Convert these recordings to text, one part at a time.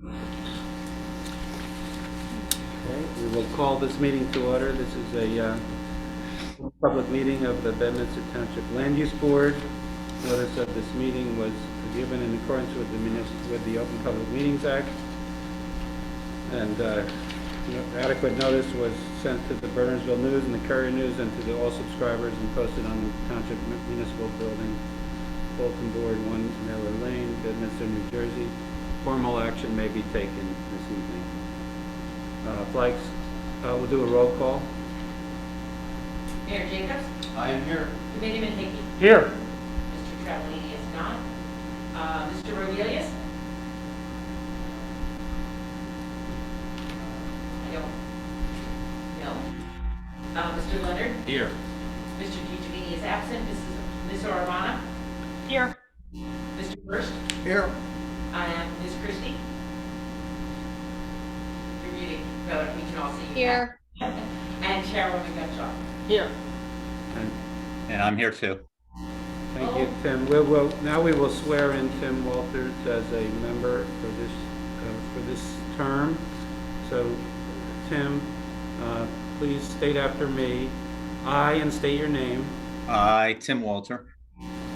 Okay, we will call this meeting to order. This is a public meeting of the Bedminster Township Land Use Board. Notice of this meeting was given in accordance with the Open Public Meetings Act, and adequate notice was sent to the Burnsville News and the Courier News and to all subscribers and posted on the Township Municipal Building, Bulletin Board, 1 Miller Lane, Bedminster, New Jersey. Formal action may be taken this evening. Flags, we'll do a roll call. Mayor Jacobs? I am here. Committeeman Hickey? Here. Mr. Travellini is not. Mr. Rodelius? I don't know. Mr. Leonard? Here. Mr. DiGiovanni is absent. Ms. Oravana? Here. Mr. First? Here. I am Ms. Christie. You're muted, but we can all see you. Here. And Chairwoman Gutschall. Here. And I'm here too. Thank you, Tim. Now we will swear in Tim Walters as a member for this term. So, Tim, please state after me. I, and state your name, I, Tim Walter,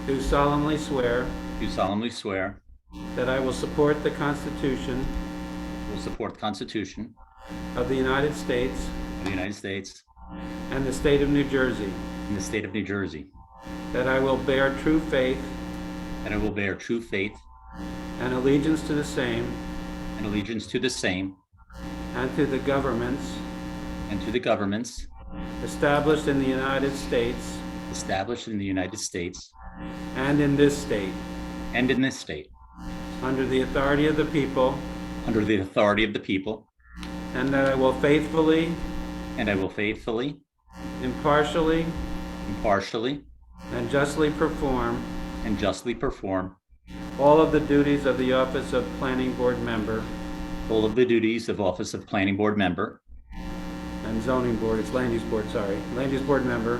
do solemnly swear do solemnly swear that I will support the Constitution will support the Constitution of the United States of the United States and the state of New Jersey, and the state of New Jersey, that I will bear true faith that I will bear true faith and allegiance to the same and allegiance to the same and to the governments and to the governments established in the United States established in the United States and in this state, and in this state, under the authority of the people, under the authority of the people, and that I will faithfully, and I will faithfully, impartially, impartially, and justly perform all of the duties of the office of Planning Board Member all of the duties of office of Planning Board Member and Zoning Board, it's Land Use Board, sorry, Land Use Board Member.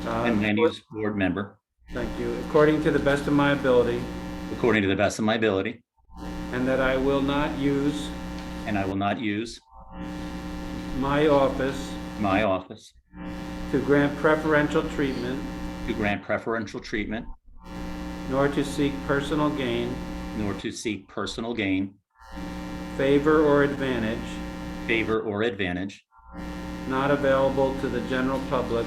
and Land Use Board Member Thank you. According to the best of my ability, according to the best of my ability, and that I will not use and I will not use my office my office to grant preferential treatment, to grant preferential treatment, nor to seek personal gain, nor to seek personal gain, favor, or advantage not available to the general public,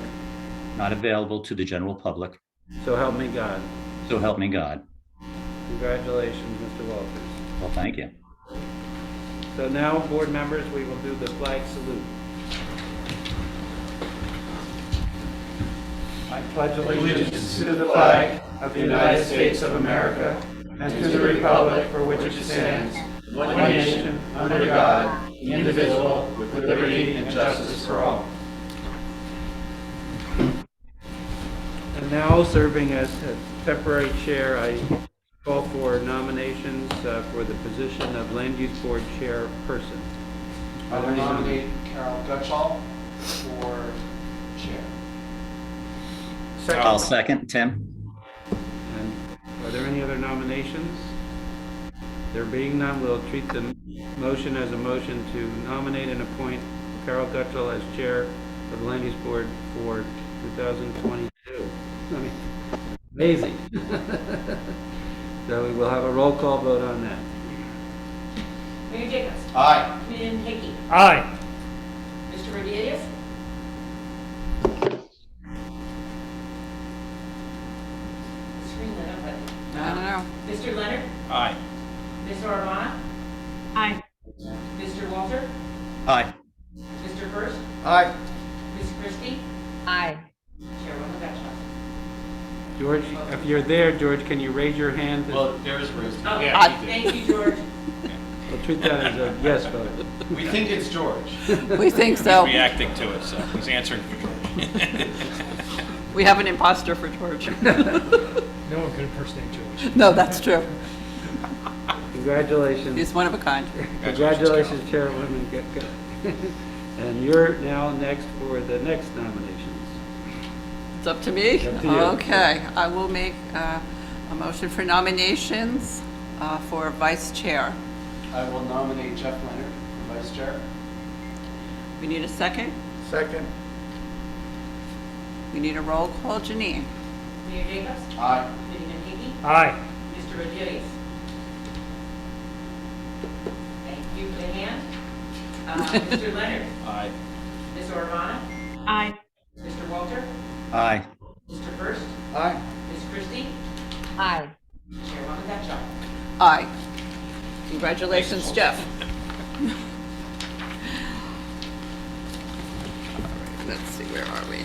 not available to the general public. so help me God. So help me God. Congratulations, Mr. Walters. Well, thank you. So now, board members, we will do the flag salute. I pledge allegiance to the flag of the United States of America and to the republic for which it stands, one nation, under God, indivisible, with liberty and justice for all. And now, serving as a temporary chair, I call for nominations for the position of Land Use Board Chairperson. I will nominate Carol Gutschall for chair. I'll second, Tim. And are there any other nominations? There being none, we'll treat the motion as a motion to nominate and appoint Carol Gutschall as Chair of the Land Use Board for 2022. I mean, amazing. So we will have a roll call vote on that. Mayor Jacobs? Aye. Committeeman Hickey? Aye. Mr. Rodelius? Screen lit up, but- I don't know. Mr. Leonard? Aye. Ms. Oravana? Aye. Mr. Walter? Aye. Mr. First? Aye. Ms. Christie? Aye. Chairwoman Gutschall. George, if you're there, George, can you raise your hand? Well, there's Ruth. Okay, Yeah, thank you, George. We'll treat that as a yes vote. we think it's George. We think so. Reacting to it, so he's answering for George. We have an imposter for George. No one could impersonate George. No, that's true. Congratulations. He's one of a kind. Congratulations, Chairwoman. And you're now next for the next nominations. It's up to me? Up to you. Okay, I will make a motion for nominations for vice chair. I will nominate Jeff Leonard for vice chair. We need a second. Second. We need a roll call. Janine? Mayor Jacobs? Aye. Committee Hickey? Aye. Mr. Rodriguez? Thank you for the hand. Mr. Leonard? Aye. Ms. Urbana? Aye. Mr. Walter? Aye. Mr. First? Aye. Ms. Christie? Aye. Chairwoman Gutschall? Aye. Congratulations, Jeff. Let's see, where are we?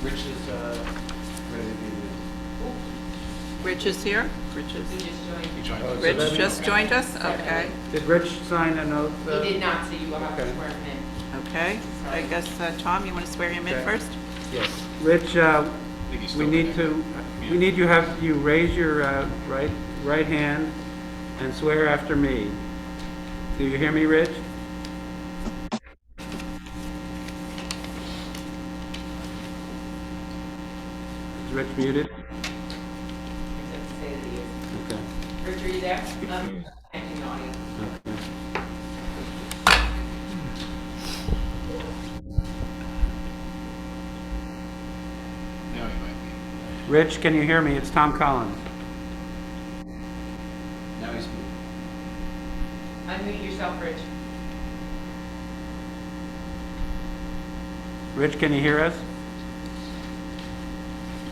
Rich is ready to be Rich is here? Who just joined? Oh, so Rich that just joined us? Okay. Did Rich sign a note? He did not, so you will have to Okay. swear him in. Okay. I guess, Tom, you want to swear him in Okay. first? Yes. Rich, I think he's we still need connected. to, we need you have, you raise your right hand and swear after me. Do you hear me, Rich? Is Rich muted? Except to say that he is. Okay. Rich, are you there? Acting audience. Okay. Now he might be. Rich, can you hear me? It's Tom Collins. Now he's moved. Unmute yourself, Rich. Rich, can you hear us?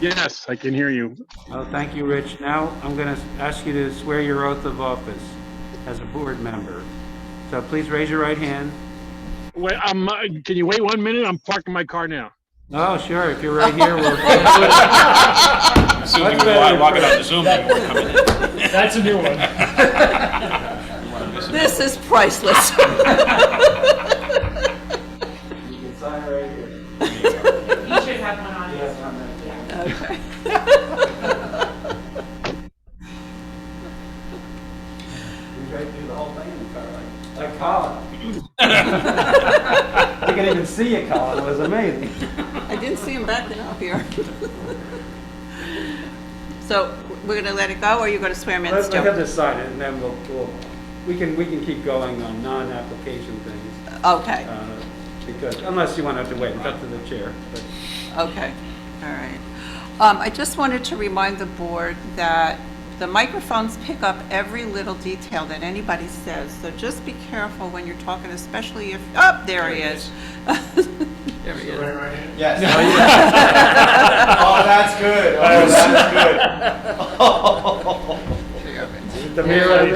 Yes, I can hear you. Oh, thank you, Rich. Now I'm going to ask you to swear your oath of office as a board member. So please raise your right hand. Wait, can you wait 1 minute? I'm parking my car now. Oh, sure. If you're right here, we'll. Assuming Much we're better logging for- on to Zoom, people are coming in. That's a new one. You wanna miss it? This is priceless. You can sign right here. You should have one on Yes, his. on that. Okay. You guys do the whole thing in the car, like Colin. I could even see you, Colin. It was amazing. I didn't see him backing up here. So we're going to let it go, or you're going to swear him in Let's still? have this sign it, and then we can keep going on non-application things. Okay, Because, unless you want to wait, it's up to the chair. But okay, all right. I just wanted to remind the board that the microphones pick up every little detail that anybody says, so just be careful when you're talking, especially if, oh, there he is. There he is. Yes. Oh, that's good. Oh, that's good. the mirror,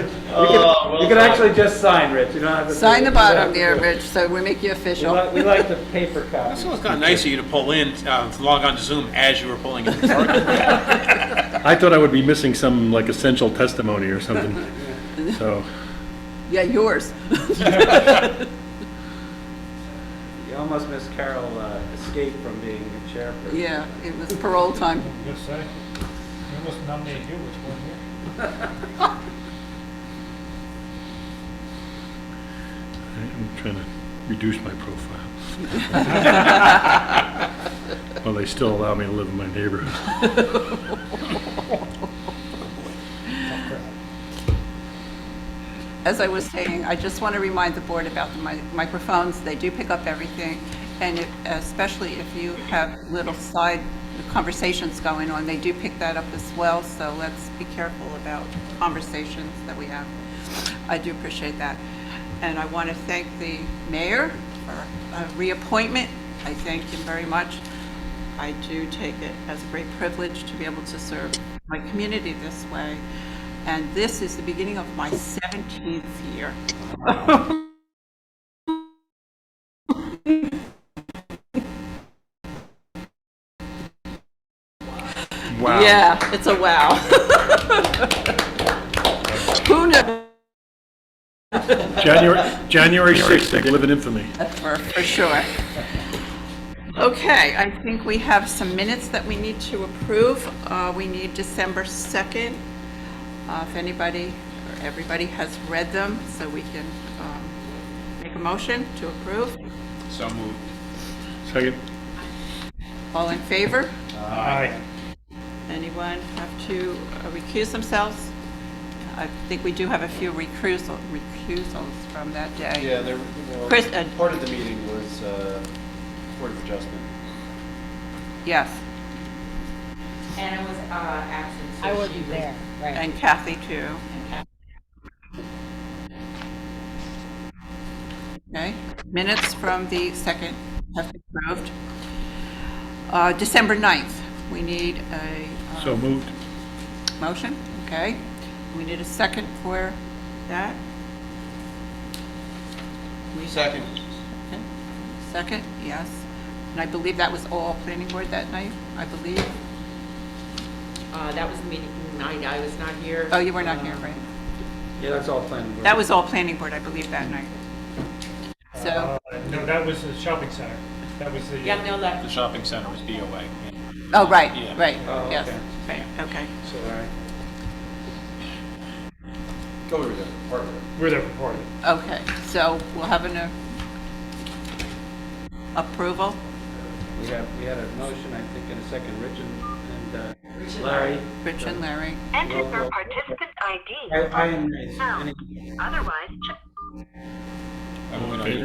you can actually just sign, Rich. You don't have to. Sign the bottom there, Rich, so we make you official. We like the paper copy. So it's kind of nice of you to pull in, log on to Zoom as you were pulling in the car. I thought I would be missing some like essential testimony or something. So, Yeah, yours. You almost missed Carol escape from being a chairperson. Yeah, it was parole time. Yes, sir. We almost nominated you, which one here? I'm trying to reduce my profile. Well, they still allow me to live in my neighborhood. As I was saying, I just want to remind the board about the microphones. They do pick up everything, and especially if you have little side conversations going on, they do pick that up as well, so let's be careful about conversations that we have. I do appreciate that. And I want to thank the mayor for reappointment. I thank him very much. I do take it as a great privilege to be able to serve my community this way. And this is the beginning of my 17th year. Wow. Yeah, it's a wow. Who knew? January 6th, I can live in infamy. For sure. Okay, I think we have some minutes that we need to approve. We need December 2nd. If anybody or everybody has read them, so we can make a motion to approve. So moved. Second. All in favor? Aye. Anyone have to recuse themselves? I think we do have a few recusals from that day. Yeah, there, well, Chris, part of the meeting was Board of Adjustment. Yes, Anna was absent. So I she wasn't there, right. and Kathy too. Okay, minutes from the 2nd have been approved. December 9th, we need a So moved. motion, okay? We need a second for that. Second. Okay. Second, yes. And I believe that was all planning board that night, I believe. That was the meeting night. I was not here. Oh, you were not here, right? Yeah, that's all planning board. That was all planning board, I believe, that night. So, No, that was the shopping center. That was the. Yeah, no, that, The shopping center was BOA. oh, right, Yeah. right, Oh, yes, okay. right, okay. So, all right. Go over there, part of it. We're there for part of it. Okay, so we'll have an approval. We had a motion, I think, and a second, Rich and Rich and Larry. Rich and Larry. Enter Roll your call. participant ID. I am, any, Otherwise, We don't need a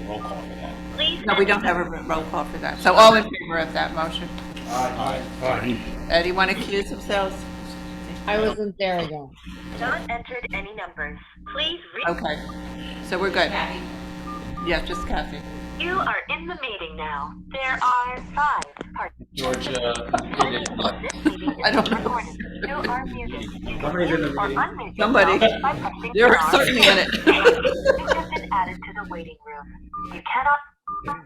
roll call for that. please. No, we don't have a roll call for that. So all in favor of that motion? Aye. Aye. Anyone accuse themselves? I wasn't there again. Not entered any numbers. Please read. Okay, so we're good. Kathy. Yeah, just Kathy. You are in the meeting now. There are 5 participants. George, This meeting I is don't know. recorded. You are muted. You can Somebody's in the mute or meeting. unmute Somebody. yourself by pressing You're star. certainly in it. You have been added to the waiting room. You cannot.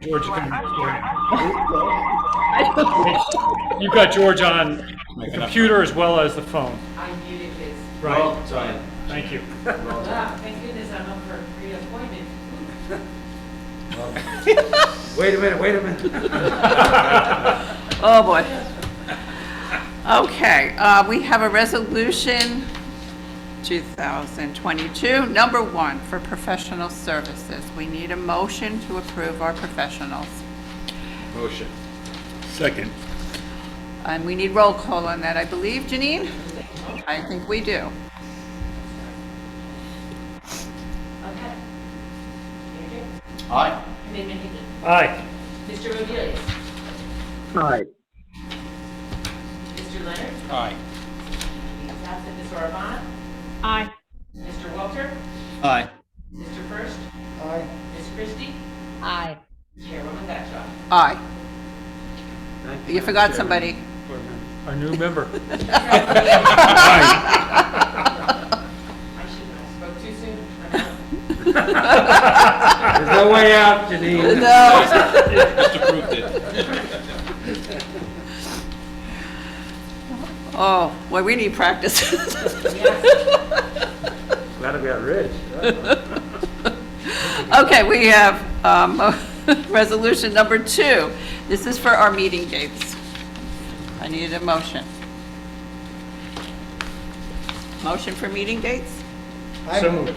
George, you You are can- unmuted. You've got George on the Make it up. computer as well as the phone. I muted his. Right, Well done. thank you. Well done. Ah, thank goodness I'm up for reappointment. wait a minute. Oh, boy. Okay, we have a resolution 2022, number 1, for professional services. We need a motion to approve our professionals. Motion. Second. And we need roll call on that, I believe, Janine? I think we do. Okay. Mayor Jacobs. Aye. Commitment Hickey. Aye. Mr. Rodriguez. Aye. Mr. Leonard. Aye. He's absent. Ms. Orabana. Aye. Mr. Walter. Aye. Mr. First. Aye. Ms. Christie. Aye. Chairwoman Gotcha. Aye. Thank You forgot somebody. Board member. Our new member. I shouldn't have spoke too soon. There's no way out, Janine. No. Just approved it. Oh, well, we need practice. Glad we got Rich. Okay, we have resolution number 2. This is for our meeting dates. I need a motion. Motion for meeting dates? So moved.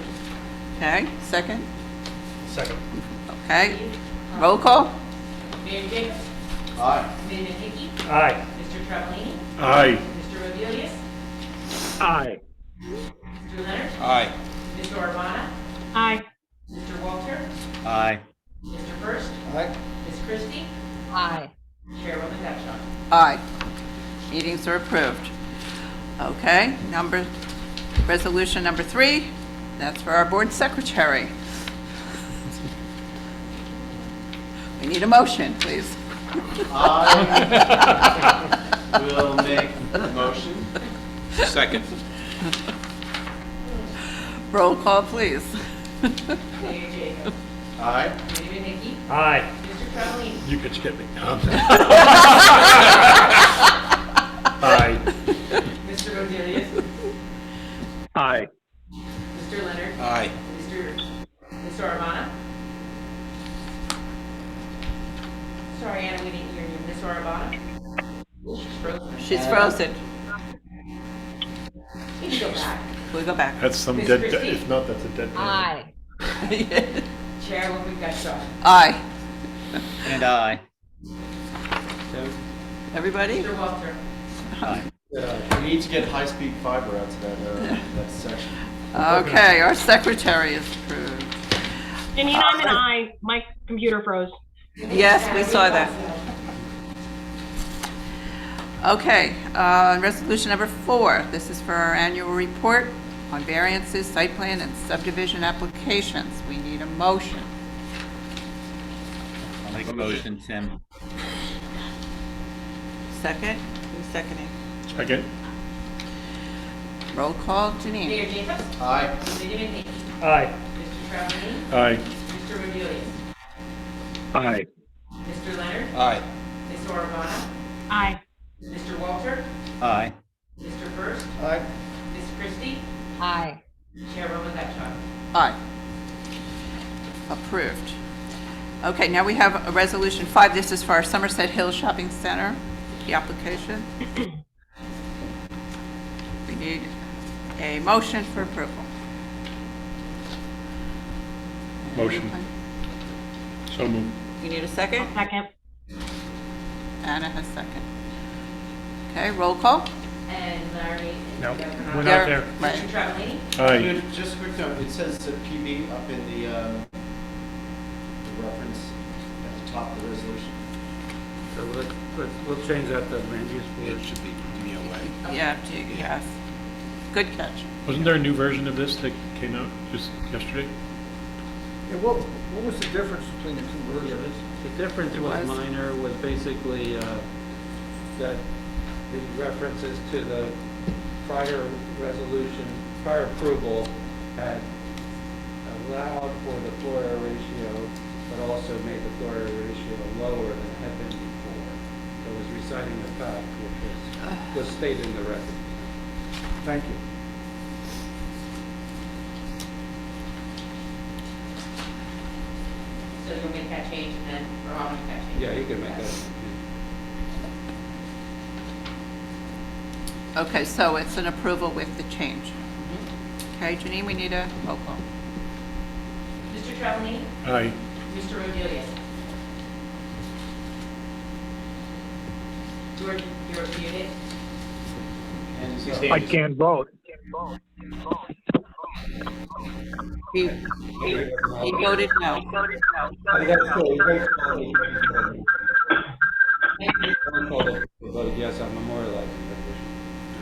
Okay, second? Second. Okay, roll call? Mayor Jacobs. Aye. Commitment Hickey. Aye. Mr. Travellini. Aye. Mr. Rodriguez. Aye. Mr. Leonard. Aye. Ms. Orabana. Aye. Mr. Walter. Aye. Mr. First. Aye. Ms. Christie. Aye. Chairwoman Gotcha. Aye. Meetings are approved. Okay, resolution number 3, that's for our board secretary. We need a motion, please. I will make the motion. Second. Roll call, please. Mayor Jacobs. Aye. Commitment Hickey. Aye. Mr. Travellini. You can skip me. Aye. Mr. Rodriguez. Aye. Mr. Leonard. Aye. Ms. Orabana. Sorry, Anna, we didn't hear you. Ms. Orabana. She's frozen. She's frozen. We can go back. We'll go back. That's some Miss dead, Christie? if not, that's a dead man. Aye. Chairwoman Gotcha. Aye. And aye. Tim? Everybody? Mr. Walter. Aye. We need to get high-speed fiber out to that section. Okay, our secretary is approved. Janine, I'm an I. My computer froze. Yes, we saw that. Okay, resolution number 4. This is for our annual report on variances, site plan, and subdivision applications. We need a motion. I'll make a motion, Tim. Second? Who's seconding? Second. Roll call, Janine. Mayor Jacobs? Aye. Lady Vicky? Aye. Mr. Travelini? Aye. Mr. Rodelius? Aye. Mr. Leonard? Aye. Ms. Orabana? Aye. Mr. Walter? Aye. Mr. First? Aye. Ms. Christie? Aye. Chairwoman Gutschall? Aye. Approved. Okay, now we have a resolution 5. This is for our Somerset Hill Shopping Center, the application. We need a motion for approval. Motion. So moved. You need a second? Second. Anna has second. Okay, roll call? And Larry? No, and we're not Derek, there. right. Mr. Travelini? Aye. Just a quick note, it says PB up in the reference at the top of the resolution. So we'll change that to land use board. It should be DOA. Yeah, yes. Good catch. Wasn't there a new version of this that came out just yesterday? Yeah, what was the difference between the two versions? The difference was minor, was basically that the references to the prior resolution, prior approval had allowed for the floor area ratio, but also made the floor area ratio lower than it had been before. So it was reciting the fact which was stated in the record. Thank you. So you'll make that change and then, or I'll make that change? Yeah, you can make that. Okay, so it's an approval with the change. Okay, Janine, we need a roll call. Mr. Travelini? Aye. Mr. Rodelius? George, you're muted. I can't vote. He voted no. Voted yes on memorializing the vision.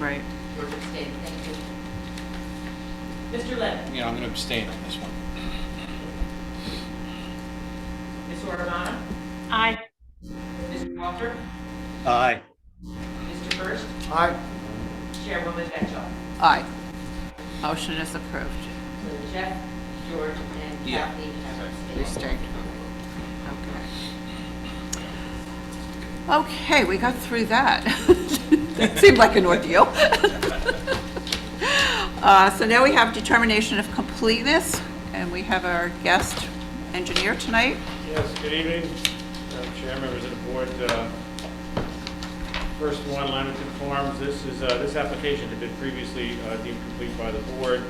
Right. George abstained, thank you. Mr. Leonard? Yeah, I'm going to abstain on this one. Ms. Orabana? Aye. Mr. Walter? Aye. Mr. First? Aye. Chairwoman Gutschall? Aye. Motion is approved. So Jeff, George, and Yeah. Kathy have Please abstained. stay. Okay. Okay, we got through that. That seemed like an ordeal. So now we have determination of completeness, and we have our guest engineer tonight. Yes, good evening, Madam Chair, members of the board. First one, Leonard Farms. This application had been previously deemed complete by the board.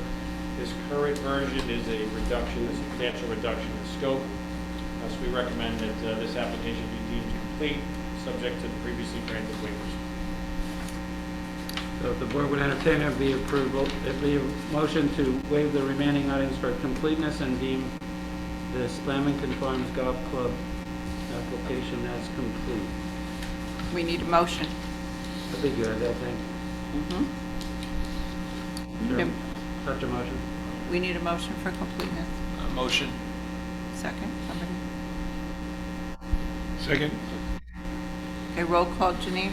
This current version is a reduction, a substantial reduction in scope. So we recommend that this application be deemed complete, subject to the previously granted waivers. So if the board would entertain of the approval, it'd be a motion to waive the remaining items for completeness and deem the Lamington Farms Golf Club application as complete. We need a motion. That'd be good, I think. Mm-hmm. Sure. Such a motion. We need a motion for completeness. Motion. Second, somebody? Second. Okay, roll call, Janine?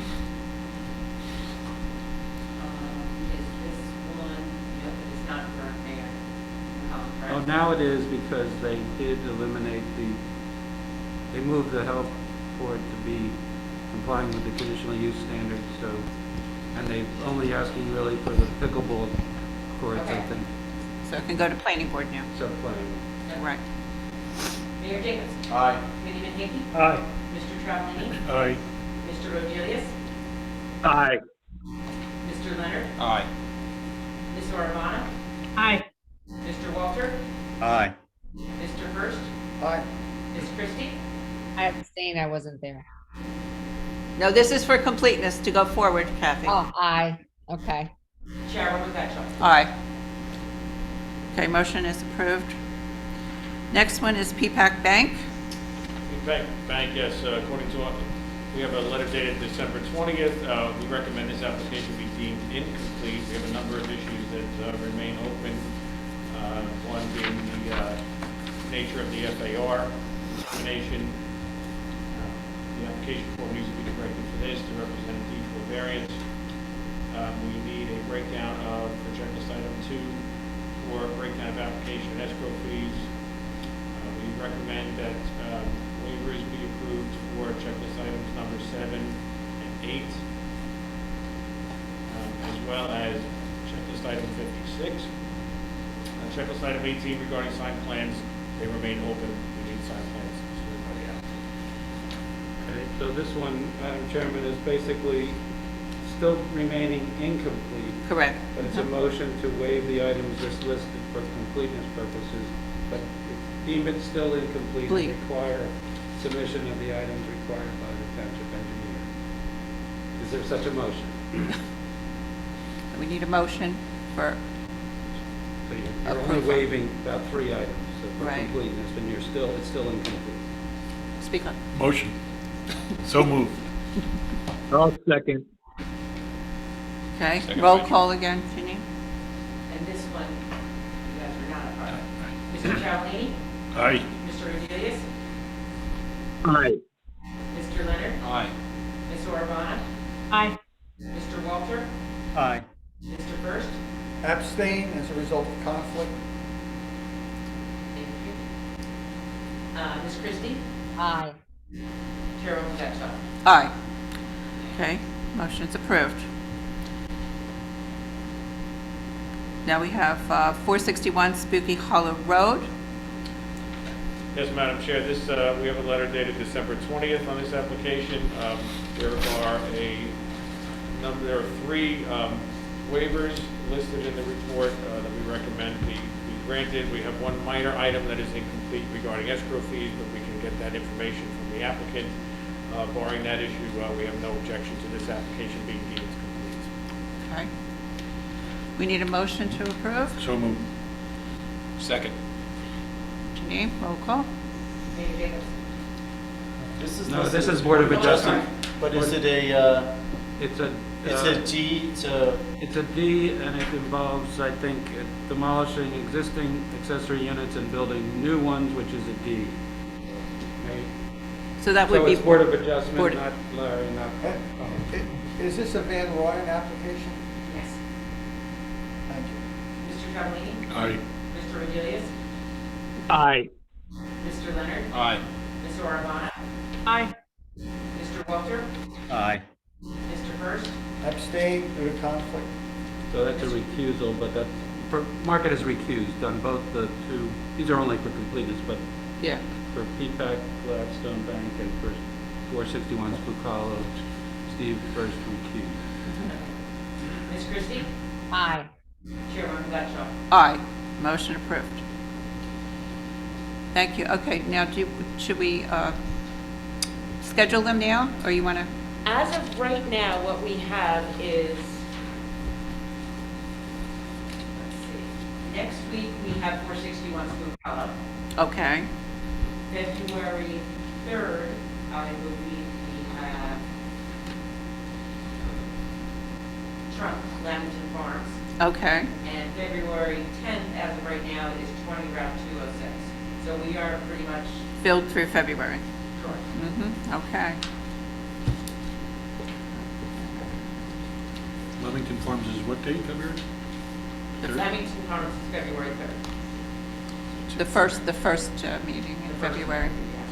Is this one, it's not for mayor? Correct? Oh, now it is because they did eliminate they moved the help for it to be complying with the conditional use standards, so, and they only asking really for the pickleball courts, I think, So it can go to planning board now. so playing. Right. Mayor Jacobs? Aye. Committee Hickey? Aye. Mr. Travelini? Aye. Mr. Rodelius? Aye. Mr. Leonard? Aye. Ms. Orabana? Aye. Mr. Walter? Aye. Mr. Hurst? Aye. Ms. Christie? I abstain. I wasn't there. No, this is for completeness to go forward, Kathy. Oh, aye. Okay. Chairwoman Gotcha. Aye. Okay, motion is approved. Next one is PPAC Bank. Bank, yes, according to, we have a letter dated December 20th. We recommend this application be deemed incomplete. We have a number of issues that remain open. One being the nature of the FAR determination. The application form needs to be corrected for this to represent a D4 variance. We need a breakdown of, for checklist item 2, for breakdown of application and escrow fees. We recommend that waivers be approved for checklist items number 7 and 8, as well as checklist item 56. Checklist item 18 regarding signed plans, they remain open. We need signed plans to everybody out. Okay, so this one, Madam Chairman, is basically still remaining incomplete. Correct. But it's a motion to waive the items just listed for completeness purposes, but deem it still incomplete Complete. and require submission of the items required by the township engineer. Is there such a motion? We need a motion for, So you're only Approval. waiving about 3 items so for Right. completeness, and it's still incomplete. speak up. Motion. So moved. I'll second. Okay, Second roll by call again, Janine? And this one, you guys are not a part of. Mr. Cialdini? Aye. Mr. Adelis? Aye. Mr. Leonard? Aye. Ms. Urbana? Aye. Mr. Walter? Aye. Mr. First? Abstain as a result of conflict. Thank you. Ms. Christie? Aye. Chairwoman Gotcha. Aye. Okay, motion is approved. Now we have 461 Spooky Hollow Road. Yes, Madam Chair, this, we have a letter dated December 20th on this application. There are 3 waivers listed in the report that we recommend be granted. We have one minor item that is incomplete regarding escrow fees, but we can get that information from the applicant. Barring that issue, we have no objection to this application being deemed complete. Okay. We need a motion to approve. So moved. Second. Janine, roll call. Mayor Jacobs? This is No, listed this is as Board of Board Adjustment. But is it a, It's a, it's a D, it's a D, and it involves, I think, demolishing existing accessory units and building new ones, which is a D. Okay? So that would So be. it's Board of Adjustment, Board- not Larry, not. Is this a Van Royen application? Yes. Thank you. Mr. Cialdini? Aye. Mr. Adelis? Aye. Mr. Leonard? Aye. Ms. Urbana? Aye. Mr. Walter? Aye. Mr. First? Abstain due to conflict. So that's a recusal, but that, Market is recused on both the 2, these are only for completeness, but Yeah. for PPAC, Gladstone Bank, and for 461 Spook Hollow, Steve First recused. Ms. Christie? Aye. Chairwoman Gotcha. Aye. Motion approved. Thank you. Okay, now should we schedule them now, or you want to? As of right now, what we have is, let's see, next week we have 461 Spook Hollow. Okay. February 3rd, I believe we have Trump, Lamington Farms. Okay. And February 10th, as of right now, is 20 Route 206. So we are pretty much Filled through February. correct. Mm-hmm. Okay. Leamington Farms is what date, February? Lamington Farms is February 3rd. The first meeting in The first February. one, yes.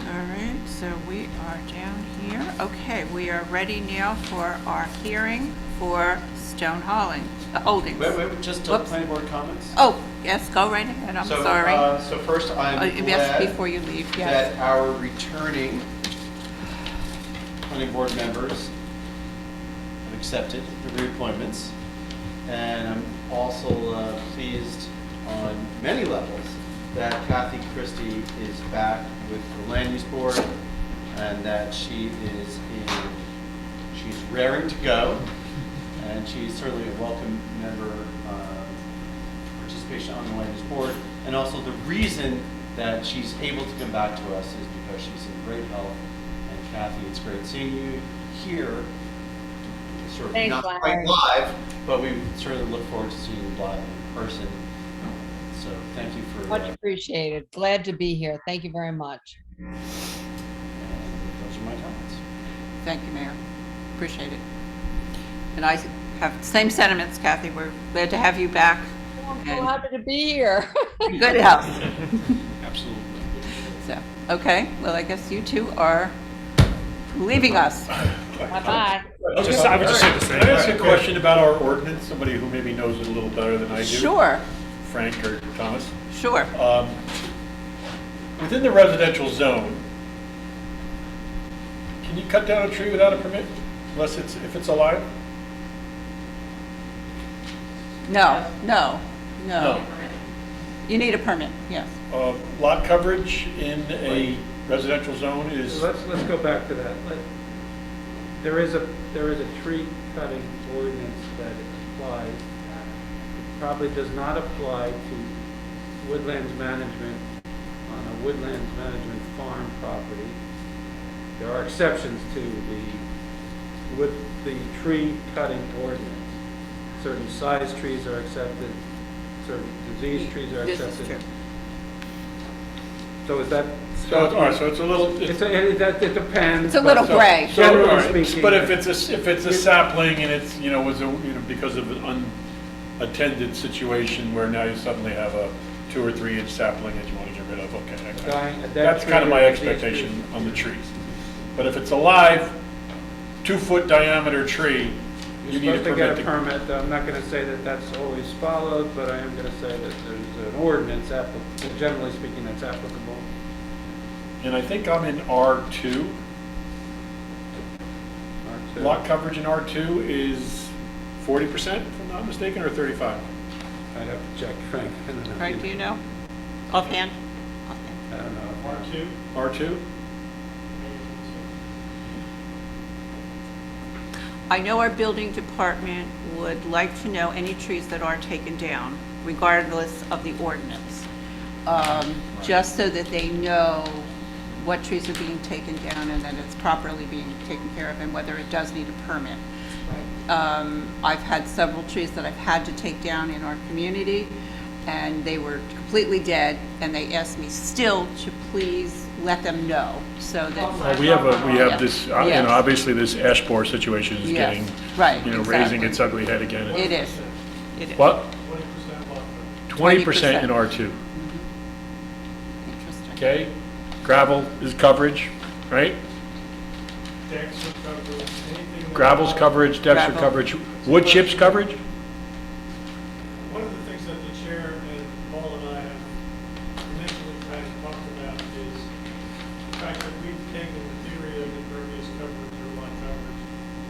Okay. All right, so we are down here. Okay, we are ready now for our hearing for Stone Holdings. wait, just Whoops. planning board comments? Oh, yes, go right ahead, I'm So, sorry. So first, I'm Yes, glad before you leave, yes. that our returning planning board members have accepted the reappointments. And I'm also pleased on many levels that Kathy Christie is back with the Land Use Board and that she's raring to go, and she's certainly a welcome member participation on the Land Use Board. And also the reason that she's able to come back to us is because she's in great health. And Kathy, it's great seeing you here. Sort of Thanks, not Larry. quite live, but we certainly look forward to seeing you live in person. So thank you for Much appreciated. Glad to be here. Thank you very much. and those are my comments. Thank you, Mayor. Appreciate it. And I have the same sentiments, Kathy. We're glad to have you back. I'm so happy to be here. Good health. Absolutely. So, okay, well, I guess you two are leaving us. Bye-bye. I would just say the same. Can I ask a question about our ordinance? Somebody who maybe knows it a little better than I do? Sure, Frank or Thomas? sure. Within the residential zone, can you cut down a tree without a permit, if it's alive? No. No. You need a permit, yes. Lot coverage in a residential zone is, Let's go back to that. There is a tree cutting ordinance that applies. It probably does not apply to woodlands management on a woodlands management farm property. There are exceptions to the tree cutting ordinance. Certain size trees are accepted, certain disease trees are This is accepted. true. So is that? all right, so it's a little. It depends. It's a little but- gray. So, all Generally right, speaking. but if it's a sapling and it's, because of an unattended situation where now you suddenly have a 2 or 3 inch sapling that you want to get rid of, okay. That's kind of my expectation on the trees. But if it's a live, 2-foot diameter tree, you need a You're supposed to get a permit. permit. I'm not going to say that that's always followed, but I am going to say that there's an ordinance, generally speaking, that's applicable. And I think I'm in R2. Lot coverage in R2 is 40%, if I'm not mistaken, or 35? I'd have to check, Frank. I don't know. Frank, do you know? Offhand? I don't know. R2? I know our building department would like to know any trees that are taken down, regardless of the ordinance, just so that they know what trees are being taken down and that it's properly being taken care of and whether it does need a permit. I've had several trees that I've had to take down in our community, and they were completely dead, and they asked me still to please let them know, so that. Well, we have this, Yes. obviously this ash borer situation is Yes, getting, right, raising exactly. its ugly head again. It is. It is. What? 20% in R2, Interesting. okay? Gravel is coverage, right? Decks are covered, anything. Gravel's coverage, decks are Gravel. coverage, wood chips coverage? One of the things that the chair and Paul and I have initially kind of talked about is the fact that we've taken the theory of impervious coverage or lot coverage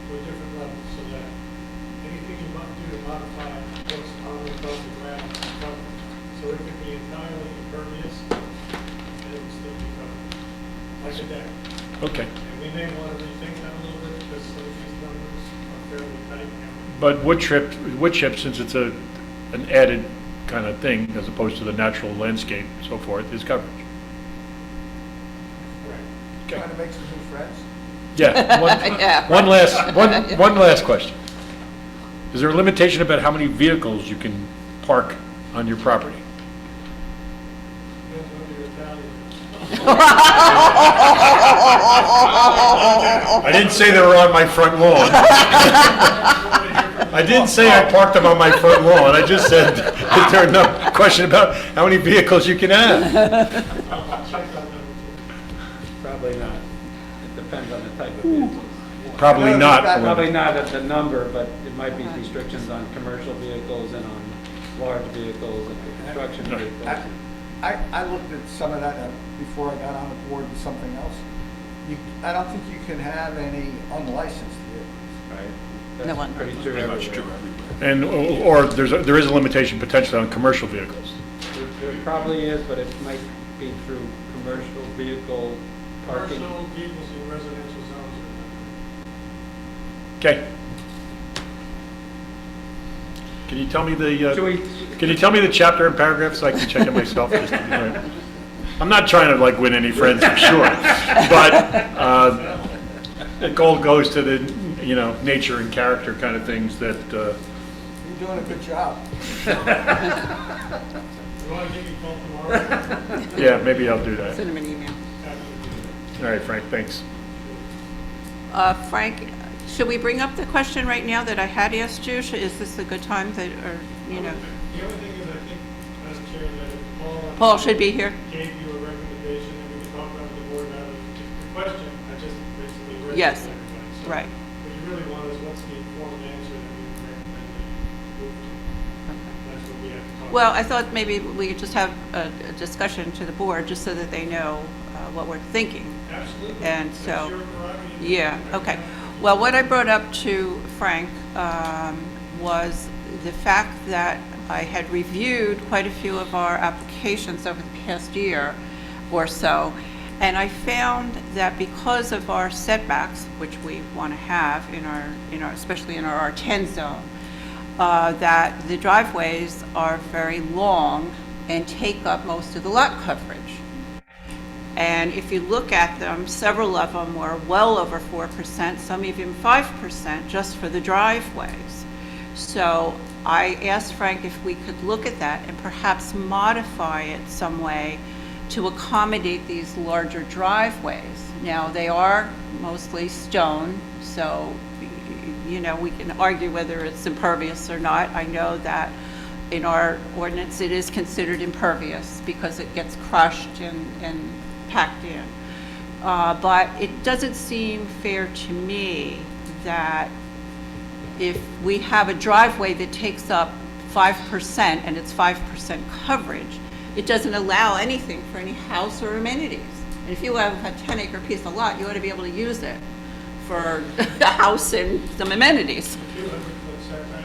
to a different level, so that anything you might do to modify what's on the above the ground is covered. So it could be entirely impervious and it would still be covered, like a deck. Okay, And we may want to rethink that a little bit because some of these numbers are fairly tight now. but wood chip, since it's an added kind of thing, as opposed to the natural landscape and so forth, is coverage. Okay. Trying to make some new friends? Yeah, Yeah, one last question. Is there a limitation about how many vehicles you can park on your property? Depends whether you're Italian. I didn't say they were on my front lawn. I didn't say I parked them on my front lawn. I just said, is there a question about how many vehicles you can have? Probably not. It depends on the type of vehicle. Probably not. Probably not at the number, but it might be restrictions on commercial vehicles and on large vehicles and construction vehicles. I looked at some of that before I got on the board with something else. I don't think you can have any unlicensed vehicles. Right? No one. That's pretty true everywhere. And, or there is a limitation potentially on commercial vehicles. probably is, but it might be through commercial vehicle parking. Commercial vehicles in residential zones Okay. Can you tell me Should we- can you tell me the chapter and paragraph so I can check it myself? Just to be clear? I'm not trying to like win any friends for sure, but it all goes to the, nature and character kind of things that, You're doing a good job. are. You want to give me a call tomorrow? yeah, maybe I'll do that. Send him an email. Happy to do that. All right, Frank, thanks. Frank, should we bring up the question right now that I had asked you? Is this a good time that, or, The only thing is, I think, Madam Chair, that if Paul should be here? gave you a recommendation, and we can talk about the board about it. The question, I just basically read it to Yes. everybody. So Right. What you really want is what's the informed answer that we would recommend that you move to. That's what we have to talk about. Well, I thought maybe we could just have a discussion to the board, just so that they know what we're thinking. Absolutely. And That's so, your prerogative. yeah, okay. Well, what I brought up to Frank was the fact that I had reviewed quite a few of our applications over the past year or so, and I found that because of our setbacks, which we want to have in our, especially in our R10 zone, that the driveways are very long and take up most of the lot coverage. And if you look at them, several of them were well over 4%, some even 5% just for the driveways. So I asked Frank if we could look at that and perhaps modify it some way to accommodate these larger driveways. Now, they are mostly stone, so, we can argue whether it's impervious or not. I know that in our ordinance, it is considered impervious because it gets crushed and packed in. But it doesn't seem fair to me that if we have a driveway that takes up 5% and it's 5% coverage, it doesn't allow anything for any house or amenities. And if you have a 10-acre piece of lot, you ought to be able to use it for a house and some amenities. The 200-foot setback.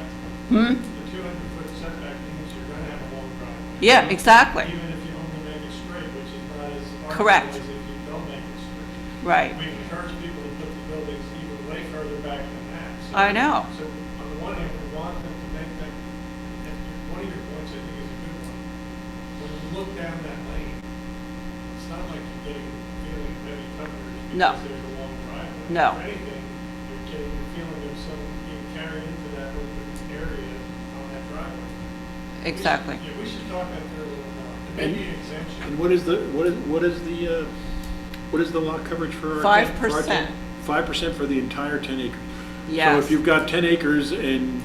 Hmm? The 200-foot setback means you're going to have a long driveway. Yeah, exactly. Even if you only make it straight, which is not as Correct. arduous as if you don't make it straight. Right. We encourage people to put the buildings even way further back than that. So- I know. So on the one hand, we want them to make that, and one of your points I think is a good one. When you look down that lane, it's not like you're getting a feeling of heavy coverage No. because there's a long driveway. No. If anything, you're getting the feeling of some being carried into that open area on that driveway. Exactly. Yeah, we should talk that through a little more. There may be an exemption. And what is the lot coverage for our 5%. 5% for the entire 10 acres? So Yes. if you've got 10 acres and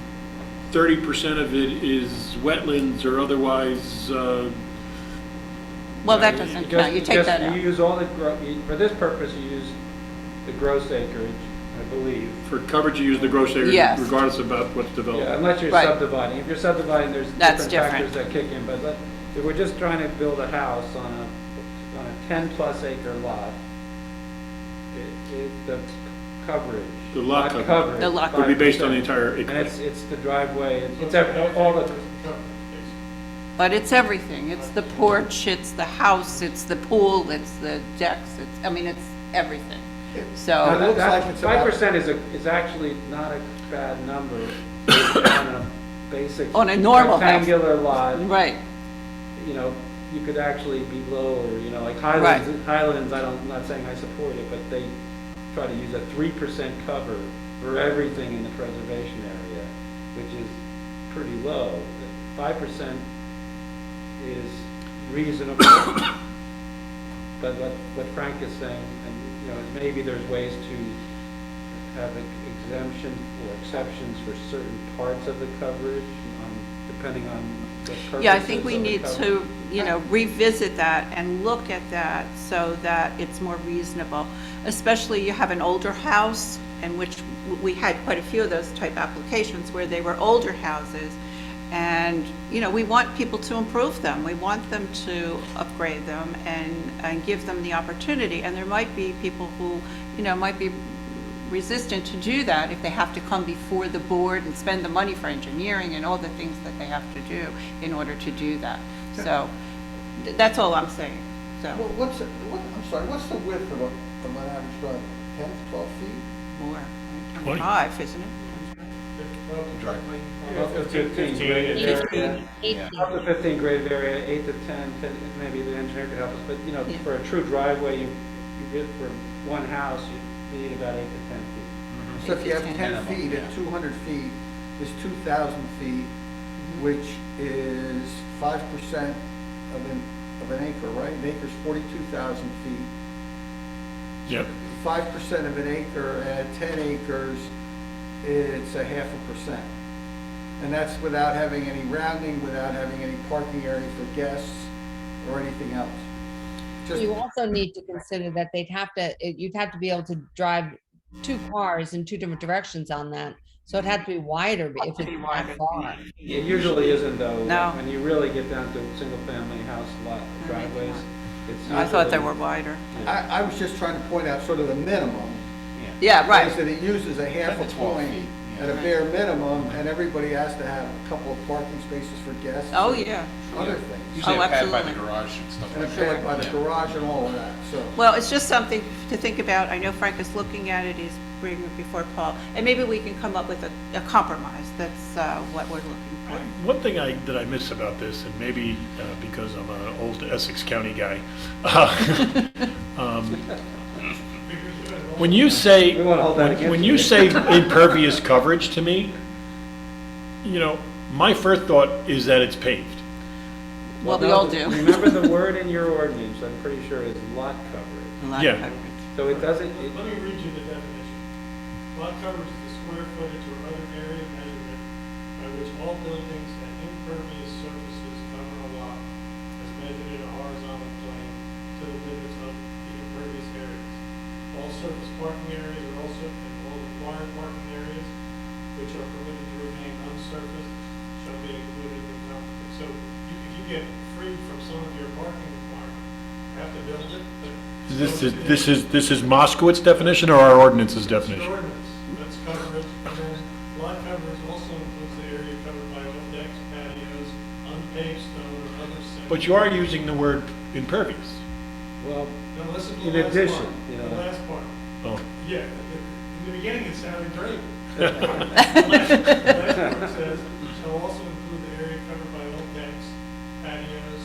30% of it is wetlands or otherwise, Well, that doesn't count. You take that out. You use all the, for this purpose, you use the gross acreage, I believe. for coverage, you use the gross acres Yes. regardless about what's Yeah, developed. unless you're Right. subdividing. If you're subdividing, there's That's different different. factors that kick in. But if we're just trying to build a house on a 10-plus acre lot, the coverage. The lot not coverage The lot would be based on the 5%. entire And acreage. it's the driveway, it's all the, But it's everything. It's the porch, it's the house, it's the pool, it's the decks, it's everything. So, looks like it's about- 5% is actually not a bad number on a basic. On a normal house. Rectangular lot. right, You could actually be lower, like Right. Highlands, I'm not saying I support it, but they try to use a 3% cover for everything in the preservation area, which is pretty low. 5% is reasonable, but what Frank is saying, and, is maybe there's ways to have exemption or exceptions for certain parts of the coverage, depending on the purposes yeah, I think we of the need coverage. to, revisit that and look at that so that it's more reasonable. Especially you have an older house, in which we had quite a few of those type applications where they were older houses. And, we want people to improve them. We want them to upgrade them and give them the opportunity. And there might be people who, might be resistant to do that if they have to come before the board and spend the money for engineering and all the things that they have to do in order to do that. So, That's all I'm saying, so, Well, I'm sorry, what's the width of an average driveway? 10, 12 feet? more, 20. 25, isn't it? Driveway. Up to 15 graded area. 18. Up to 15 graded area, 8 to 10, maybe the engineer could help us, but, you know, Yeah. for a true driveway, you get for one house, you need about 8 to 10 feet. So if you have 10 Minimum, feet yeah. and 200 feet is 2,000 feet, which is 5% of an acre, right? An acre's 42,000 feet. Yep. 5% of an acre at 10 acres, it's 0.5%. And that's without having any rounding, without having any parking area for guests or anything else. Just, You also need to consider that you'd have to be able to drive 2 cars in 2 different directions on that. So it had to be wider if it's that far. It usually isn't though. No. When you really get down to single-family house lot driveways, it's I thought they usually- were wider. I was just trying to point out sort of the minimum. Yeah, right. Is that it uses a half 10 a to 12 point feet, yeah. at a bare minimum, and everybody has to have a couple of parking spaces for guests. Oh, and yeah. Other things. Usually Oh, a pad by the absolutely. garage and stuff And a like pad that. by the Yeah. garage and all of that, so. Well, it's just something to think about. I know Frank is looking at it, he's bringing it before Paul, and maybe we can come up with a compromise. That's what we're looking for. One thing that I miss about this, and maybe because I'm an old Essex County guy, when you say, We wanna hold that against when you. you say impervious coverage to me, you know, my first thought is that it's paved. Well, we no, all do. Remember the word in your ordinance, I'm pretty sure is lot coverage. Lot Yeah. coverage. So it doesn't, Let me read you the definition. Lot coverage is the square footage or other area measurement by which all buildings and impervious surfaces cover a lot as measured in a horizontal plane to the limits of the impervious areas. All surface parking areas are also, and all required parking areas which are permitted to remain unsurfaced shall be included in the complement. So if you get free from some of your parking requirement, you have to build it, but. This is Moskowitz definition or our ordinance's definition? Ordinance, that's coverage, and then lot coverage also includes the area covered by open decks, patios, unpaved stone, or other semi. But you are using the word impervious. well, Now listen to in the last addition, part, you know. the last part. Oh. Yeah, in the beginning it sounded great. The last part says, shall also include the area covered by open decks, patios,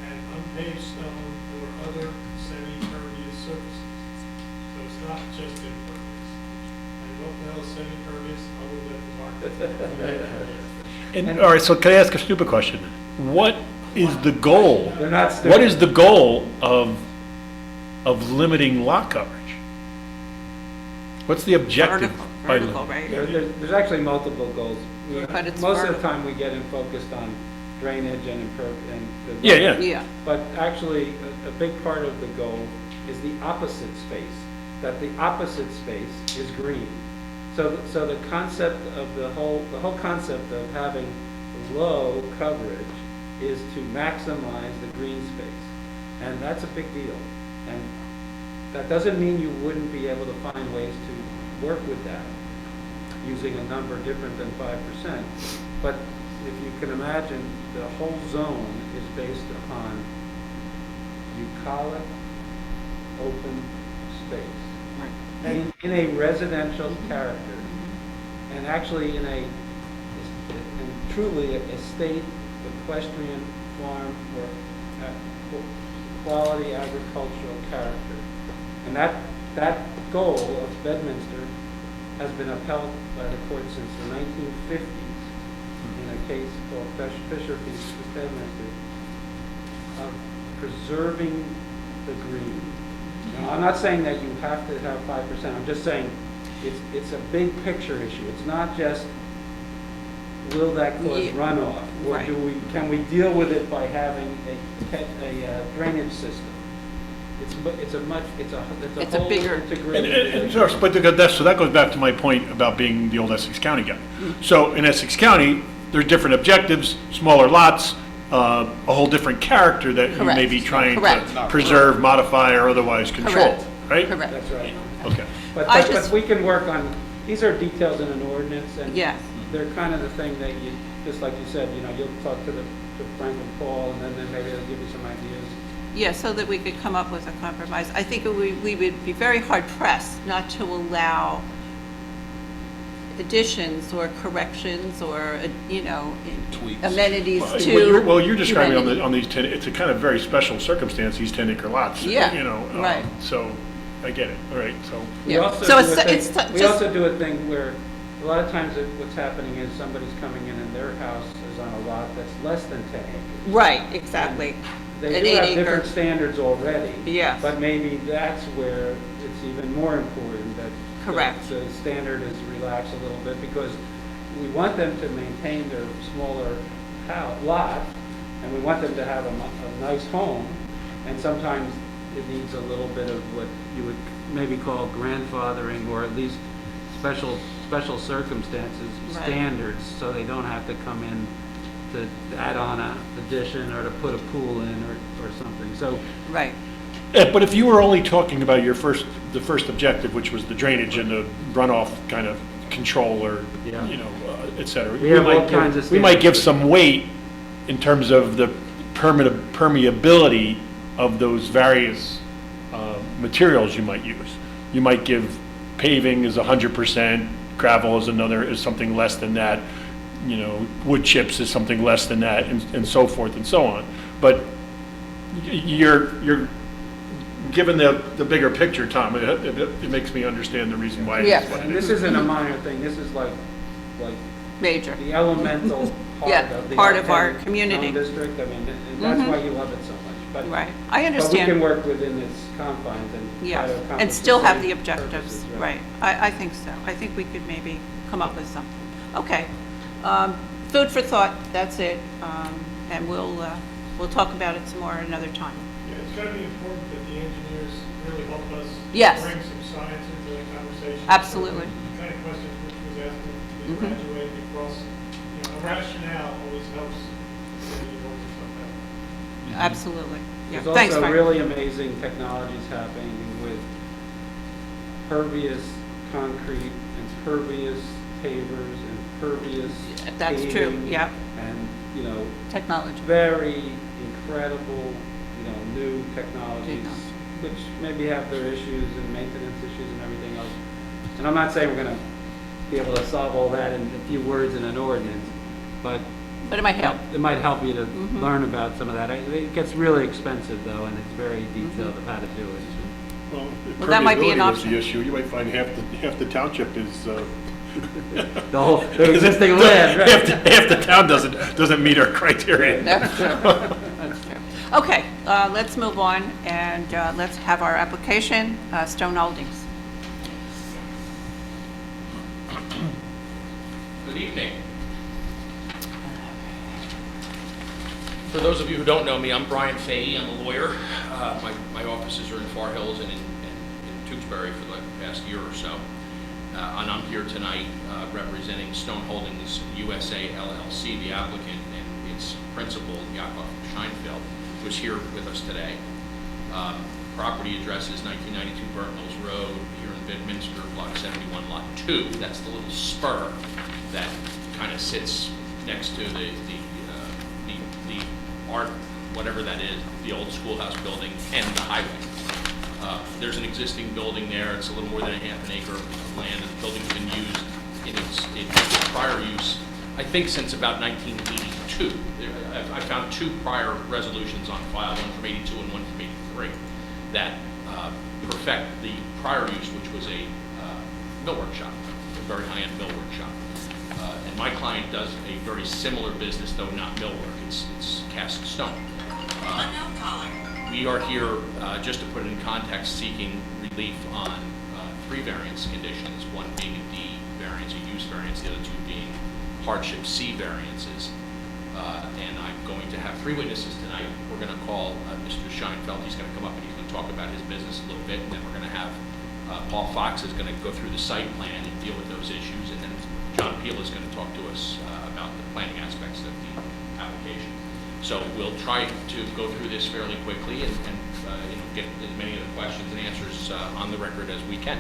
and unpaved stone or other semi-pervious surfaces. So it's not just impervious. And what the hell is semi-pervious? I'll leave that to Mark. And, all right, so can I ask a stupid question? What is the goal? They're not stupid. What is the goal of limiting lot coverage? What's the objective? by the- Vertical, right? There's actually multiple goals. But it's Most of the vertical. time, we get focused on drainage and and the. Yeah, yeah. Yeah. But actually, a big part of the goal is the opposite space, that the opposite space is green. So the concept of the whole concept of having low coverage is to maximize the green space. And that's a big deal. And that doesn't mean you wouldn't be able to find ways to work with that using a number different than 5%. But if you can imagine, the whole zone is based upon bucolic open space in a residential character, and actually in truly a state equestrian farm or quality agricultural character. And that goal of Bedminster has been upheld by the court since the 1950s in a case called Fisher v. Bedminster of preserving the green. Now, I'm not saying that you have to have 5%. I'm just saying it's a big picture issue. It's not just will that cause Yeah. runoff, or Right. can we deal with it by having a drainage system? It's a whole bigger- integrated. And so that goes back to my point about being the old Essex County guy. So in Essex County, there's different objectives, smaller lots, a whole different character that you may be Correct. trying Correct. to preserve, modify, or otherwise control, Correct. right? Correct. That's right. Okay. But I but just- we can work on, these are details in an ordinance, and Yes. they're kind of the thing that you, just like you said, you'll talk to Frank and Paul, and then maybe they'll give you some ideas. Yeah, so that we could come up with a compromise. I think we would be very hard pressed not to allow additions or corrections or, Tweaks. amenities Well, to. well, you're describing humanity. on these 10, it's a kind of very special circumstance, these 10-acre lots. Yeah, right. So, I get it, all right, so. We Yeah. also So do a it's thing- We just- also do a thing where, a lot of times what's happening is somebody's coming in and their house is on a lot that's less than 10 acres. Right, exactly. They An do have 8 different acre. standards already. Yes. But maybe that's where it's even more important that. Correct. The standard is relaxed a little bit, because we want them to maintain their smaller lot, and we want them to have a nice home, and sometimes it needs a little bit of what you would maybe call grandfathering, or at least special circumstances, Right. standards, so they don't have to come in to add on a addition or to put a pool in or something. So Right. But if you were only talking about the first objective, which was the drainage and the runoff kind of control or, Yeah. et cetera. We have all kinds of We might give standards. some weight in terms of the permeability of those various materials you might use. You might give paving is 100%, gravel is something less than that, wood chips is something less than that, and so forth and so on. But you're given the bigger picture, Tom, it makes me understand the reason why. Yeah. It's what it And this is. isn't a minor thing, this is like Major. the elemental Yeah, part of the. part of our Arcadic community. Town District, I mean, and that's Mhm. why you love it so much. But- Right. I But we understand. can work within its confines and try Yes, to accomplish. and still have same the objectives, purposes, right. I think so. I think we could maybe come up with something. Okay. Food for thought, that's it. And we'll talk about it some more another time. Yeah, it's gotta be important that the engineers really help us. Yes. Bring some science into the conversation. Absolutely. The kind of questions which was asked to be Mhm. graduated across, a rationale always helps in order to something. Absolutely. Yeah. There's Thanks, also Frank. really amazing technologies happening with pervious concrete and pervious pavers and pervious That's true, paving yeah. And, Technology. very incredible, new technologies, Technology. which maybe have their issues and maintenance issues and everything else. And I'm not saying we're gonna be able to solve all that in a few words in an ordinance, but it might help. It might help you to Mhm. learn about some of that. It gets really expensive though, and it's very detailed of how to do it. Well, Well, that might be an permeability was option. the issue. You might find half the township is. The existing land, right. Half the town doesn't meet our criteria. That's true. That's true. Okay, let's move on and let's have our application, Stone Holdings. Good evening. For those of you who don't know me, I'm Brian Fahey. I'm a lawyer. My offices are in Far Hills and in Tewksbury for the past year or so. And I'm here tonight representing Stone Holdings USA LLC, the applicant, and its principal, Yakov Scheinfeld, who's here with us today. Property address is 1992 Burnt Mills Road here in Bedminster, Block 71, Lot 2. That's the little spur that kind of sits next to the art, whatever that is, the old schoolhouse building and the highway. There's an existing building there. It's a little more than a half an acre of land. The building's been used in its prior use, I think, since about 1982. I found two prior resolutions on file, one from 82 and one from 83, that perfect the prior use, which was a mill workshop, a very high-end mill workshop. And my client does a very similar business, though not millwork. It's cast stone. We are here, just to put it in context, seeking relief on three variance conditions, one being a D variance, a use variance, the other two being hardship C variances. And I'm going to have three witnesses tonight. We're going to call Mr. Scheinfeld. He's going to come up and he's going to talk about his business a little bit, and then we're going to have Paul Fox is going to go through the site plan and deal with those issues, and then John Peel is going to talk to us about the planning aspects of the application. So we'll try to go through this fairly quickly and get as many of the questions and answers on the record as we can.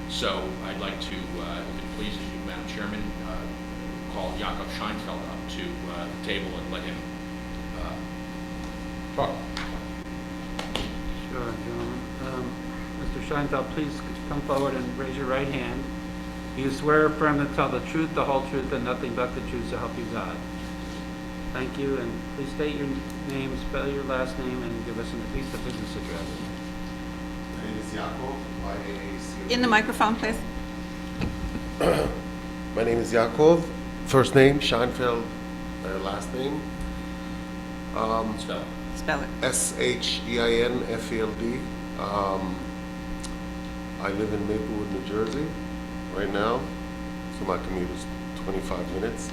So I'd like to, if it pleases you, Madam Chairman, call Jakob Scheinfeld up to the table and let him talk. Sure, gentlemen. Mr. Scheinfeld, please come forward and raise your right hand. Do you swear or affirm to tell the truth, the whole truth, and nothing but the truth, so help you God? Thank you, and please state your name, spell your last name, and give us at least a business address. My name is Yaakov, Y-A-A-C-O-V. In the microphone, please. My name is Yaakov, first name, Scheinfeld, last name. Spell. Spell it. S-H-E-I-N-F-E-L-D. I live in Maplewood, New Jersey, right now, so my commute is 25 minutes.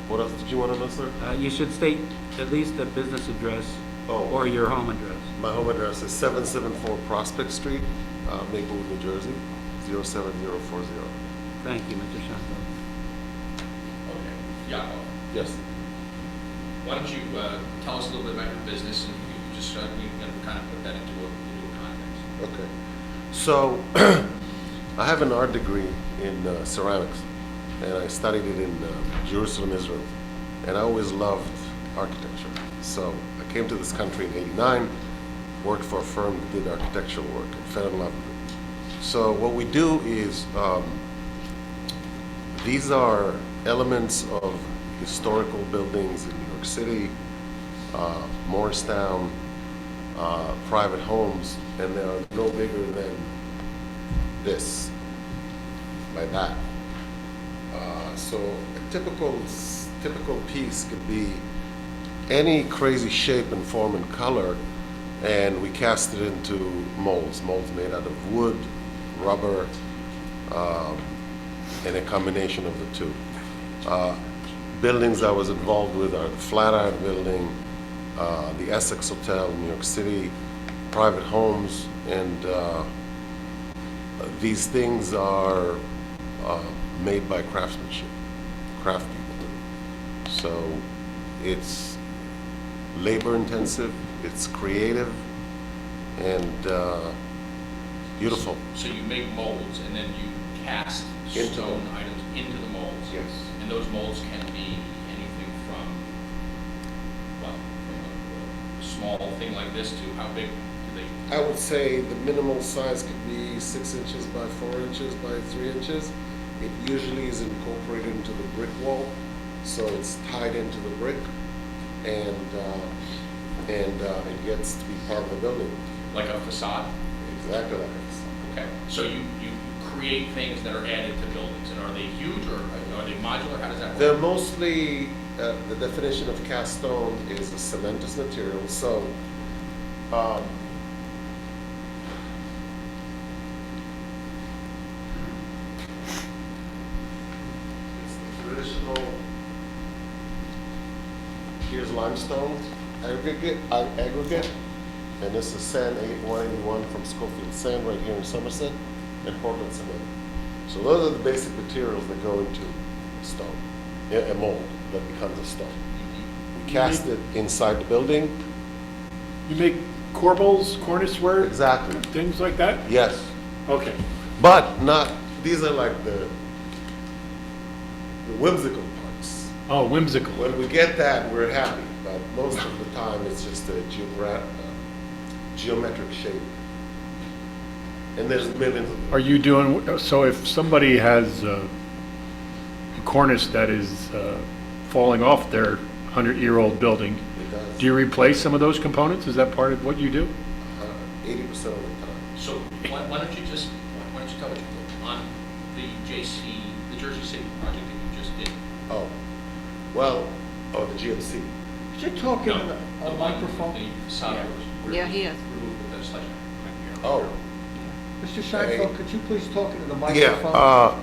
What else did you want to know, sir? You should state at least the business address Oh. or your home address. My home address is 774 Prospect Street, Maplewood, New Jersey, 07040. Thank you, Mr. Scheinfeld. Okay. Jakob, Yes. why don't you tell us a little bit about your business, and you just kind of put that into a context. Okay. So, I have an art degree in ceramics, and I studied it in Jerusalem, Israel, and I always loved architecture. So I came to this country in '89, worked for a firm that did architectural work, and fell in love with it. So what we do is, these are elements of historical buildings in New York City, Morristown, private homes, and they are no bigger than this, by that. So a typical piece could be any crazy shape and form and color, and we cast it into molds made out of wood, rubber, and a combination of the two. Buildings I was involved with are the Flatiron Building, the Essex Hotel in New York City, private homes, and these things are made by craftsmanship, craft people. So it's labor intensive, it's creative, and beautiful. So you make molds, and then you cast stone items into the molds. Yes. And those molds can be anything from, well, from a small thing like this to how big do they? I would say the minimal size could be 6 inches by 4 inches by 3 inches. It usually is incorporated into the brick wall, so it's tied into the brick, and it gets to be part of the building. Like a facade? Exactly like a facade. Okay, so you create things that are added to buildings, and are they huge, or are they modular? How does that work? They're mostly, the definition of cast stone is a cementous material, so it's the traditional, here's limestone aggregate, and this is sand 181 from Schofield Sand right here in Somerset, and Portland cement. So those are the basic materials that go into stone, a mold that becomes a stone. We cast it inside the building. You make corbels, cornice work? Exactly. Things like that? Yes. Okay. But not, these are like the whimsical parts. Oh, whimsical. When we get that, we're happy, but most of the time it's just a geometric shape. And there's millions of them. Are you doing, so if somebody has a cornice that is falling off their 100-year-old building, do you replace some of those components? Is that part of what you do? 80% of the time. So why don't you tell what you do on the the Jersey City project that you just did? Oh, well, the GMC. Could you talk into the microphone? The facade was Yeah, he is. removed with that sledgehammer. Oh. Mr. Scheinfeld, could you please talk into the microphone? Yeah,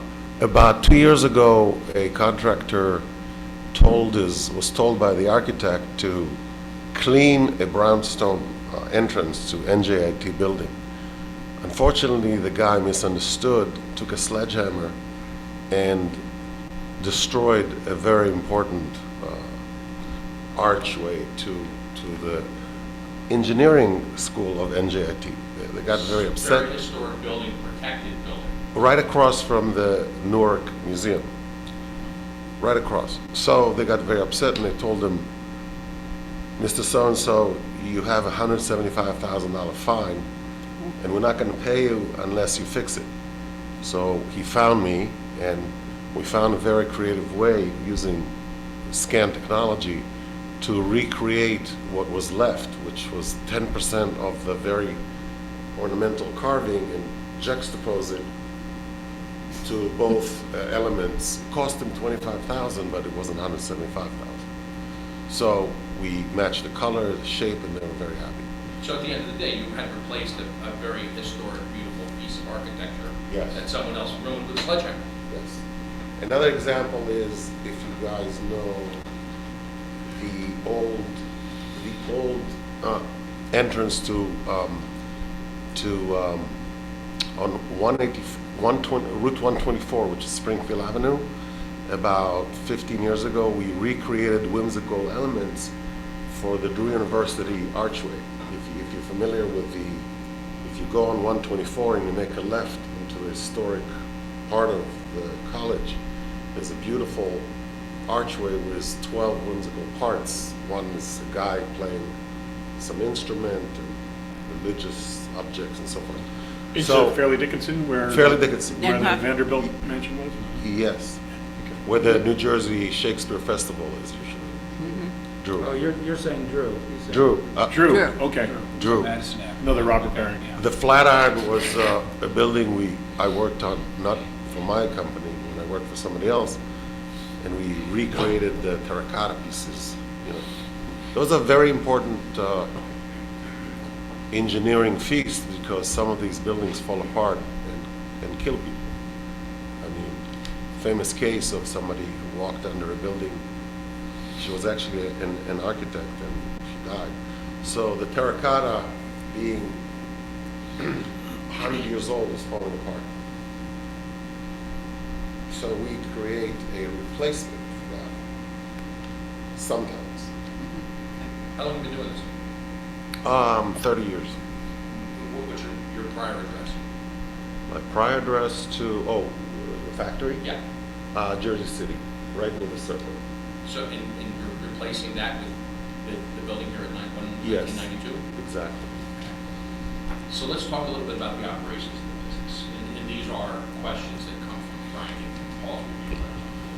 about 2 years ago, a contractor was told by the architect to clean a brownstone entrance to NJIT building. Unfortunately, the guy misunderstood, took a sledgehammer, and destroyed a very important archway to the engineering school of NJIT. They got very upset. Very historic building, protected building. Right across from the Newark Museum. Right across. So they got very upset and they told him, Mr. So-and-so, you have a $175,000 fine and we're not going to pay you unless you fix it. So he found me and we found a very creative way using scan technology to recreate what was left, which was 10% of the very ornamental carving, and juxtapose it to both elements. It cost him $25,000, but it wasn't $175,000. So we matched the color, the shape, and they were very happy. So at the end of the day, you had replaced a very historic, beautiful piece of architecture Yes. that someone else ruined with a sledgehammer. Yes. Another example is, if you guys know the old entrance to on Route 124, which is Springfield Avenue. About 15 years ago, we recreated whimsical elements for the Drew University archway. If you're familiar with if you go on 124 and you make a left into the historic part of the college, there's a beautiful archway with 12 whimsical parts. One is a guy playing some instrument and religious objects and so forth. It's So Fairleigh Dickinson, where Fairleigh Dickinson, where the Vanderbilt mansion was? yes, where the New Jersey Shakespeare Festival is usually. Drew. Oh, you're saying Drew. He's saying- Drew. Drew, Drew. okay. Drew. Another Robert Barry. The Flatiron was a building I worked on, not for my company, when I worked for somebody else, and we recreated the terracotta pieces. You know, those are very important engineering feats, because some of these buildings fall apart and kill people. I mean, famous case of somebody who walked under a building. She was actually an architect and she died. So the terracotta, being 100 years old, is falling apart. So we create a replacement for that sometimes. How long have you been doing this? 30 years. What's your prior address? My prior address to, the factory? Yeah. Jersey City, right near the circle. So, and you're replacing that with the building here at Yes. 1992? Exactly. So let's talk a little bit about the operations of the business. And these are questions that come from Frank and from Paul's review.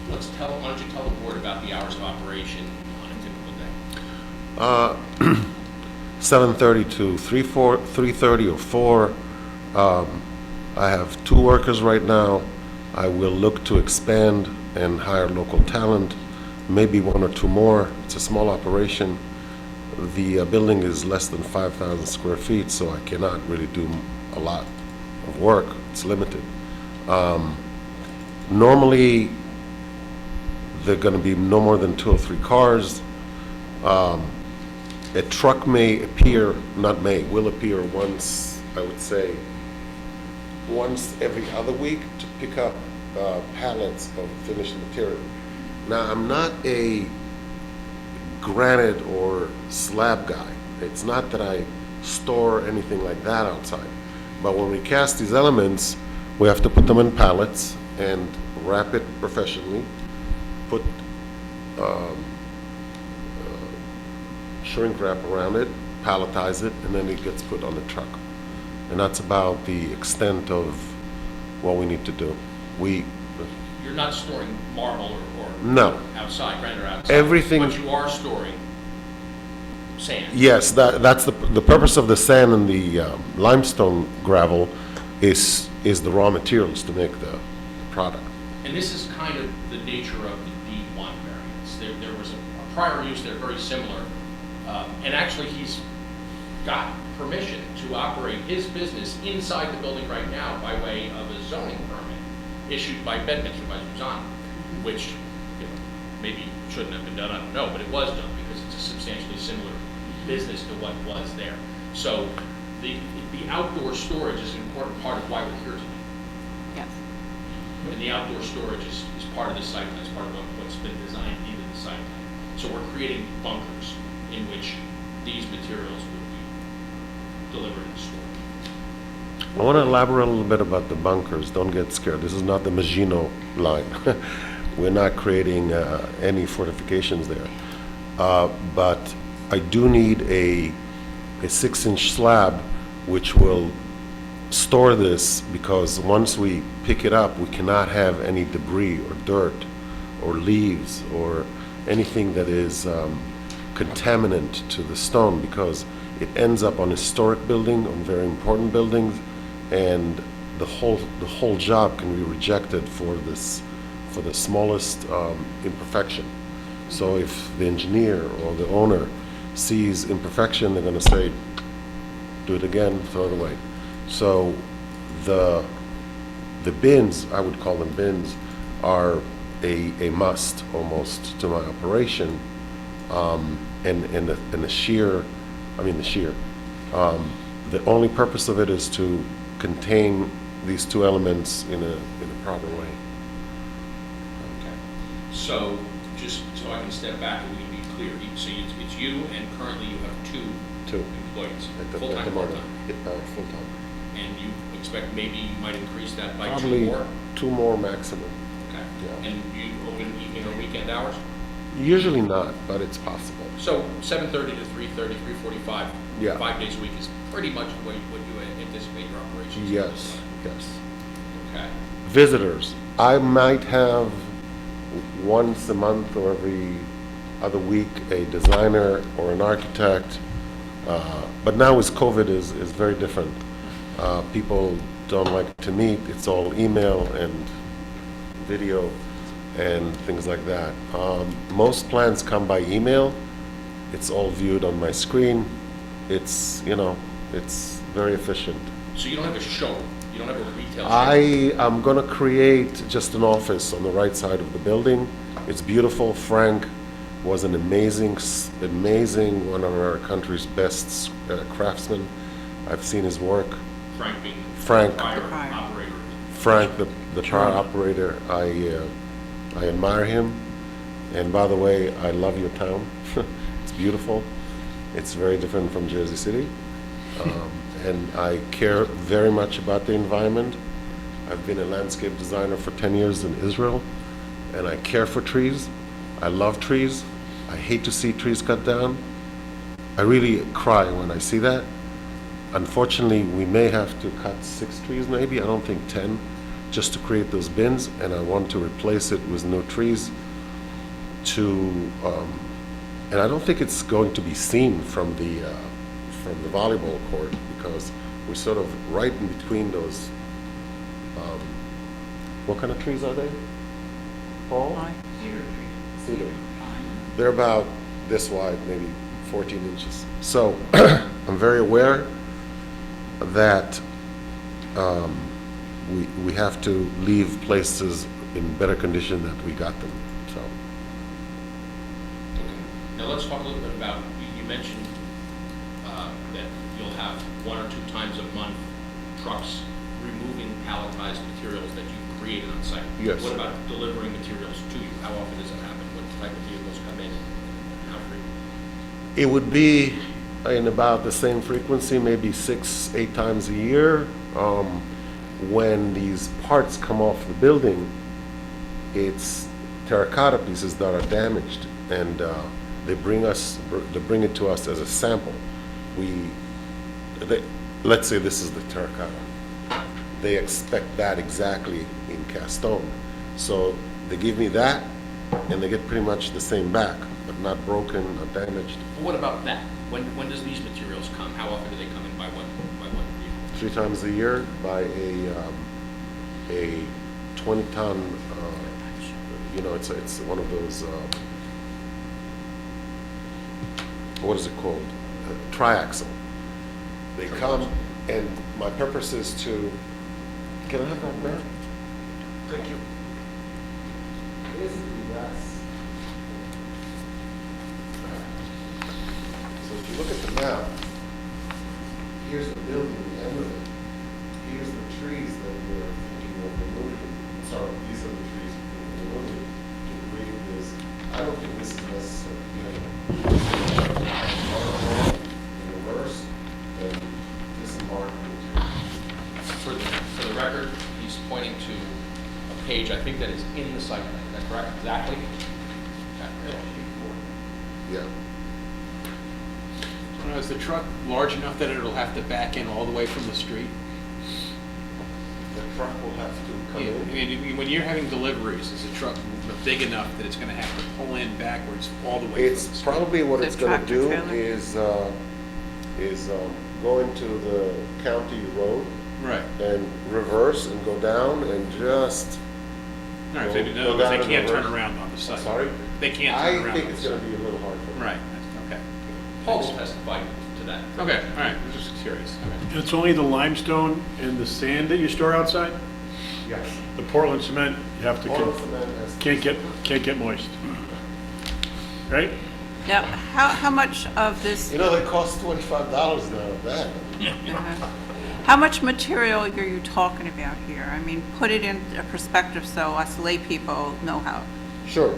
Why don't you tell the board about the hours of operation on a typical day? 7:30 to 3:30 or 4. I have 2 workers right now. I will look to expand and hire local talent, maybe 1 or 2 more. It's a small operation. The building is less than 5,000 square feet, so I cannot really do a lot of work. It's limited. Normally, there are going to be no more than 2 or 3 cars. A truck will appear once, I would say, once every other week to pick up pallets of finished material. Now, I'm not a granite or slab guy. It's not that I store anything like that outside. But when we cast these elements, we have to put them in pallets and wrap it professionally, put shrink wrap around it, palletize it, and then it gets put on the truck. And that's about the extent of what we need to do. You're not storing marble or No. outside, granite or outside. Everything- But you are storing sand. Yes, that's the purpose of the sand and the limestone gravel is the raw materials to make the product. And this is kind of the nature of the D1 variance. There was a prior use there very similar, and actually he's got permission to operate his business inside the building right now by way of a zoning permit issued by Bedminster, by Susanna, which maybe shouldn't have been done, I don't know, but it was done because it's a substantially similar business to what was there. So the outdoor storage is an important part of why we're here tonight. Yes. And the outdoor storage is part of the site plan, it's part of what's been designed into the site plan. So we're creating bunkers in which these materials would be delivered and stored. I want to elaborate a little bit about the bunkers. Don't get scared. This is not the Maginot line. We're not creating any fortifications there. But I do need a 6-inch slab which will store this, because once we pick it up, we cannot have any debris or dirt or leaves or anything that is contaminant to the stone, because it ends up on historic building, on very important buildings, and the whole job can be rejected for the smallest imperfection. So if the engineer or the owner sees imperfection, they're going to say, do it again, throw it away. So the bins, I would call them bins, are a must almost to my operation. And the shear, the only purpose of it is to contain these two elements in a proper way. Okay. So, just so I can step back and we can be clear, so it's you, and currently you have two employees, full-time, part-time? Full-time. And you expect maybe you might increase that by Probably 2 more? 2 more maximum. Okay. Yeah. And you open evening or weekend hours? Usually not, but it's possible. So 7:30 to 3:30, 3:45, Yeah. 5 days a week is pretty much what you anticipate your operations? Yes, yes. Okay. Visitors, I might have once a month or every other week a designer or an architect, but now with COVID is very different. People don't like to meet, it's all email and video and things like that. Most plans come by email. It's all viewed on my screen. It's, it's very efficient. So you don't have a showroom? You don't have a retail showroom? I am going to create just an office on the right side of the building. It's beautiful. Frank was an amazing, one of our country's best craftsmen. I've seen his work. Frank being Frank, the prior operator? Frank, the prior operator. I admire him. And by the way, I love your town. It's beautiful. It's very different from Jersey City. And I care very much about the environment. I've been a landscape designer for 10 years in Israel, and I care for trees. I love trees. I hate to see trees cut down. I really cry when I see that. Unfortunately, we may have to cut 6 trees maybe, I don't think 10, just to create those bins, and I want to replace it with new trees and I don't think it's going to be seen from the volleyball court, because we're sort of right in between those, what kind of trees are they? Paul? Cedar. They're about this wide, maybe 14 inches. So I'm very aware that we have to leave places in better condition than we got them. So. Now let's talk a little bit about, you mentioned that you'll have 1 or 2 times a month trucks removing palletized materials that you've created on site. Yes. What about delivering materials to you? How often does that happen? What type of vehicles come in and how frequent? It would be in about the same frequency, maybe 6-8 times a year. When these parts come off the building, it's terracotta pieces that are damaged, and they bring it to us as a sample. Let's say this is the terracotta. They expect that exactly in cast stone. So they give me that, and they get pretty much the same back, but not broken, not damaged. But what about that? When does these materials come? How often do they come in by what vehicle? 3 times a year by a 20-ton, it's one of those, what is it called? Triaxle. They come, and my purpose is to, can I have that map? Thank you. Basically, so if you look at the map, here's the building, the end of it. Here's the trees that we're thinking of removing. Sorry, these are the trees we're removing to create this. I don't think this is necessary. In reverse, and gauge, I think that is in the site plan, is that correct? Exactly? Okay. Yeah. So now, is the truck large enough that it'll have to back in all the way from the street? The truck will have to come Yeah, in. I mean, when you're having deliveries, is the truck big enough that it's gonna have to pull in backwards all the way from the It's street? probably what The it's gonna tractor do trailer? is go into the county road Right. and reverse and go down and just. All right, go- so in go other words, down they and can't turn reverse. around on the site. Sorry? They can't turn I around think on it's the gonna site. be a little hard for them. Right, okay. Paul's testified to that. Okay, all right, I'm just curious. Okay. And it's only the limestone and the sand that you store outside? Yes. The Portland cement, you have to, Portland cement has- can't get moist. Right? Now, how much of this, You know, they cost $25 now, a bag. how much material are you talking about here? I mean, put it in a perspective so us lay people know how. Sure.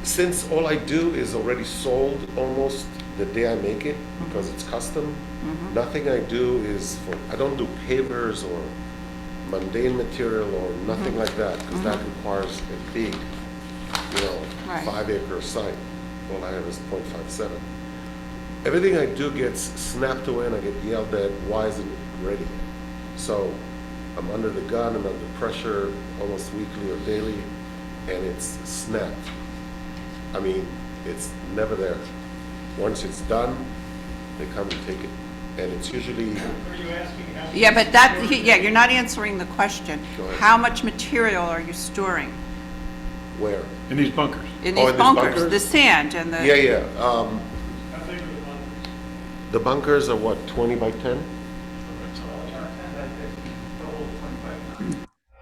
Since all I do is already sold almost the day I make it, because it's custom, nothing I do is I don't do pavers or mundane material or nothing like that, because that requires a big, Right. 5-acre site. All I have is 0.57. Everything I do gets snapped away and I get yelled at, why isn't it ready? So I'm under the gun, I'm under pressure almost weekly or daily, and it's snapped. I mean, it's never there. Once it's done, they come and take it. And it's usually, Are you asking how? Yeah, but you're not answering the question. Go ahead. How much material are you storing In where? these bunkers? in Oh, these in these bunkers? bunkers? The sand and the. Yeah. How big are the bunkers? The bunkers are what, 20 by 10?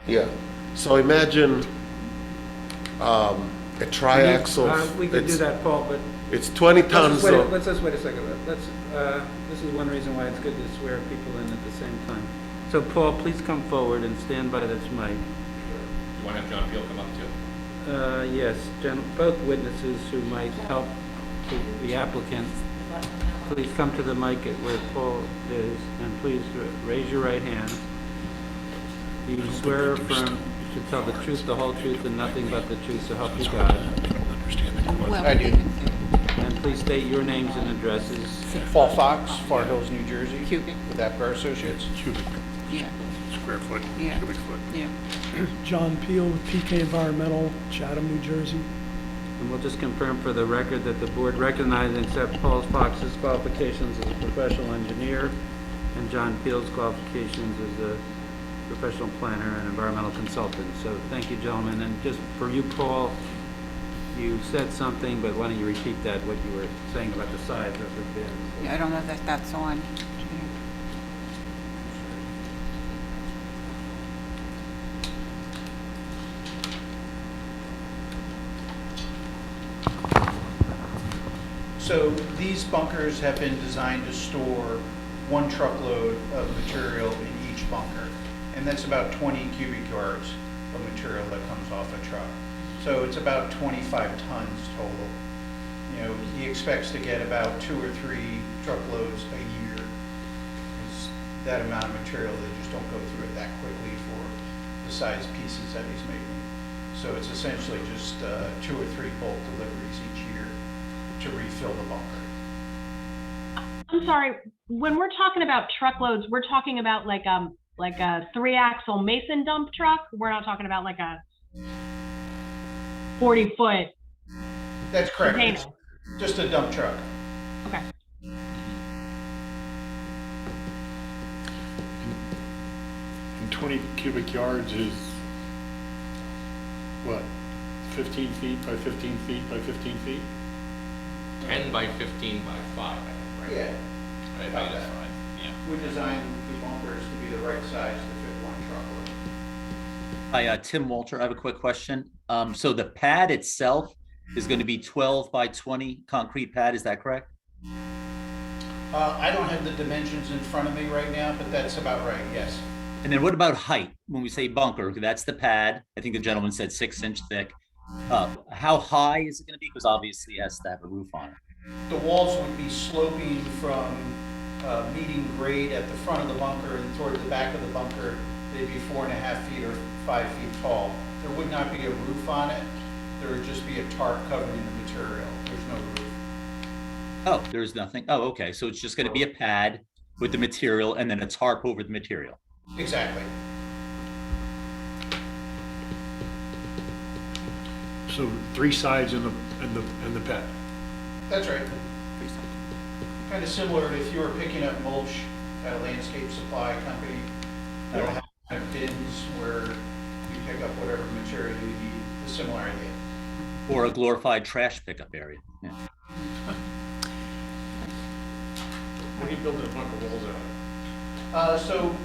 Yeah. So imagine a triaxle. We could do that, Paul, but It's 20 tons. let's just wait a second. This is one reason why it's good to swear people in at the same time. So Paul, please come forward and stand by this mic. You want to have John Peel come up too? Yes, both witnesses who might help the applicant, please come to the mic at where Paul is, and please raise your right hand. Do you swear or affirm to tell the truth, the whole truth, and nothing but the truth, so help you God? Well, I do. And please state your names and addresses. Paul Fox, Far Hills, New Jersey. Cubic. With Apgar Associates. Cubic, Yeah, square foot, Yeah. cubic foot. yeah. John Peel with PK Environmental, Chatham, New Jersey. And we'll just confirm for the record that the board recognizes and accepts Paul Fox's qualifications as a professional engineer and John Peel's qualifications as a professional planner and environmental consultant. So thank you, gentlemen. And just for you, Paul, you said something, but why don't you repeat that, what you were saying about the size of the bins? Yeah, I don't know that that's on. So these bunkers have been designed to store 1 truckload of material in each bunker. And that's about 20 cubic yards of material that comes off a truck. So it's about 25 tons total. You know, he expects to get about 2 or 3 truckloads a year. It's that amount of material, they just don't go through it that quickly for the size pieces that he's making. So it's essentially just 2 or 3 bulk deliveries each year to refill the bunker. I'm sorry, when we're talking about truckloads, we're talking about like a 3-axle mason dump truck? We're not talking about like a 40-foot That's correct. container? It's just a dump truck. Okay. And 20 cubic yards is, what, 15 feet by 15 feet by 15 feet? 10 by 15 by 5, I think, right? Yeah. Right, About that's that. fine, yeah. We designed the bunkers to be the right size to fit 1 truckload. Hi, Tim Walter. I have a quick question. So the pad itself is going to be 12 by 20 concrete pad, is that correct? I don't have the dimensions in front of me right now, but that's about right, yes. And then what about height? When we say bunker, that's the pad. I think the gentleman said 6-inch thick. How high is it going to be? Because obviously it has to have a roof on it. The walls would be sloping from meeting grade at the front of the bunker and toward the back of the bunker. They'd be 4.5 feet or 5 feet tall. would not be a roof on it. There would just be a tarp covering the material. There's no roof. Oh, there's nothing. Oh, okay. So it's just going to be a pad with the material and then a tarp over the material. Exactly. So 3 sides and the pad. That's right. Kind of similar to if you were picking up mulch at a landscape supply company. They'll have kind of bins where you pick up whatever material you need. A similar idea. Or a glorified trash pickup area. Yeah. What are you building a bunker walls out of?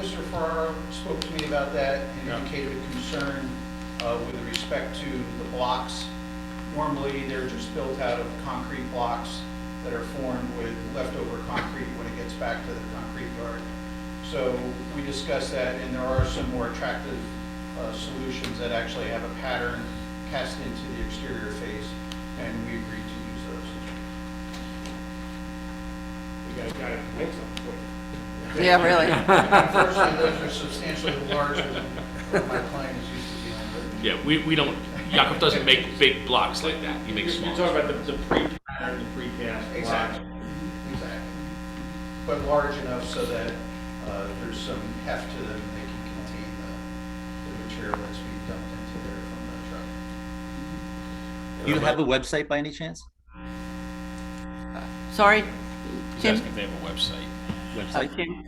Mr. Farrar spoke to me about that and Yeah. indicated a concern with respect to the blocks. Normally, they're just built out of concrete blocks that are formed with leftover concrete when it gets back to the concrete yard. So we discussed that, and there are some more attractive solutions that actually have a pattern cast into the exterior face, and we agreed to use those. You guys gotta make something for you. Yeah, really. Unfortunately, those are substantially larger than what my client is used to dealing with. Yeah, we don't, Jakob doesn't make big blocks like that. He makes small. You're talking about the pre-pattern, the precast. Exactly, exactly. But large enough so that there's some heft to them, they can contain the material that's being dumped into there from the truck. Do you have a website by any chance? Sorry, He's Tim? asking if they have a website. Website? Tim?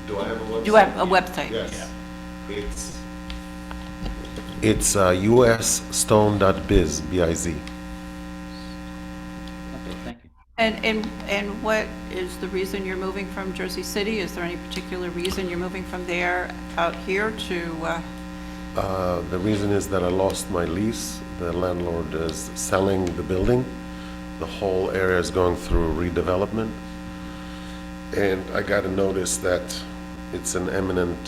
Do I have a website? You have a website? Yes. It's usstone.biz, B-I-Z. Okay, thank you. And what is the reason you're moving from Jersey City? Is there any particular reason you're moving from there out here to, The reason is that I lost my lease. The landlord is selling the building. The whole area is going through redevelopment. And I got a notice that it's an imminent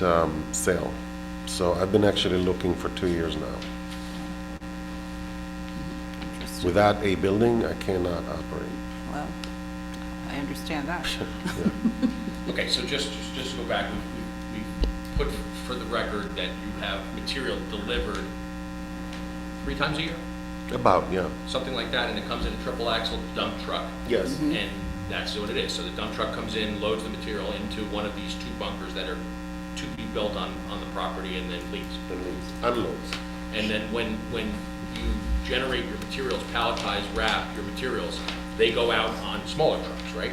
sale. So I've been actually looking for 2 years now. interesting? Without a building, I cannot operate. Well, I understand that. Okay, so just to go back, we put for the record that you have material delivered 3 times a year? About, yeah. Something like that, and it comes in a triple axle dump truck. Yes. And that's what it is. So the dump truck comes in, loads the material into one of these 2 bunkers that are to be built on the property and then leaves. Unloads. And then when you generate your materials, palletize, wrap your materials, they go out on smaller trucks, right?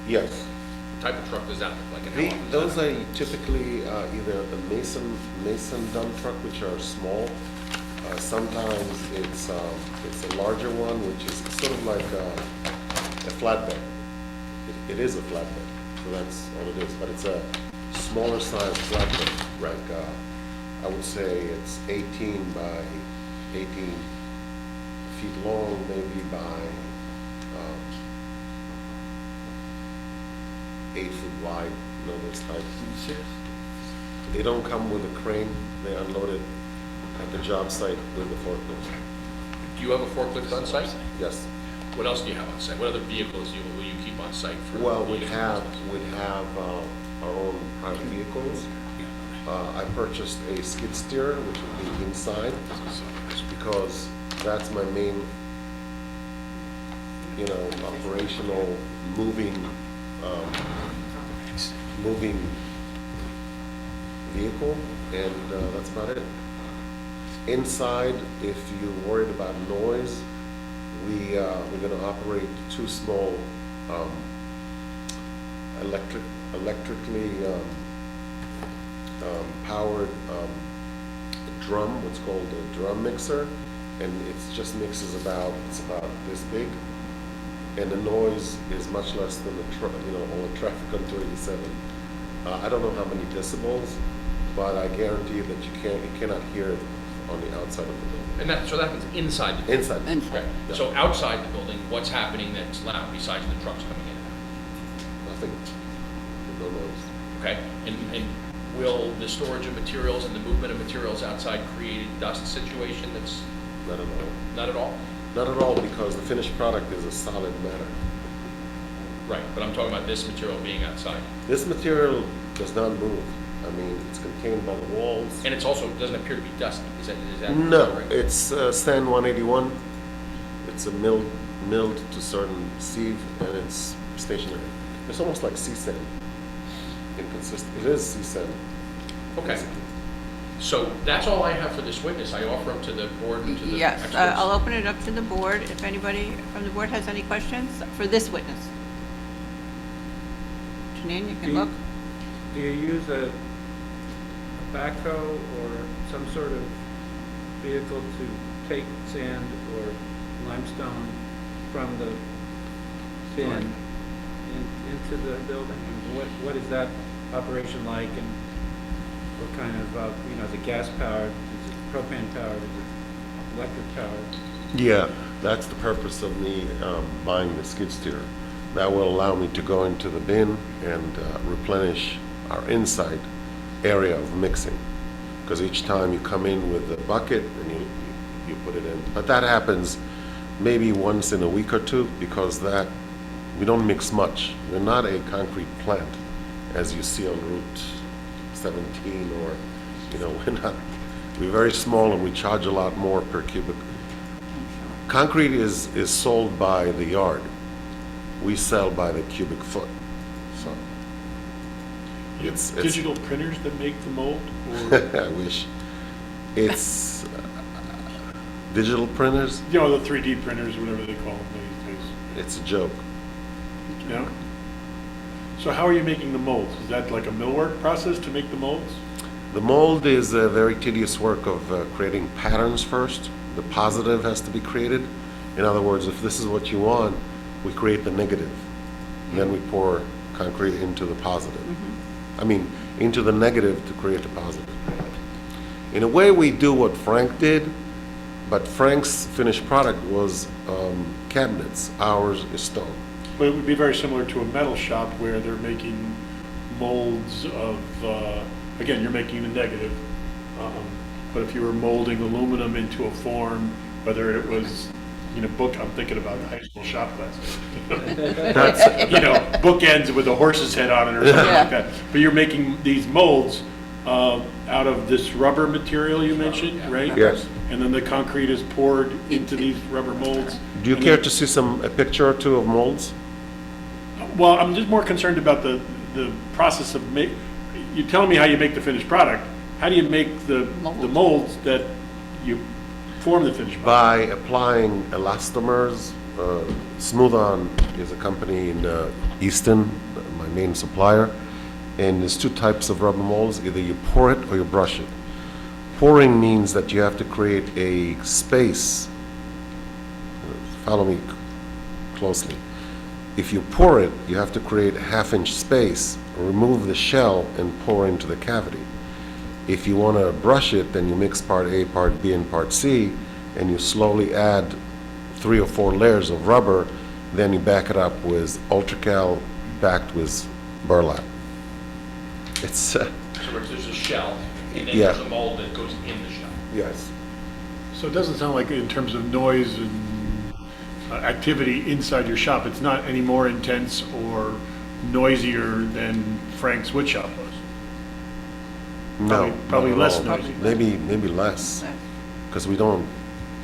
Yes. What type of truck does that look like? And how often does Those that are typically either a mason dump truck, which are small. Sometimes it's a larger one, which is sort of like a flatbed. It is a flatbed, so that's all it is. But it's a smaller size flatbed, like I would say it's 18 by 18 feet long, maybe by 8 feet wide. You know, those types. They don't come with a crane. They unload it at the job site with the forklift. Do you have a forklift on site? Yes. What else do you have on site? What other vehicles will you keep on site for? Well, we business? have our own private vehicles. I purchased a skid steer, which will be inside, because that's my main, operational moving vehicle, and that's about it. Inside, if you're worried about noise, we're going to operate 2 small electrically powered drum, what's called a drum mixer, and it just mixes about this big, and the noise is much less than all the traffic on 287. I don't know how many decibels, but I guarantee that you cannot hear it on the outside of the building. And so that happens inside the building? Inside. Right. Yeah. So outside the building, what's happening that's loud besides the trucks coming in and out? Nothing. No noise. Okay, and will the storage of materials and the movement of materials outside create a dust situation that's? Not at all. Not at all? Not at all, because the finished product is a solid matter. Right, but I'm talking about this material being outside. This material does not move. I mean, it's contained by the walls. And it's also, doesn't appear to be dusty, is that No, right? it's sand 181. It's a milled to certain sieve, and it's stationary. It's almost like sea sand. It is sea sand. Okay. basically. So that's all I have for this witness. I offer him to the board and to the Yes, experts. I'll open it up to the board if anybody from the board has any questions for this witness. Janine, you can look. Do you use a backhoe or some sort of vehicle to take sand or limestone from the bin into the building? And what is that operation like, and what kind of, is it gas powered, is it propane powered, is it electric powered? Yeah, that's the purpose of me buying the skid steer. That will allow me to go into the bin and replenish our inside area of mixing. Because each time you come in with a bucket and you put it in. But that happens maybe once in a week or two, because we don't mix much. We're not a concrete plant, as you see on Route 17, or, we're very small and we charge a lot more per cubic. Concrete is sold by the yard. We sell by the cubic foot. So it's Digital printers that make the mold? Or? I wish. It's digital printers. The 3D printers, whatever they call them these days. It's a joke. Yeah. So how are you making the molds? Is that like a millwork process to make the molds? The mold is a very tedious work of creating patterns first. The positive has to be created. In other words, if this is what you want, we create the negative. Then we pour concrete into the positive. I mean, into the negative to create the positive. In a way, we do what Frank did, but Frank's finished product was cabinets. Ours is stone. But it would be very similar to a metal shop where they're making molds of, again, you're making the negative. But if you were molding aluminum into a form, whether it was, I'm thinking about the high school shop class. Bookends with a horse's head on it or something like that. But you're making these molds out of this rubber material you mentioned, right? Yes. And then the concrete is poured into these rubber molds. Do you care to see a picture or two of molds? Well, I'm just more concerned about the process of you're telling me how you make the finished product. How do you make the molds that you form the finished product? By applying elastomers. Smooth-On is a company in Easton, my main supplier. And there's two types of rubber molds. Either you pour it or you brush it. Pouring means that you have to create a space. Follow me closely. If you pour it, you have to create a half-inch space, remove the shell, and pour into the cavity. If you want to brush it, then you mix part A, part B, and part C, and you slowly add 3 or 4 layers of rubber. Then you back it up with Ultracal backed with burlap. It's So there's a shell, and then Yeah. there's a mold that goes in the shell. yes. So it doesn't sound like in terms of noise and activity inside your shop, it's not any more intense or noisier than Frank's wood shop was. No, Probably not at less all. noisy. Maybe less, because we don't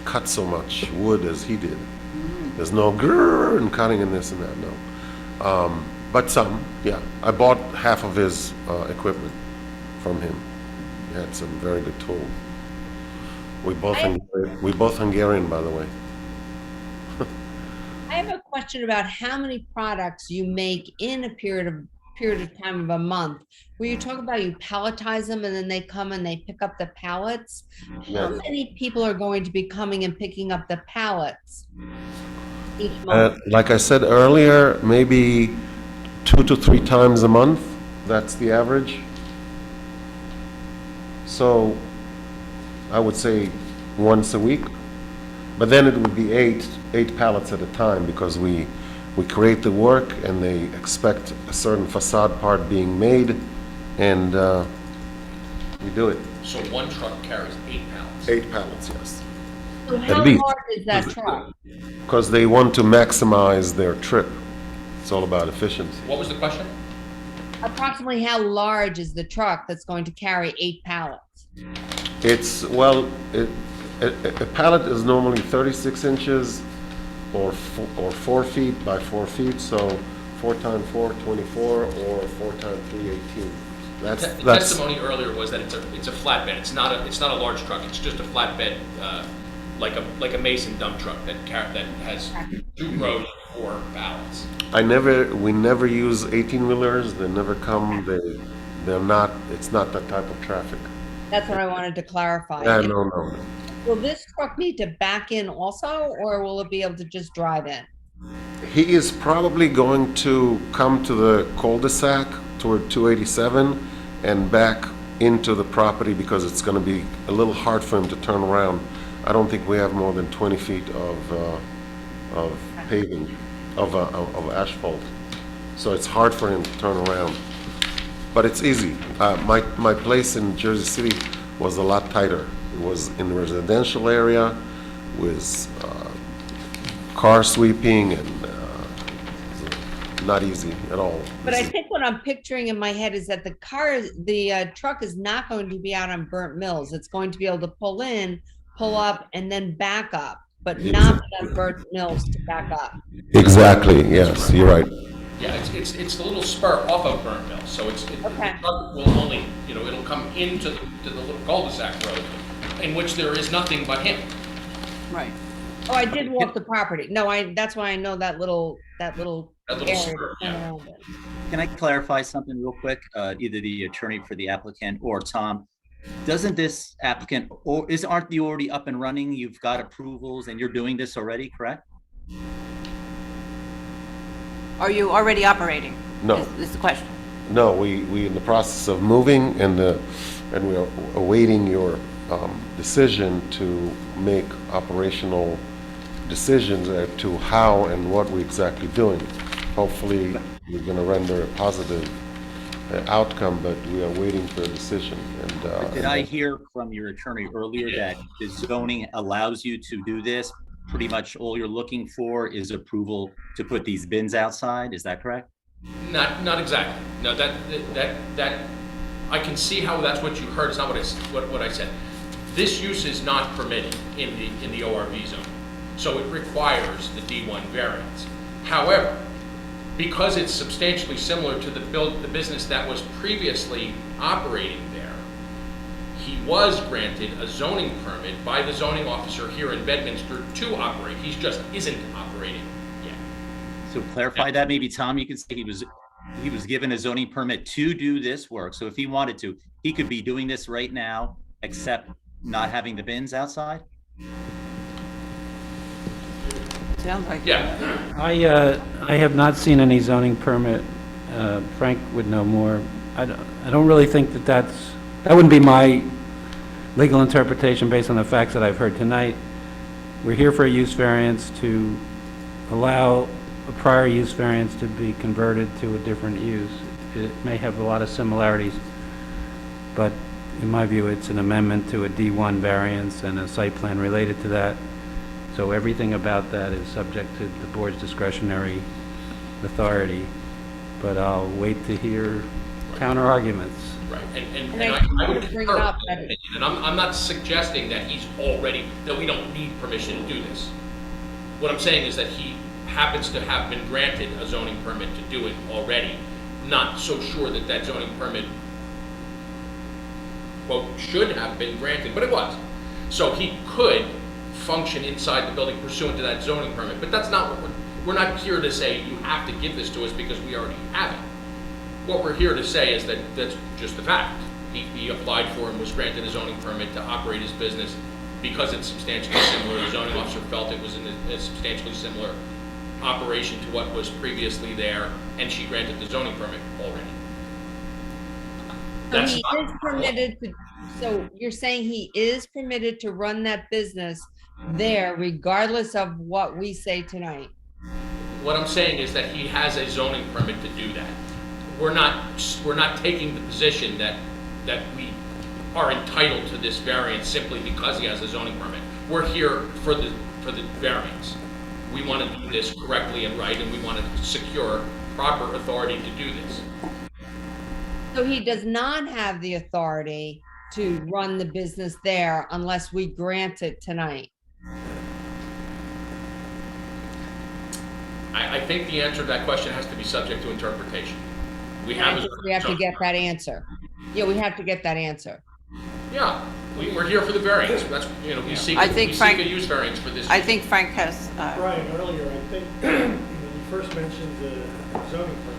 cut so much wood as he did. There's no grrr and cutting and this and that, no. But some, yeah. I bought half of his equipment from him. He had some very good tools. We both Hungarian, by the way. I have a question about how many products you make in a period of time of a month, where you talk about you palletize them and then they come and they pick up the pallets. How many people are going to be coming and picking up the pallets each month? Like I said earlier, maybe 2 to 3 times a month. That's the average. So I would say once a week. But then it would be eight pallets at a time, because we create the work and they expect a certain facade part being made, and we do it. So one truck carries 8 pallets. 8 pallets, yes. So how least. large is that truck? Because they want to maximize their trip. It's all about efficiency. What was the question? Approximately how large is the truck that's going to carry 8 pallets? A pallet is normally 36 inches or 4 feet by 4 feet, so 4 times 4, 24, or 4 times 3, 18. The testimony earlier was that it's a flatbed. It's not a large truck. It's just a flatbed, like a Mason dump truck that has 2 rows of 4 pallets. We never use 18-wheelers. They never come. They're not. It's not that type of traffic. That's what I wanted to clarify. Yeah, no. Will this truck need to back in also, or will it be able to just drive in? He is probably going to come to the cul-de-sac toward 287 and back into the property because it's going to be a little hard for him to turn around. I don't think we have more than 20 feet of paving, of asphalt. So it's hard for him to turn around. But it's easy. My place in Jersey City was a lot tighter. It was in the residential area with car sweeping and not easy at all. But I think what I'm picturing in my head is that the truck is not going to be out on Burnt Mills. It's going to be able to pull in, pull up, and then back up, but not on Burnt Mills to back up. Exactly, yes, you're right. Yeah, it's the little spur off of Burnt Mill, so the truck will only, it'll come into the little cul-de-sac road, in which there is nothing but him. Right. Oh, I did walk the property. No, that's why I know that little area. Spur, yeah. Can I clarify something real quick? Either the attorney for the applicant or Tom, doesn't this applicant, aren't you already up and running? You've got approvals and you're doing this already, correct? Are you already operating? No. Is the question. No, we in the process of moving and we are awaiting your decision to make operational decisions as to how and what we're exactly doing. Hopefully, we're going to render a positive outcome, but we are waiting for a decision. And did I hear from your attorney earlier that the zoning allows you to do this? Pretty much all you're looking for is approval to put these bins outside. Is that correct? Not exactly. No, that I can see how that's what you heard. It's not what I said. This use is not permitted in the ORV zone, so it requires the D1 variance. However, because it's substantially similar to the business that was previously operating there, he was granted a zoning permit by the zoning officer here in Bedminster to operate. He just isn't operating yet. So clarify that, maybe Tom, you can say he was given a zoning permit to do this work. So if he wanted to, he could be doing this right now, except not having the bins outside? Sounds like. Yeah. I have not seen any zoning permit. Frank would know more. I don't really think that wouldn't be my legal interpretation based on the facts that I've heard tonight. We're here for a use variance to allow a prior use variance to be converted to a different use. It may have a lot of similarities, but in my view, it's an amendment to a D1 variance and a site plan related to that. So everything about that is subject to the board's discretionary authority, but I'll wait to hear counter arguments. Right, and I I would bring concur it up with that opinion, and I'm not suggesting that that we don't need permission to do this. What I'm saying is that he happens to have been granted a zoning permit to do it already. Not so sure that zoning permit, quote, should have been granted, but it was. So he could function inside the building pursuant to that zoning permit, but that's not what we're not here to say you have to give this to us because we already have it. What we're here to say is that that's just the fact. He applied for and was granted a zoning permit to operate his business because it's substantially similar. The zoning officer felt it was in a substantially similar operation to what was previously there, and she granted the zoning permit already. So he is permitted to, so you're saying he is permitted to run that business there regardless of what we say tonight? What I'm saying is that he has a zoning permit to do that. We're not taking the position that we are entitled to this variance simply because he has a zoning permit. We're here for the variance. We want to do this correctly and right, and we want to secure proper authority to do this. So he does not have the authority to run the business there unless we grant it tonight. I think the answer to that question has to be subject to interpretation. We have to get that answer. Yeah, we have to get that answer. Yeah, we're here for the variance. That's, we seek a use variance for this. I think Frank has, Brian, earlier, I think, when you first mentioned the zoning permit,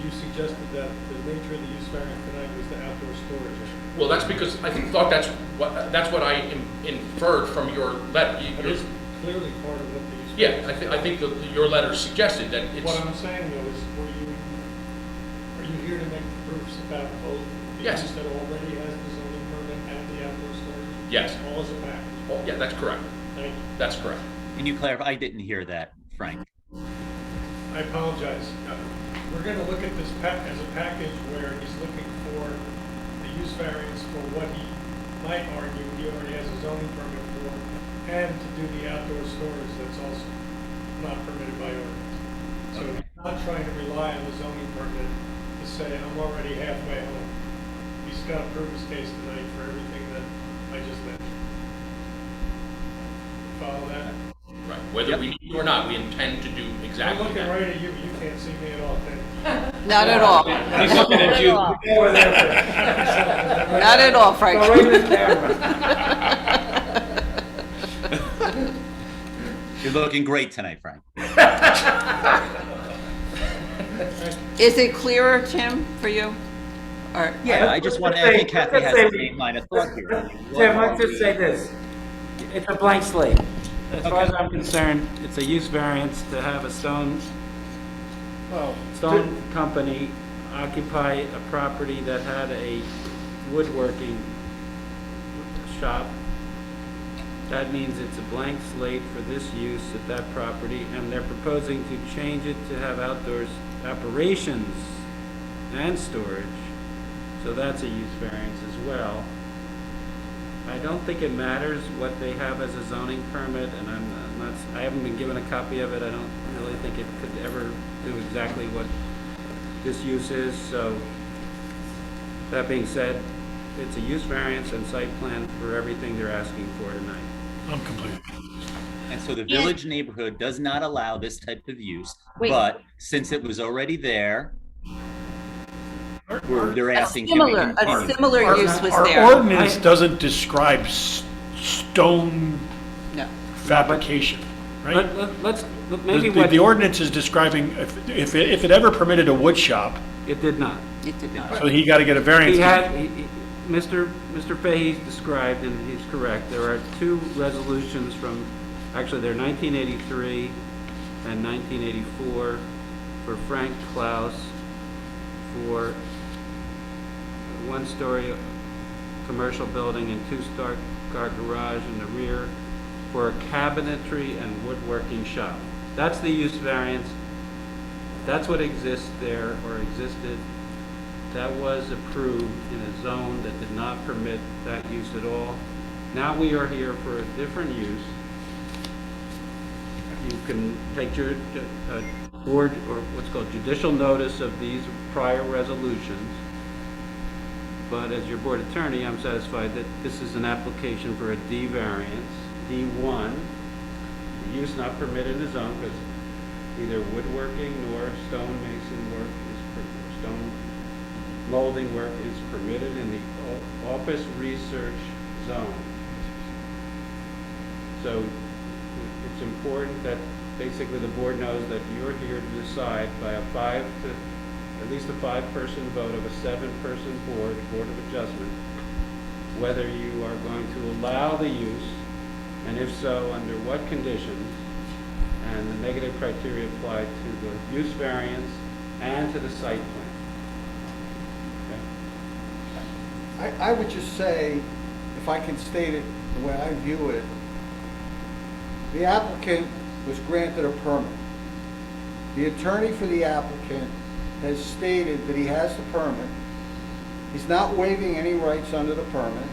you suggested that the nature of the use variance tonight was the outdoor storage area. Well, that's because I thought that's what I inferred from your letter. It is clearly part of what the use. Yeah, I think your letter suggested that it's. What I'm saying though is, are you here to make proofs about both the Yes. use that already has the zoning permit and the outdoor storage? Yes. All as a package? Oh, yeah, that's correct. Thank you. That's correct. Can you clarify? I didn't hear that, Frank. I apologize. We're going to look at this as a package where he's looking for the use variance for what he might argue he already has a zoning permit for, and to do the outdoor storage that's also not permitted by ordinance. So he's not trying to rely on the zoning permit to say, I'm already halfway home. He's got to prove his case tonight for everything that I just mentioned. Follow that? Right. Whether we need to or not, we intend to do exactly I'm looking that. right at you, but you can't see me at all, can you? not at all. He's looking at you. Not at all, Frank. Go right in the camera. You're looking great tonight, Frank. Is it clearer, Tim, for you? Or, Yeah, I just want to, I think Kathy has the same line of thought here. Tim, let's just say this. It's a blank slate. As far as I'm concerned, it's a use variance to have a stone company occupy a property that had a woodworking shop. That means it's a blank slate for this use at that property, and they're proposing to change it to have outdoors operations and storage. So that's a use variance as well. I don't think it matters what they have as a zoning permit, and I haven't been given a copy of it. I don't really think it could ever do exactly what this use is. So that being said, it's a use variance and site plan for everything they're asking for tonight. I'm completely. And so the village neighborhood does not allow this type of use, Wait. but since it was already there, they're a asking. can we similar continue? use was Our there. ordinance doesn't describe stone No. fabrication, right? Maybe The ordinance is describing, if it ever permitted a wood shop, It did not. It did not. so he got to get a variance. Mr. Fahey's described, and he's correct, there are two resolutions from, actually they're 1983 and 1984 for Frank Klaus for a one-story commercial building and two-car garage in the rear for a cabinetry and woodworking shop. That's the use variance. That's what exists there, or existed. That was approved in a zone that did not permit that use at all. Now we are here for a different use. You can take your board, or what's called judicial notice of these prior resolutions. But as your board attorney, I'm satisfied that this is an application for a D variance, D1. The use not permitted in the zone because neither woodworking nor stonemason work is stone molding work is permitted in the office research zone. So it's important that basically the board knows that you're here to decide by at least a 5-person vote of a 7-person board of adjustment, whether you are going to allow the use, and if so, under what conditions, and the negative criteria apply to the use variance and to the site plan. I would just say, if I can state it the way I view it, the applicant was granted a permit. The attorney for the applicant has stated that he has the permit. He's not waiving any rights under the permit.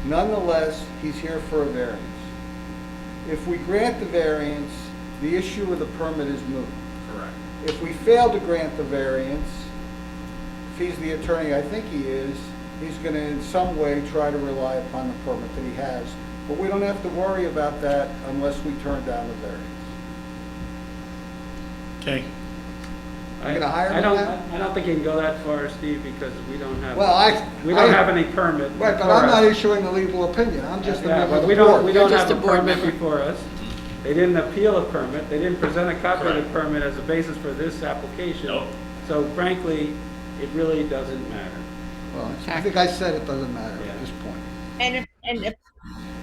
Nonetheless, he's here for a variance. If we grant the variance, the issue of the permit is moot. Correct. If we fail to grant the variance, if he's the attorney I think he is, he's gonna in some way try to rely upon the permit that he has. But we don't have to worry about that unless we turn down the variance. Okay. You gonna hire I me don't, now? I don't think you can go that far, Steve, because we don't have, Well, we don't have any permit. Right, but before I'm not us. issuing a legal opinion, I'm just a Yeah, member but of we the don't, board. we don't You're have just a a board permit member. before us. They didn't appeal a permit, they didn't present a copy of Correct. the permit as a basis for this application. Nope. So frankly, it really doesn't matter. Well, I think I said it doesn't matter Yeah. at this point. And if,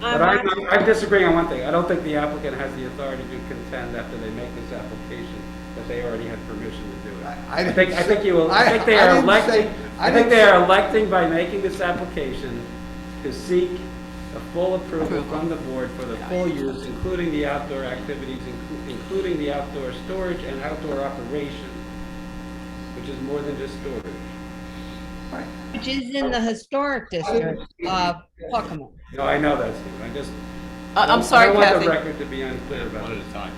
But I disagree on one thing. I don't think the applicant has the authority to contend after they make this application that they already had permission to do it. I think they are electing, I think they are electing by making this application to seek a full approval from the board for the full use, including the outdoor activities, including the outdoor storage and outdoor operation, which is more than just storage. which is in the historic district of Plaquemine. No, I know that, Steve. I just. I'm sorry, I don't want Kathy. the record to be unclear about One it. at a time.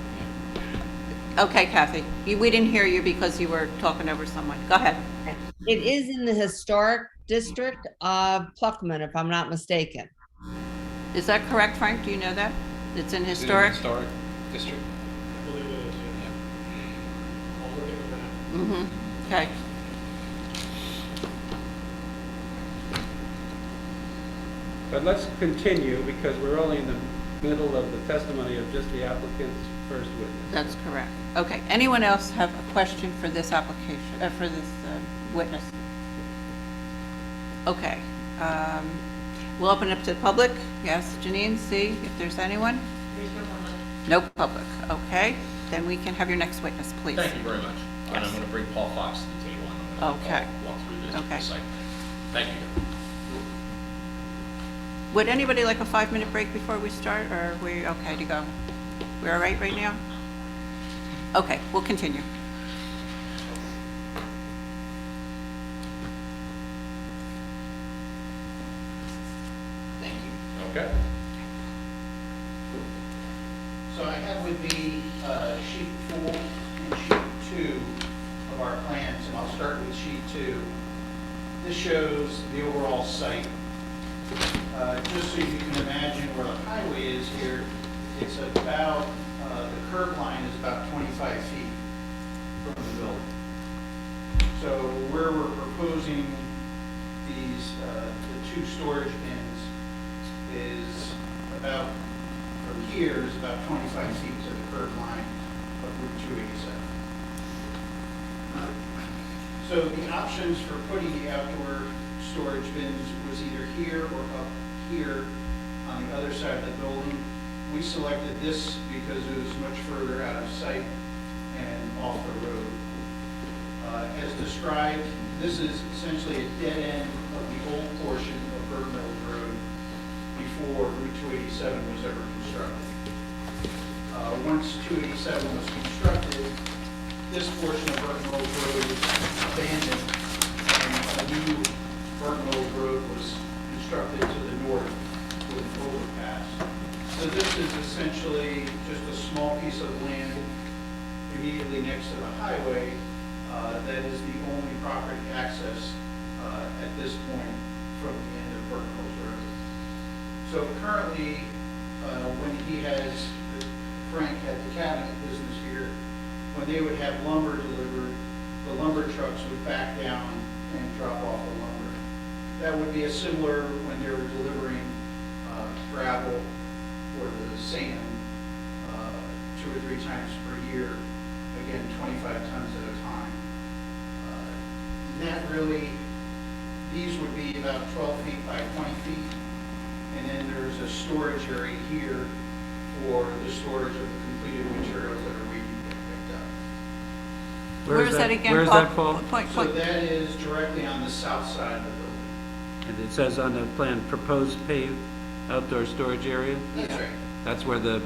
Okay, Kathy, we didn't hear you because you were talking over someone. Go ahead. It is in the historic district of Plaquemine, if I'm not mistaken. Is that correct, Frank? Do you know that? It's in Is it historic? Historic district. I believe it is, yeah. I'll look at the map. Mm-hmm, okay. But let's continue, because we're only in the middle of the testimony of just the applicant's first witness. That's correct. Okay, anyone else have a question for this application, for this witness? Okay, we'll open it up to the public. Yes, Janine, see if there's anyone? There's no public. No public, okay. Then we can have your next witness, please. Thank you very much. And Yes. I'm going to bring Paul Fox to the table. And I'm Okay. going to walk through this Okay. site. Thank you. Would anybody like a 5-minute break before we start, or are we okay to go? We're all right now? Okay, we'll continue. Thank you. Okay. So I have with me sheet 4 and sheet 2 of our plans, and I'll start with sheet 2. This shows the overall site. Just so you can imagine where the highway is here, it's about, the curb line is about 25 feet from the building. So where we're proposing these, the 2 storage bins is about, from here is about 25 feet to the curb line of Route 287. So the options for putting the outdoor storage bins was either here or up here on the other side of the building. We selected this because it was much further out of sight and off the road. As described, this is essentially a dead end of the old portion of Burton Mills Road before Route 287 was ever constructed. Once 287 was constructed, this portion of Burton Mills Road was abandoned and a new Burton Mills Road was constructed to the north with an overpass. So this is essentially just a small piece of land immediately next to the highway that is the only property access at this point from the end of Burton Mills Road. So currently, when he has, Frank had the cabinet business here, when they would have lumber delivered, the lumber trucks would back down and drop off the lumber. That would be a similar when they were delivering gravel or the sand 2 or 3 times per year, again, 25 tons at a time. That really, these would be about 12 feet by 20 feet. And then there's a storage area here for the storage of the completed materials that are waiting to get picked up. Where's that again, Where's Paul? that, Paul? So that is directly on the south side of the building. And it says on the plan, proposed paved outdoor storage area? That's right. That's where the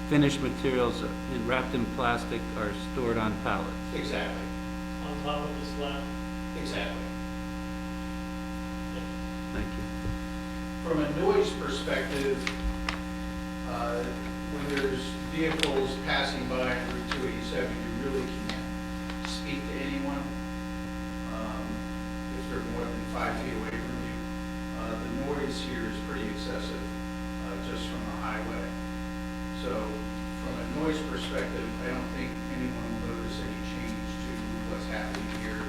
finished materials wrapped in plastic are stored on pallets. Exactly. On top of the slab. Exactly. Thank you. From a noise perspective, when there's vehicles passing by on Route 287, you really can't speak to anyone. they're more than 5 feet away from you. The noise here is pretty excessive, just from the highway. So from a noise perspective, I don't think anyone will notice any change to what's happening here,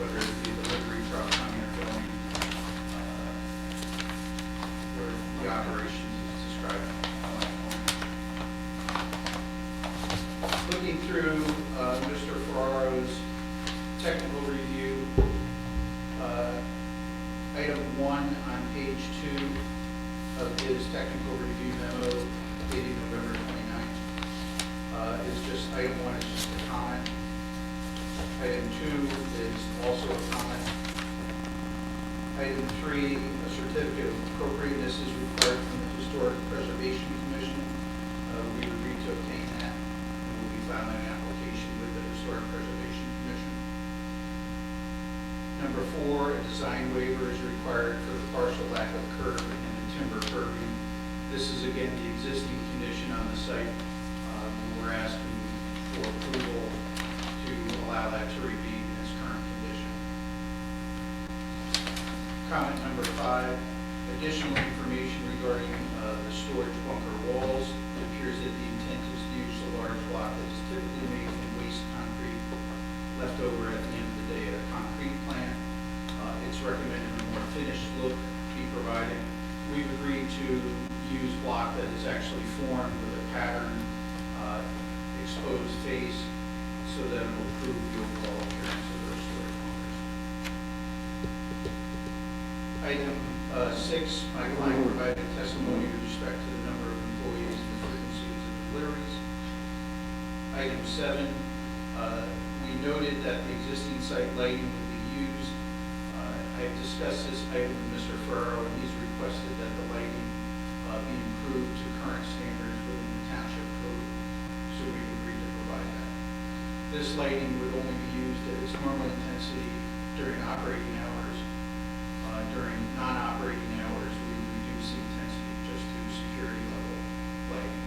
whether it be a delivery truck coming or going, where the operations is described. Looking through Mr. Ferraro's technical review, item 1 on page 2 of his technical review memo dated November 29th is just, item 1 is just a comment. Item 2 is also a comment. Item 3, a certificate of appropriateness is required from the Historic Preservation Commission. We agreed to obtain that, and we'll be filing an application with the Historic Preservation Commission. Number 4, a design waiver is required for the partial lack of curb and the timber curbing. This is again the existing condition on the site. We're asking for approval to allow that to remain in its current condition. Comment number 5, additional information regarding the storage bunker walls. It appears that the intent is to use a large block that is typically made from waste concrete left over at the end of the day at a concrete plant. It's recommended a more finished look be provided. We've agreed to use block that is actually formed with a pattern exposed face so that it will improve the overall appearance of those storage bunkers. Item 6, my client provided testimony with respect to the number of employees and the frequency of deliveries. Item 7, we noted that the existing site lighting would be used. I have discussed this item with Mr. Ferraro, and he's requested that the lighting be improved to current standards within the township code, so we agreed to provide that. This lighting would only be used at its normal intensity during operating hours. During non-operating hours, we would reduce the intensity just to security level lighting.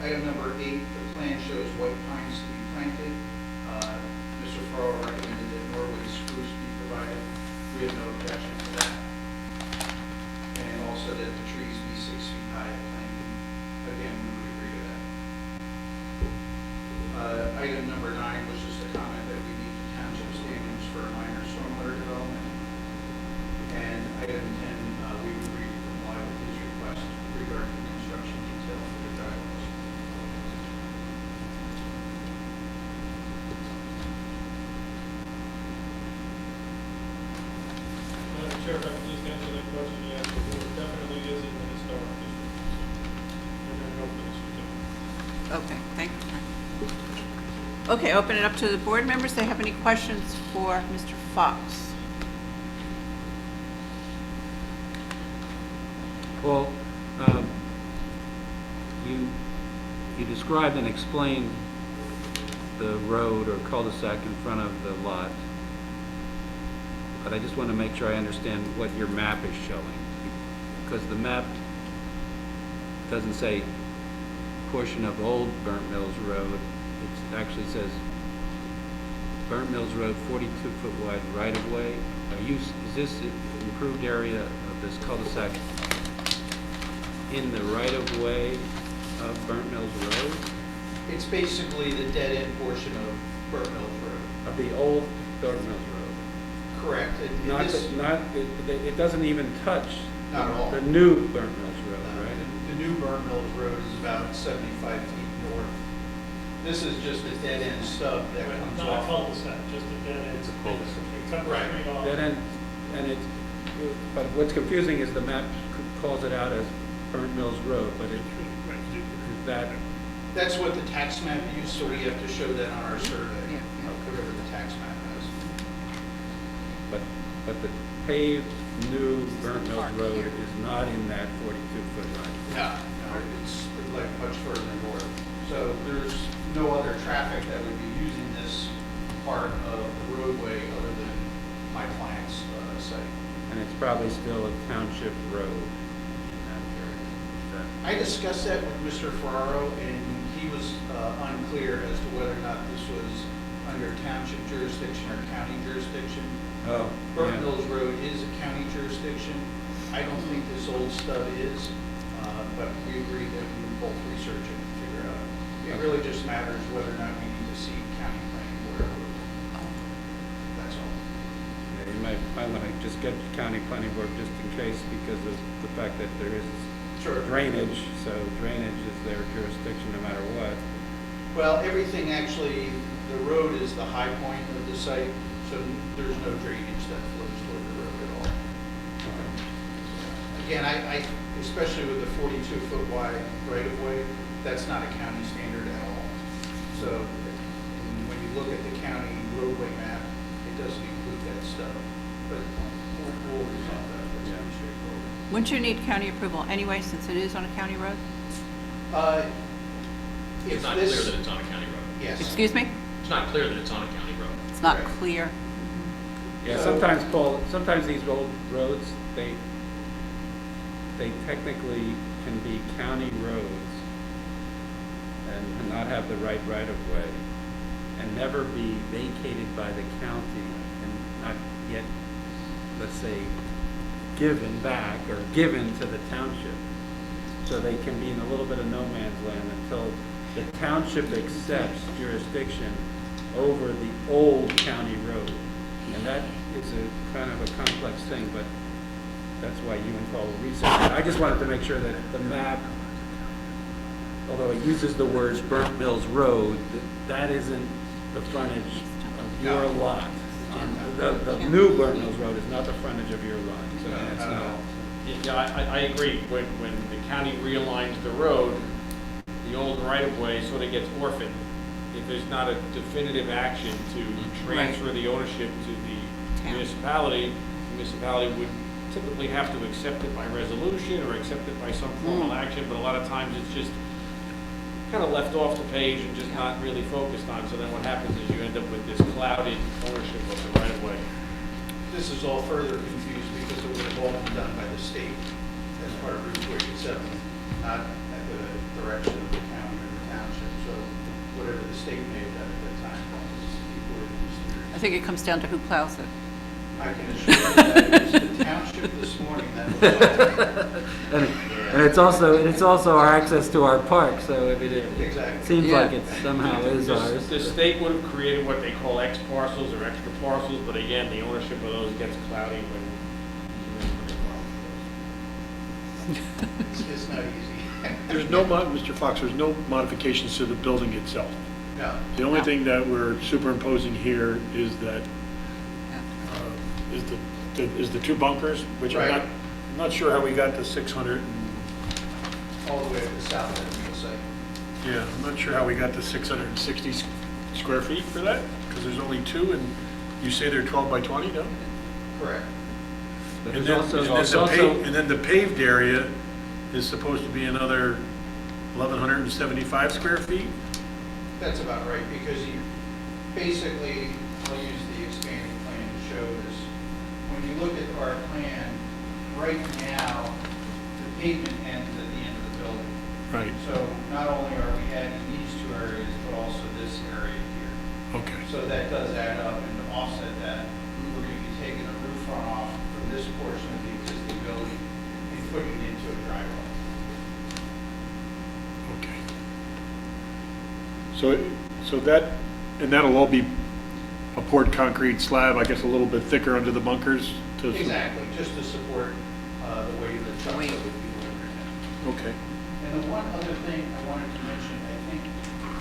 Item number 8, the plan shows white pines to be planted. Mr. Ferraro recommended that Norway spruce be provided. We have no objection to that. And also that the trees be 6 feet high at planting. Again, we would agree to that. Item number 9 was just a comment that we meet the township standards for minor stormwater development. And item 10, we would agree to comply with his request regarding the construction detail for the driveways. Madam Chair, if I could just answer that question you asked before, it definitely is in the historic district. We're going to go for this certificate. Okay, thank you. Okay, open it up to the board members. Do they have any questions for Mr. Fox? Paul, you described and explained the road or cul-de-sac in front of the lot, but I just want to make sure I understand what your map is showing, because the map doesn't say portion of Old Burnt Mills Road. It actually says Burnt Mills Road, 42-foot wide right-of-way. Is this improved area of this cul-de-sac in the right-of-way of Burnt Mills Road? It's basically the dead-end portion of Burnt Mills Road. Of the old Burnt Mills Road? Correct. It doesn't even touch Not at all. the new Burnt Mills Road, right? The new Burnt Mills Road is about 75 feet north. This is just a dead-end stub that comes Not a off. cul-de-sac, just a dead end. It's a cul-de-sac. Right. Dead end, but what's confusing is the map calls it out as Burnt Mills Road, but is that, That's what the tax map used, so we have to show that on our survey, whatever the tax map has. but the paved new Burnt Mills Road is not in that 42-foot right? No, it's like much further north. So there's no other traffic that would be using this part of the roadway other than my client's site. And it's probably still a township road in that area. I discussed that with Mr. Ferraro, and he was unclear as to whether or not this was under township jurisdiction or county jurisdiction. Oh, Burnt yeah. Mills Road is a county jurisdiction. I don't think this old stub is, but we agreed that we would both research it and figure it out. It really just matters whether or not we need to see county planning board approval. That's all. Yeah, you might want to just get county planning board just in case because of the fact that there is Sure. drainage, so drainage is their jurisdiction no matter what. Well, everything actually, the road is the high point of the site, so there's no drainage that flows toward the road at all. Again, I especially with the 42-foot wide right-of-way, that's not a county standard at all. So when you look at the county roadway map, it doesn't include that stuff. But we'll resolve that. That's pretty straightforward. Wouldn't you need county approval anyway, since it is on a county road? It's not clear that it's on a county road. Yes. Excuse me? It's not clear that it's on a county road. It's not Right. clear. Yeah, sometimes, Paul, sometimes these old roads, they technically can be county roads and not have the right right-of-way and never be vacated by the county and not yet, let's say, given back or given to the township. So they can be in a little bit of no man's land until the township accepts jurisdiction over the old county road. And that is a kind of a complex thing, but that's why you and Paul will research it. I just wanted to make sure that the map, although it uses the words Burnt Mills Road, that isn't the frontage of your lot. The new Burnt Mills Road is not the frontage of your lot, so that's not. Yeah, I agree. When the county realigns the road, the old right-of-way sort of gets orphaned. If there's not a definitive action to transfer the ownership to the municipality, the municipality would typically have to accept it by resolution or accept it by some formal action, but a lot of times it's just kind of left off the page and just not really focused on. So then what happens is you end up with this clouded ownership of the right-of-way. This is all further confused because it would have all been done by the state as part of Route 287, not at the direction of the county or the township. So whatever the state may have done at that time is equally mysterious. I think it comes down to who plows it. I can assure you that it was the township this morning that was. And it's also our access to our park, so I mean, it Exactly. seems like it somehow is ours. The state would have created what they call X parcels or extra parcels, but again, the ownership of those gets cloudy when It's not easy. There's no, Mr. Fox, there's no modifications to the building itself. No. The only thing that we're superimposing here is that, is the two bunkers, which Right. I'm not sure how we got to 600. All the way to the south end of the site. Yeah, I'm not sure how we got to 660 square feet for that, because there's only two, and you say they're 12 by 20, no? Correct. But And there's then, also, and then the paved area is supposed to be another 1,175 square feet? That's about right, because you, basically, I'll use the expanding plan to show this. When you look at our plan, right now, the pavement ends at the end of the building. Right. So not only are we adding these two areas, but also this area here. Okay. So that does add up, and to offset that, we're going to be taking a roof runoff from this portion of the existing building and putting it into a drywall. Okay. So that, and that'll all be a poured concrete slab, I guess a little bit thicker under the bunkers to. Exactly, just to support the way the trucks that would be delivered in. Okay. And the one other thing I wanted to mention, I think,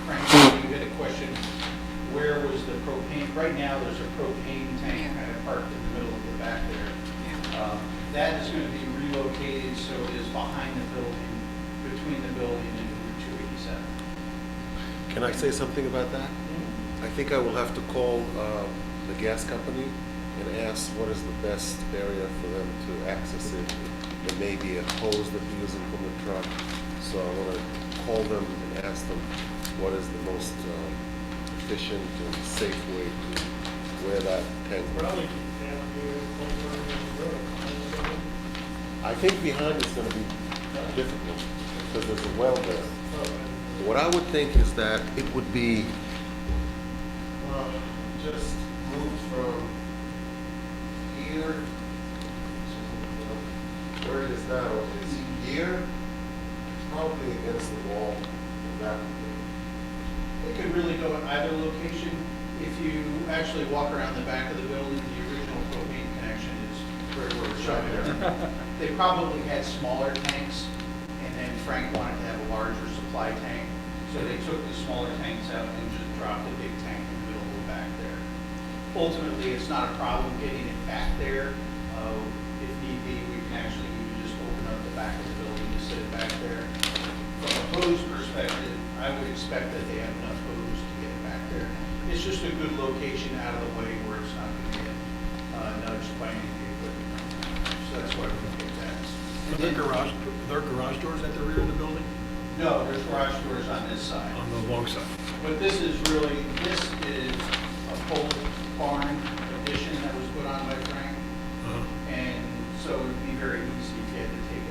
Frank, you had a question, where was the propane? Right now, there's a propane tank kind of parked in the middle of the back there. That is going to be relocated so it is behind the building, between the building and Route 287. Can I say something about that? I think I will have to call the gas company and ask what is the best area for them to access it. There may be a hose that they're using from the truck, so I want to call them and ask them what is the most efficient and safe way to where that tank will be. I think behind it's going to be difficult because there's a well there. What I would think is that it would be just moved from here, where it is now, is here, probably against the wall, that. It could really go at either location. If you actually walk around the back of the building, the original propane connection is where we're showing there. They probably had smaller tanks, and then Frank wanted to have a larger supply tank. So they took the smaller tanks out and just dropped a big tank in the middle of the back there. Ultimately, it's not a problem getting it back there. If need be, we can actually even just open up the back of the building to sit it back there. From a hose perspective, I would expect that they have enough hose to get it back there. It's just a good location out of the way where it's not going to get nudged by any of the equipment. So that's why we picked that. Are there garage doors at the rear of the building? No, there's garage doors on this side. On the long side? But this is a pole barn addition that was put on by Frank. And so it would be very easy if you had to take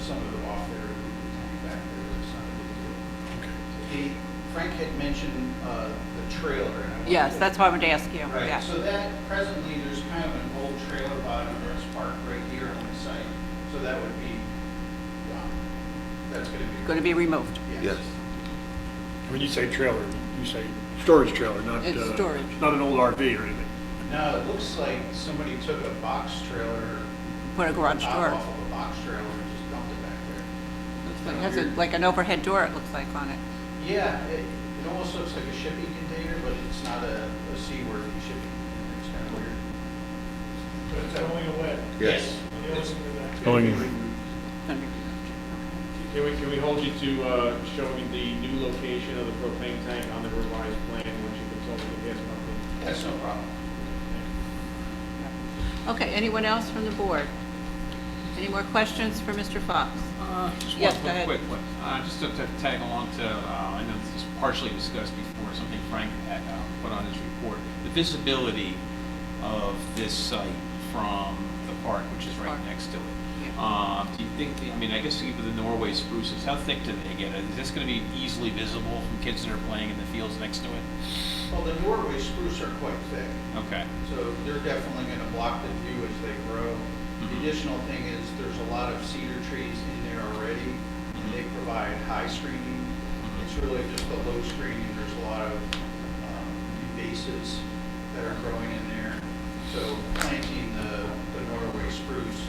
some of it off there, and move the tank back there. It's not a big deal. Frank had mentioned the trailer. And I wanted Yes, to- that's what I would ask you. Right, Yeah. so that presently, there's kind of an old trailer body that's parked right here on the site. So that would be gone. That's going to be. Going to be removed. Yes. When you say trailer, you say storage trailer, not, It's storage. not an old RV or anything. No, it looks like somebody took a box trailer. Put a garage top door. off of a box trailer and just dumped it back there. It has like an overhead door, it looks like, on it. Yeah, it almost looks like a shipping container, but it's not a seaworthy shipping container. It's kind of weird. But it's going away. Yes. The only thing with that- Going in. Can we hold you to showing the new location of the propane tank on the revised plan once you consult with the gas company? That's no problem. Okay, anyone else from the board? Any more questions for Mr. Fox? Just Yes, one go ahead. quick one. Just to tag along to, I know this was partially discussed before, something Frank had put on his report. The visibility of this site from the park, which is right next to it. Do you think, I mean, I guess with the Norway spruces, how thick do they get? Is this going to be easily visible from kids that are playing in the fields next to it? Well, the Norway spruce are quite thick. Okay. So they're definitely going to block the view as they grow. The additional thing is there's a lot of cedar trees in there already, and they provide high screening. It's really just a low screening. There's a lot of invasives that are growing in there. So planting the Norway spruce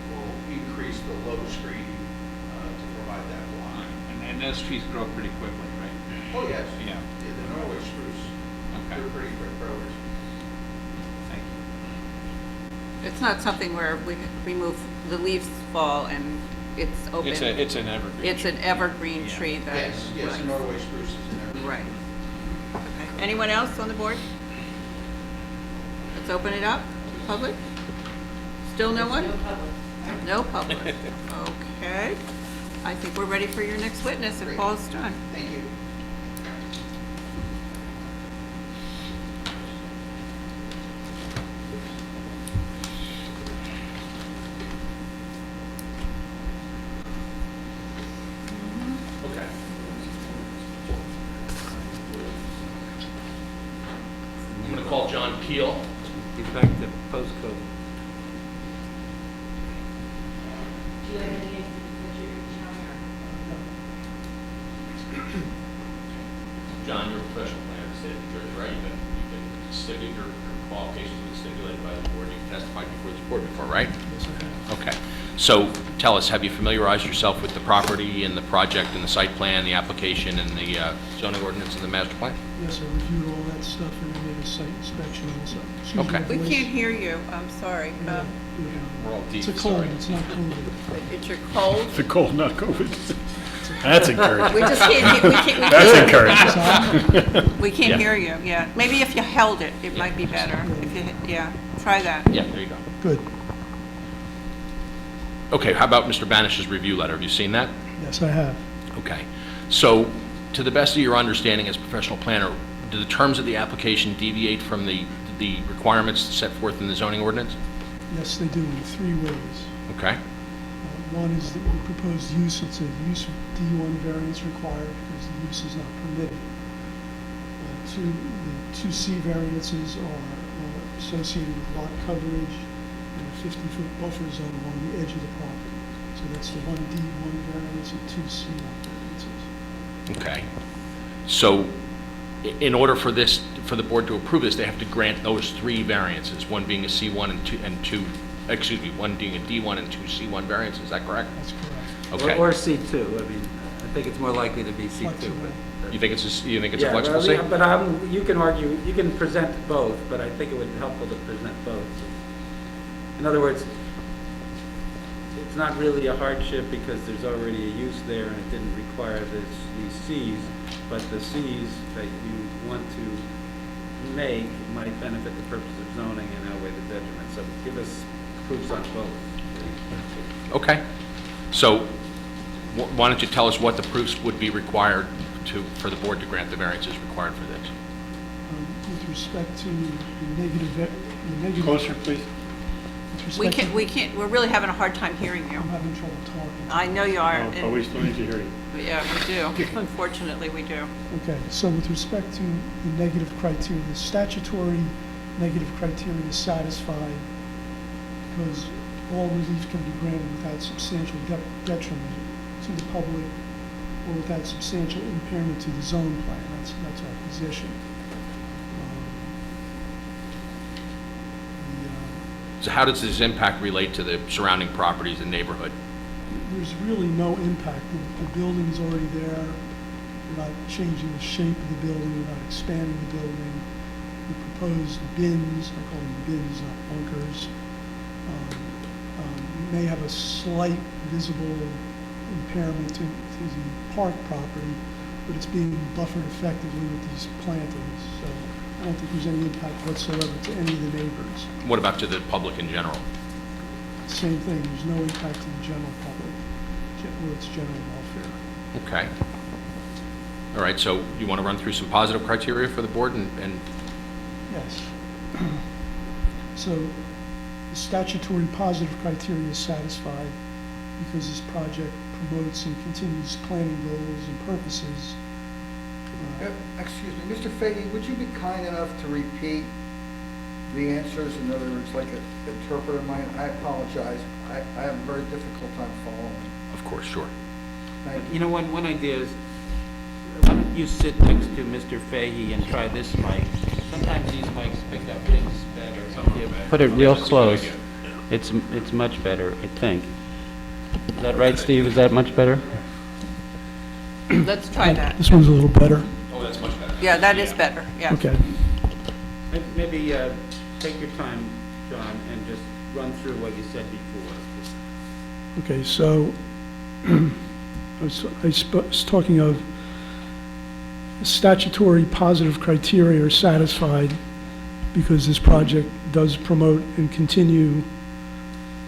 will increase the low screening to provide that block. And those trees grow pretty quickly, right? Oh, yes. Yeah. The Norway spruce, they're pretty quick growers. Thank you. It's not something where we remove, the leaves fall and it's open. It's an evergreen. It's an evergreen tree that. Yes, the Norway spruce is an evergreen. Right. Okay. Anyone else on the board? Let's open it up. Public? Still no one? No public. No public. Okay. I think we're ready for your next witness if Great. Paul's done. Thank you. Okay. I'm going to call John Peel. He's back to postcode. Do you have any that you're showing John, you're a professional planner in the state of New Jersey, right? You've been stipulated, your qualifications have been stipulated by the board, and you've testified before the board before, right? Yes, I have. Okay. So tell us, have you familiarized yourself with the property and the project and the site plan, the application, and the zoning ordinance and the master plan? Yes, I reviewed all that stuff and I made a site inspection also. Excuse Okay. my We voice. can't hear you. I'm sorry. Yeah. We're all deep, It's a cold, sorry. it's not COVID. It's your cold? It's a cold, not COVID. That's encouraging. We just can't hear, we can't. That's encouraging. We can't Yeah. hear you, yeah. Maybe if you held it, it might be better. If you, yeah, try that. Yeah, there you go. Good. Okay, how about Mr. Banish's review letter? Have you seen that? Yes, I have. Okay. So, to the best of your understanding as professional planner, do the terms of the application deviate from the requirements set forth in the zoning ordinance? Yes, they do in 3 ways. Okay. One is that we proposed use, it's a use D1 variance required because the use is not permitted. the 2C variances are associated with lot coverage and a 50-foot buffer zone along the edge of the property. So that's the 1D1 variance and 2C1 variances. Okay. So in order for for the board to approve this, they have to grant those 3 variances, one being a C1 and two, excuse me, one being a D1 and 2 C1 variances, is that correct? That's correct. Okay. Or C2, I mean, I think it's more likely to be C2, but. You think it's a flexible C? Yeah, but you can argue, you can present both, but I think it would be helpful to present both. In other words, it's not really a hardship because there's already a use there and it didn't require these Cs, but the Cs that you want to make might benefit the purpose of zoning and outweigh the detriment. So give us proofs on both. Okay. So why don't you tell us what the proofs would be required for the board to grant the variances required for this? With respect to the negative. Closer, please. We can't, we're really having a hard time hearing you. I'm having trouble talking. I know you are. But we still need to hear you. Yeah, we do. Unfortunately, we do. Okay, so with respect to the negative criteria, the statutory negative criteria is satisfied because all relief can be granted without substantial detriment to the public or without substantial impairment to the zone plan. That's our position. So how does this impact relate to the surrounding properties and neighborhood? There's really no impact. The building is already there. We're not changing the shape of the building. We're not expanding the building. We proposed bins. I call them bins, not bunkers. May have a slight visible impairment to the park property, but it's being buffered effectively with these plantings. So I don't think there's any impact whatsoever to any of the neighbors. What about to the public in general? Same thing. There's no impact to the general public or its general welfare. Okay. All right, so you want to run through some positive criteria for the board and Yes. So the statutory positive criteria is satisfied because this project promotes and continues planning goals and purposes. Excuse me, Mr. Fahey, would you be kind enough to repeat the answers? In other words, like an interpreter might. I apologize. I have a very difficult time following. Of course, sure. Thank you. You know, one idea is, why don't you sit next to Mr. Fahey and try this mic? Sometimes these mics pick up things better. You put it real close. It's much better, I think. Is that right, Steve? Is that much better? Let's try that. This one's a little better. Oh, that's much better. Yeah, that is better, yeah. Okay. Maybe take your time, John, and just run through what you said before. Okay, so I was talking of statutory positive criteria are satisfied because this project does promote and continue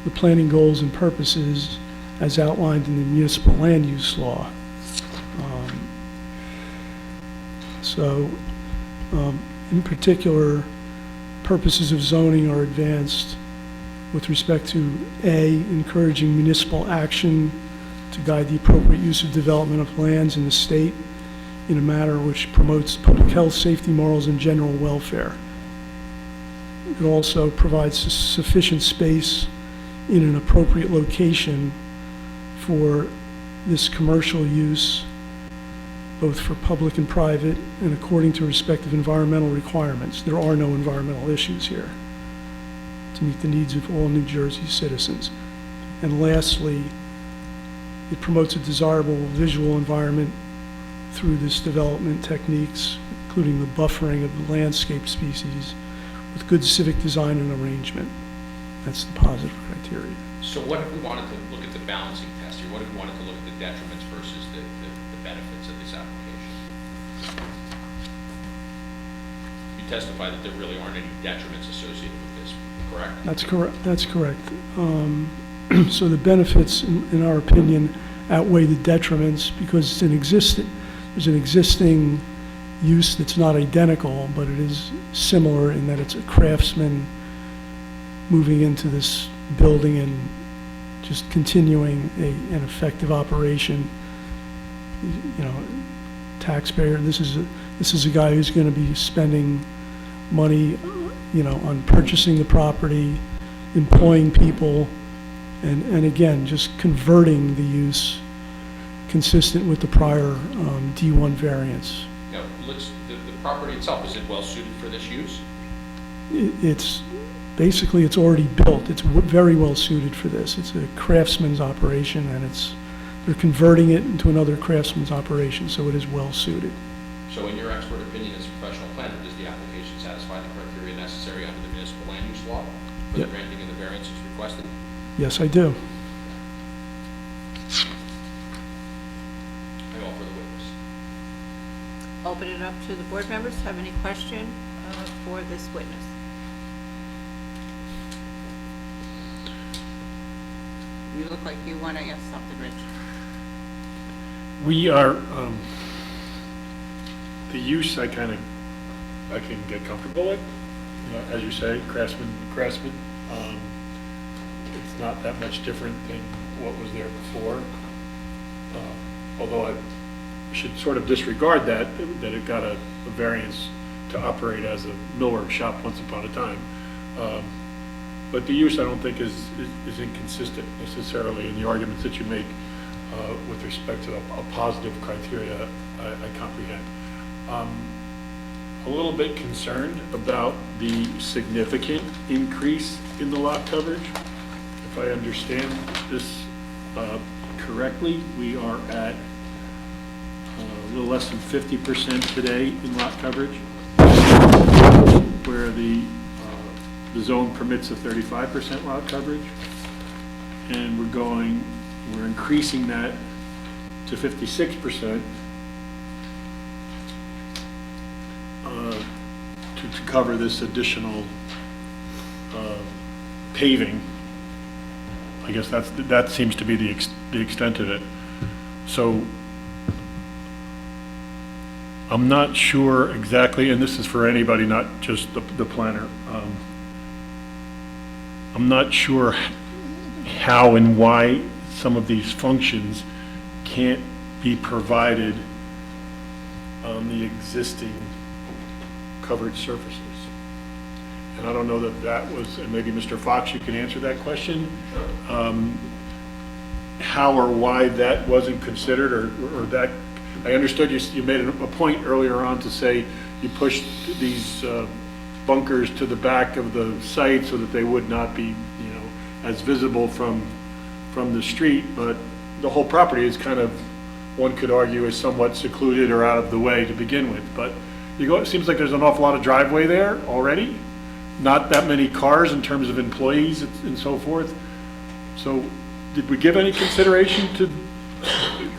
the planning goals and purposes as outlined in the municipal land use law. In particular, purposes of zoning are advanced with respect to A, encouraging municipal action to guide the appropriate use of development of lands in the state in a manner which promotes public health, safety, morals, and general welfare. It also provides sufficient space in an appropriate location for this commercial use, both for public and private, and according to respective environmental requirements. There are no environmental issues here to meet the needs of all New Jersey citizens. And lastly, it promotes a desirable visual environment through this development techniques, including the buffering of the landscape species with good civic design and arrangement. That's the positive criteria. So what if we wanted to look at the balancing test here? What if we wanted to look at the detriments versus the benefits of this application? You testify that there really aren't any detriments associated with this, correct? That's correct. That's correct. So the benefits, in our opinion, outweigh the detriments because there's an existing use that's not identical, but it is similar in that it's a craftsman moving into this building and just continuing an effective operation. You know, taxpayer, this is This is a guy who's going to be spending money, on purchasing the property, employing people, and again, just converting the use consistent with the prior D1 variance. Now, the property itself, is it well suited for this use? It's already built. It's very well suited for this. It's a craftsman's operation, and they're converting it into another craftsman's operation, so it is well suited. So in your expert opinion as a professional planner, does the application satisfy the criteria necessary under the municipal land use law for the granting of the variances requested? Yes, I do. I offer the witness. Open it up to the board members. Have any question for this witness? You look like you want to ask something, Rich. We are, the use I can get comfortable with, as you say, craftsman. It's not that much different than what was there before. Although I should sort of disregard that it got a variance to operate as a millwork shop once upon a time. But the use I don't think is inconsistent necessarily in the arguments that you make with respect to a positive criteria I comprehend. A little bit concerned about the significant increase in the lot coverage. If I understand this correctly, we are at a little less than 50% today in lot coverage, where the zone permits a 35% lot coverage, and we're increasing that to 56% to cover this additional paving. I guess that seems to be the extent of it. So I'm not sure exactly, and this is for anybody, not just the planner. I'm not sure how and why some of these functions can't be provided on the existing covered surfaces. And I don't know that was, and maybe Mr. Fox, you can answer that question. How or why that wasn't considered, or that, I understood you made a point earlier on to say you pushed these bunkers to the back of the site so that they would not be, as visible from the street, but the whole property is kind of, one could argue, is somewhat secluded or out of the way to begin with. But it seems like there's an awful lot of driveway there already, not that many cars in terms of employees and so forth. So did we give any consideration to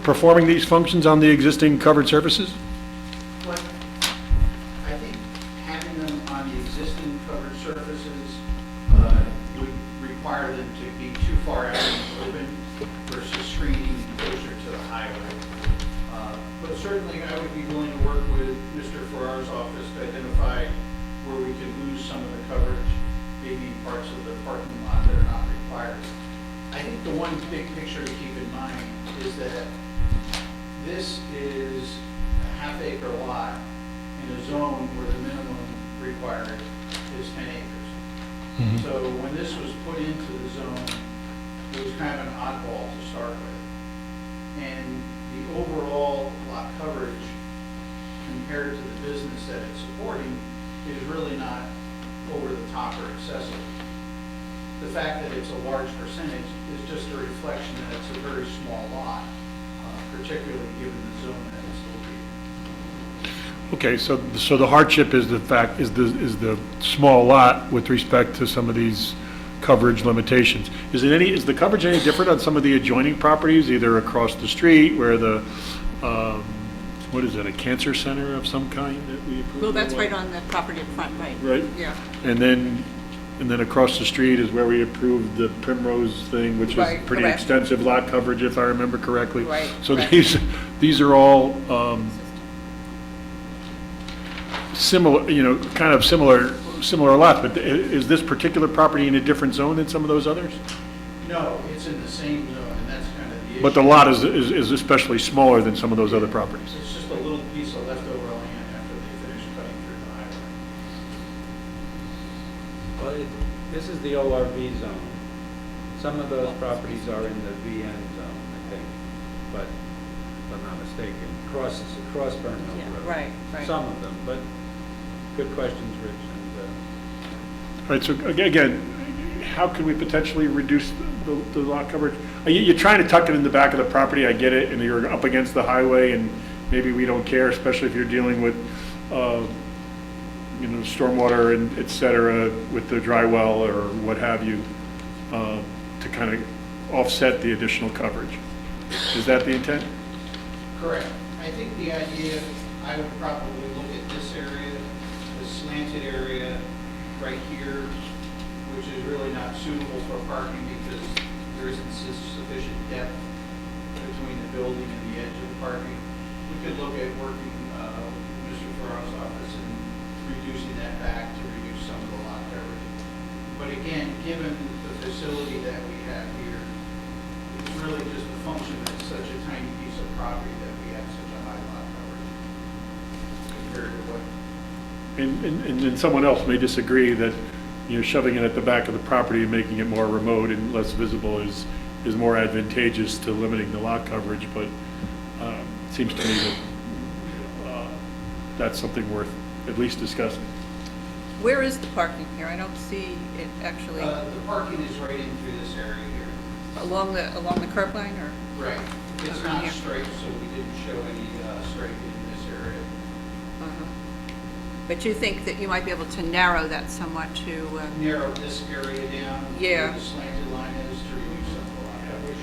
performing these functions on the existing covered surfaces? Well, I think having them on the existing covered surfaces would require them to be too far out in the open versus screening closer to the highway. But certainly I would be willing to work with Mr. Farrar's office to identify where we could lose some of the coverage, maybe parts of the parking lot that are not required. I think the one big picture to keep in mind is that this is a half-acre lot in a zone where the minimum required is 10 acres. Mm-hmm. So when this was put into the zone, it was kind of an oddball to start with. And the overall lot coverage compared to the business that it's supporting is really not over the top or excessive. The fact that it's a large percentage is just a reflection that it's a very small lot, particularly given the zone that it's located. Okay, so the hardship is the small lot with respect to some of these coverage limitations. Is the coverage any different on some of the adjoining properties, either across the street where the what is it, a cancer center of some kind that we approved? Well, that's right on the property in front, right? Right. Yeah. And then across the street is where we approved the Primrose thing, which is Right, pretty correct. extensive lot coverage, if I remember correctly. Right, So correct. these are all similar, kind of similar lots, but is this particular property in a different zone than some of those others? No, it's in the same zone, and that's kind of the issue. But the lot is especially smaller than some of those other properties. It's just a little piece of leftover land after this is the ORV zone. Some of those properties are in the VN zone, I think, but if I'm not mistaken, across Burn Hill Yeah, Road. right. Some of them, but good questions, Rich. All right, so again, how can we potentially reduce the lot coverage? You're trying to tuck it in the back of the property, I get it, and you're up against the highway, and maybe we don't care, especially if you're dealing with, stormwater and et cetera, with the dry well or what have you, to kind of offset the additional coverage. Is that the intent? Correct. I think the idea, I would probably look at this area, this slanted area right here, which is really not suitable for parking because there isn't sufficient depth between the building and the edge of the parking. We could look at working with Mr. Farrell's office and reducing that back to reduce some of the lot coverage. But again, given the facility that we have here, it's really just a function that it's such a tiny piece of property that we have such a high lot coverage compared to what. And then someone else may disagree that, shoving it at the back of the property and making it more remote and less visible is more advantageous to limiting the lot coverage, but it seems to me that that's something worth at least discussing. Where is the parking here? I don't see it actually. The parking is right in through this area here. Along the curb line, or? Right. It's Over not here. straight, so we didn't show any straight in this area. But you think that you might be able to narrow that somewhat to? Narrow this area down. Yeah. Where the slanted line is to reduce some of the lot coverage.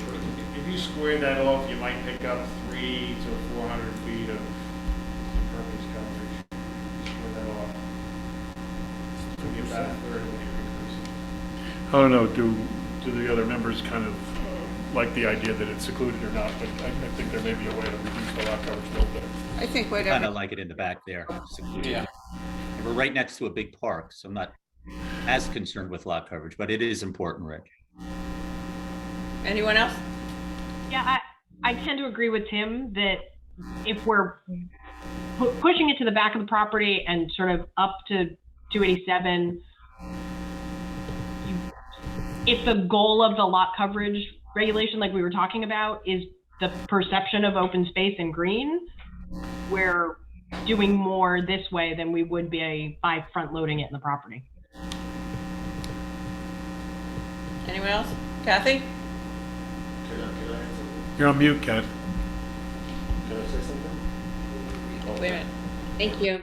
If you square that off, you might pick up 300 to 400 feet of impervious coverage. Square that off. It'll be about a third of what you're increasing. I don't know, do the other members kind of like the idea that it's secluded or not, but I think there may be a way to reduce the lot coverage a little bit. I think Kind whatever. of like it in the back there. secluded. Yeah. And we're right next to a big park, so I'm not as concerned with lot coverage, but it is important, Rick. Anyone else? Yeah, I tend to agree with Tim that if we're pushing it to the back of the property and sort of up to 287, if the goal of the lot coverage regulation, like we were talking about, is the perception of open space and green, we're doing more this way than we would be by front loading it in the property. Anyone else? Kathy? You're on mute, Ken. Can I say something? Wait a minute. Thank you.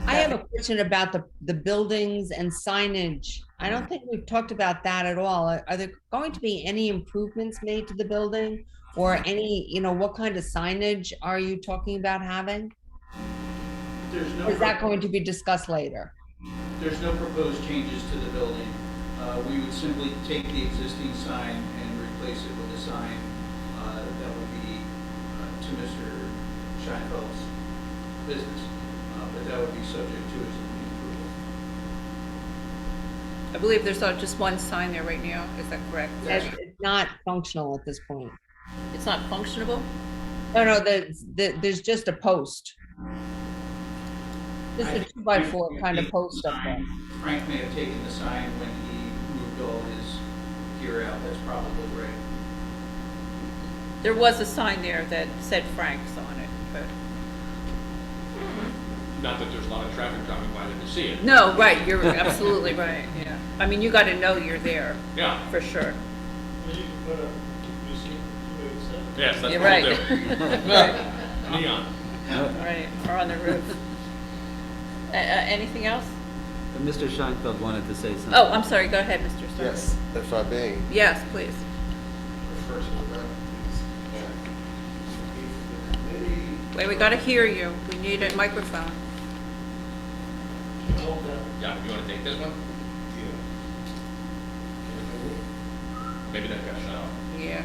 I have a question about the buildings and signage. I don't think we've talked about that at all. Are there going to be any improvements made to the building? Or any, what kind of signage are you talking about having? There's no. Or is that going to be discussed later? There's no proposed changes to the building. We would simply take the existing sign and replace it with a sign that would be to Mr. Scheinfeld's business, but that would be subject to his approval. I believe there's just one sign there right now. Is that correct? It's not functional at this point. It's not functionable? No, there's just a post. Just a 2x4 kind of post up there. Frank may have taken the sign when he moved all his gear out. That's probably right. There was a sign there that said Frank's on it, but. Not that there's a lot of traffic driving by there to see it. No, right, you're absolutely right, yeah. I mean, you gotta know you're there. Yeah. For sure. Well, you can put a, you see, 287. Yes, that's You're what right. I'll do. Neon. Right, or on the roof. Anything else? Mr. Scheinfeld wanted to say something. Oh, I'm sorry, go ahead, Mr. Stark. Yes, if I may. Yes, please. Wait, we gotta hear you. We need a microphone. Yeah, you want to take this one? Maybe that got shut off. Yeah.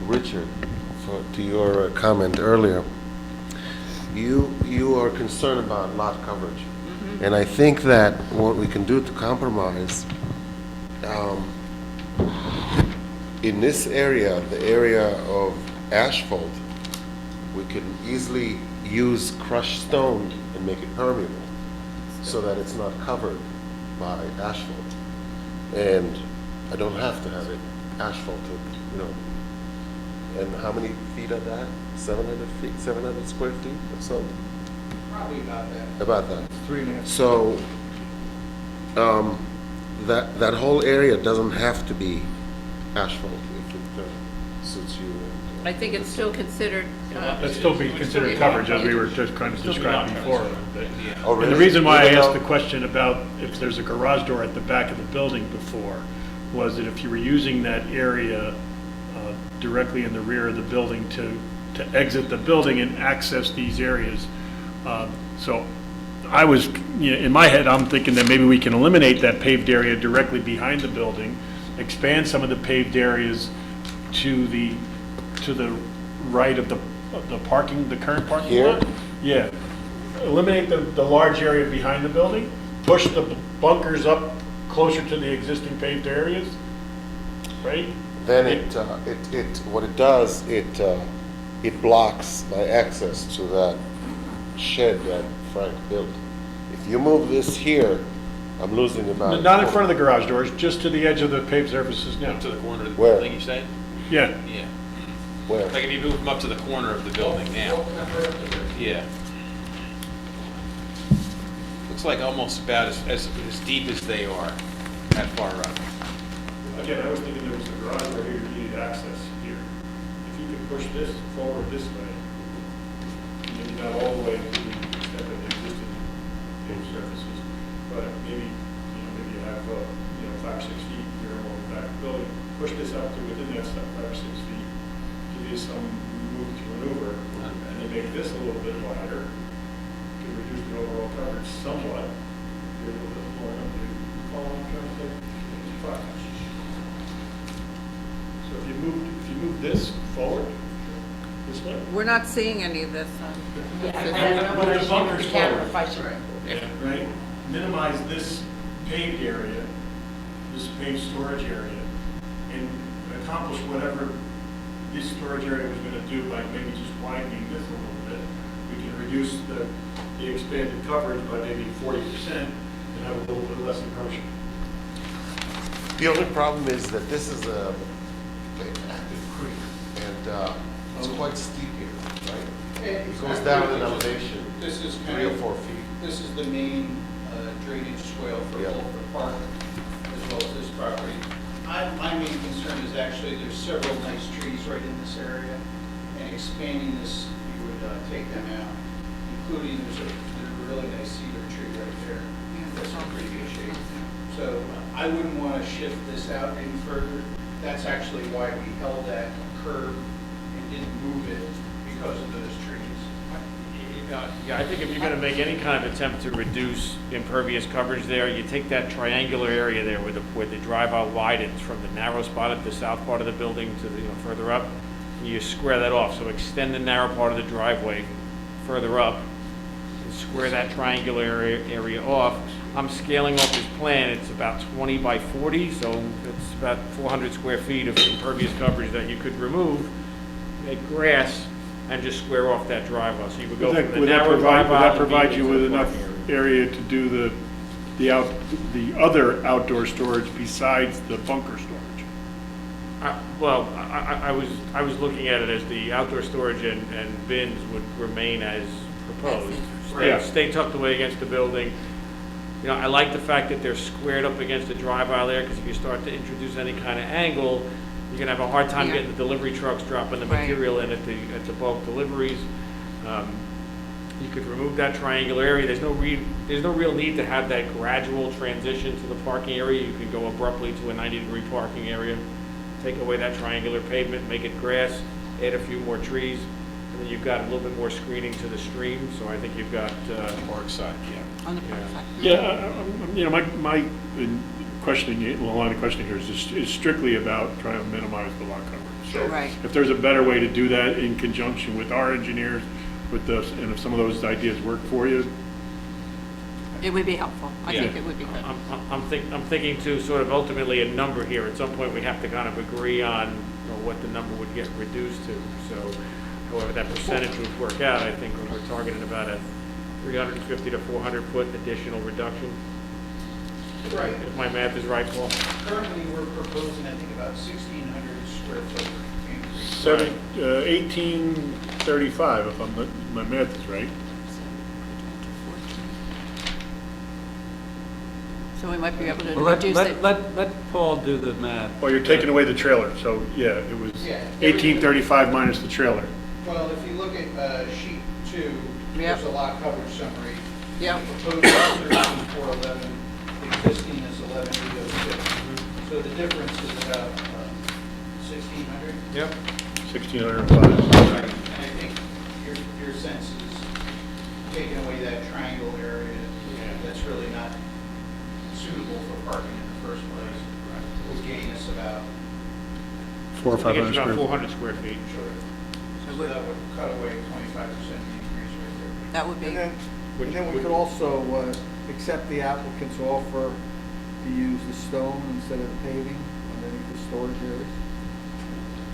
Richard, to your comment earlier, you are concerned about lot coverage. And I think that what we can do to compromise, in this area, the area of asphalt, we can easily use crushed stone and make it permeable so that it's not covered by asphalt. And I don't have to have it asphalted, you know. And how many feet are that? 700 feet, 700 square feet or so? Probably about that. About that. 3.5. So, that whole area doesn't have to be asphalt if it suits you. I think it's still considered. That'd still be considered coverage, as we were just kind of describing before. Oh, And the really? reason why I Even asked though- the question about if there's a garage door at the back of the building before, was that if you were using that area directly in the rear of the building to exit the building and access these areas. So I was, you know, in my head, I'm thinking that maybe we can eliminate that paved area directly behind the building, expand some of the paved areas to the right of the parking, the current parking Here? lot. Yeah. Eliminate the large area behind the building, push the bunkers up closer to the existing paved areas, right? Then what it does, it blocks my access to that shed that Frank built. If you move this here, I'm losing about. Not in front of the garage doors, just to the edge of the paved surfaces now. Up to the corner of the Where? building, you say? Yeah. Yeah. Where? Like if you move them up to the corner of the building now. Yeah. Looks like almost about as deep as they are, that far up. Again, I was thinking there was a garage right here, you needed access here. If you could push this forward this way, and maybe not all the way to the extent of the existing paved surfaces, but maybe, maybe you have, 5 or 6 feet here along the back of the building, push this up to within that 5 or 6 feet, give you some room to maneuver, and then make this a little bit wider, to reduce the overall coverage somewhat, get a little bit more, do you follow what I'm trying to say? So if you move this forward, this way. We're not seeing any of this. Move the bunkers forward. Right? Minimize this paved area, this paved storage area, and accomplish whatever this storage area was going to do by maybe just widening this a little bit. We can reduce the expanded coverage by maybe 40% and have a little bit less encroachment. The only problem is that this is an active creek, and it's quite steep here, right? It goes down in elevation, This is 3 or 4 feet. This is the main drainage swale for Yeah. both the park as well as this property. My main concern is actually there's several nice trees right in this area, and expanding this, you would take them out, including there's a really nice cedar tree right there. That's in pretty good shape. So I wouldn't want to shift this out any further. That's actually why we held that curve and didn't move it, because of those trees. Yeah, I think if you're going to make any kind of attempt to reduce impervious coverage there, you take that triangular area there where the drive-out widens from the narrow spot at the south part of the building to the, further up, and you square that off. So extend the narrow part of the driveway further up, and square that triangular area off. I'm scaling off this plan. It's about 20 by 40, so it's about 400 square feet of impervious coverage that you could remove, make grass, and just square off that driveway. So you would go from the narrow drive Would out. that provide you with enough area to do the other outdoor storage besides the bunker storage? Well, I was looking at it as the outdoor storage and bins would remain as proposed. Stay tucked away against the building. I like the fact that they're squared up against the drive aisle there, because if you start to introduce any kind of angle, you're gonna have a hard time getting the delivery trucks dropping the material in at the bulk deliveries. You could remove that triangular area. There's no real need to have that gradual transition to the parking area. You can go abruptly to a 90-degree parking area, take away that triangular pavement, make it grass, add a few more trees, and then you've got a little bit more screening to the stream. So I think you've got Park side, yeah. On the park side. Yeah, my questioning, line of questioning here is strictly about trying to minimize the lot coverage. So Right. if there's a better way to do that in conjunction with our engineers, and if some of those ideas work for you. It would be helpful. I think it would be good. I'm thinking too, sort of ultimately a number here. At some point, we have to kind of agree on what the number would get reduced to. So however that percentage would work out, I think we're targeting about a 350 to 400 foot additional reduction. Right. If my math is right, Paul. Currently, we're proposing, I think, about 1,600 square foot increase. 1835, if my math is right. So we might be able to Well, reduce it. let Paul do the math. Well, you're taking away the trailer, so yeah, it was Yeah. 1835 minus the trailer. Well, if you look at sheet 2, Yep. there's a lot coverage summary. Yep. The proposed is 13,411, the existing is 11,806. So the difference is about 1,600. Yep. 1605. And I think your sense is taking away that triangle area, that's really not suitable for parking in the first place. Will gain us about 400 or I think 500 it's about square. 400 square feet. So that would cut away 25% increase right there. That would be, And then we could also accept the applicant's offer to use the stone instead of the paving underneath the storage areas.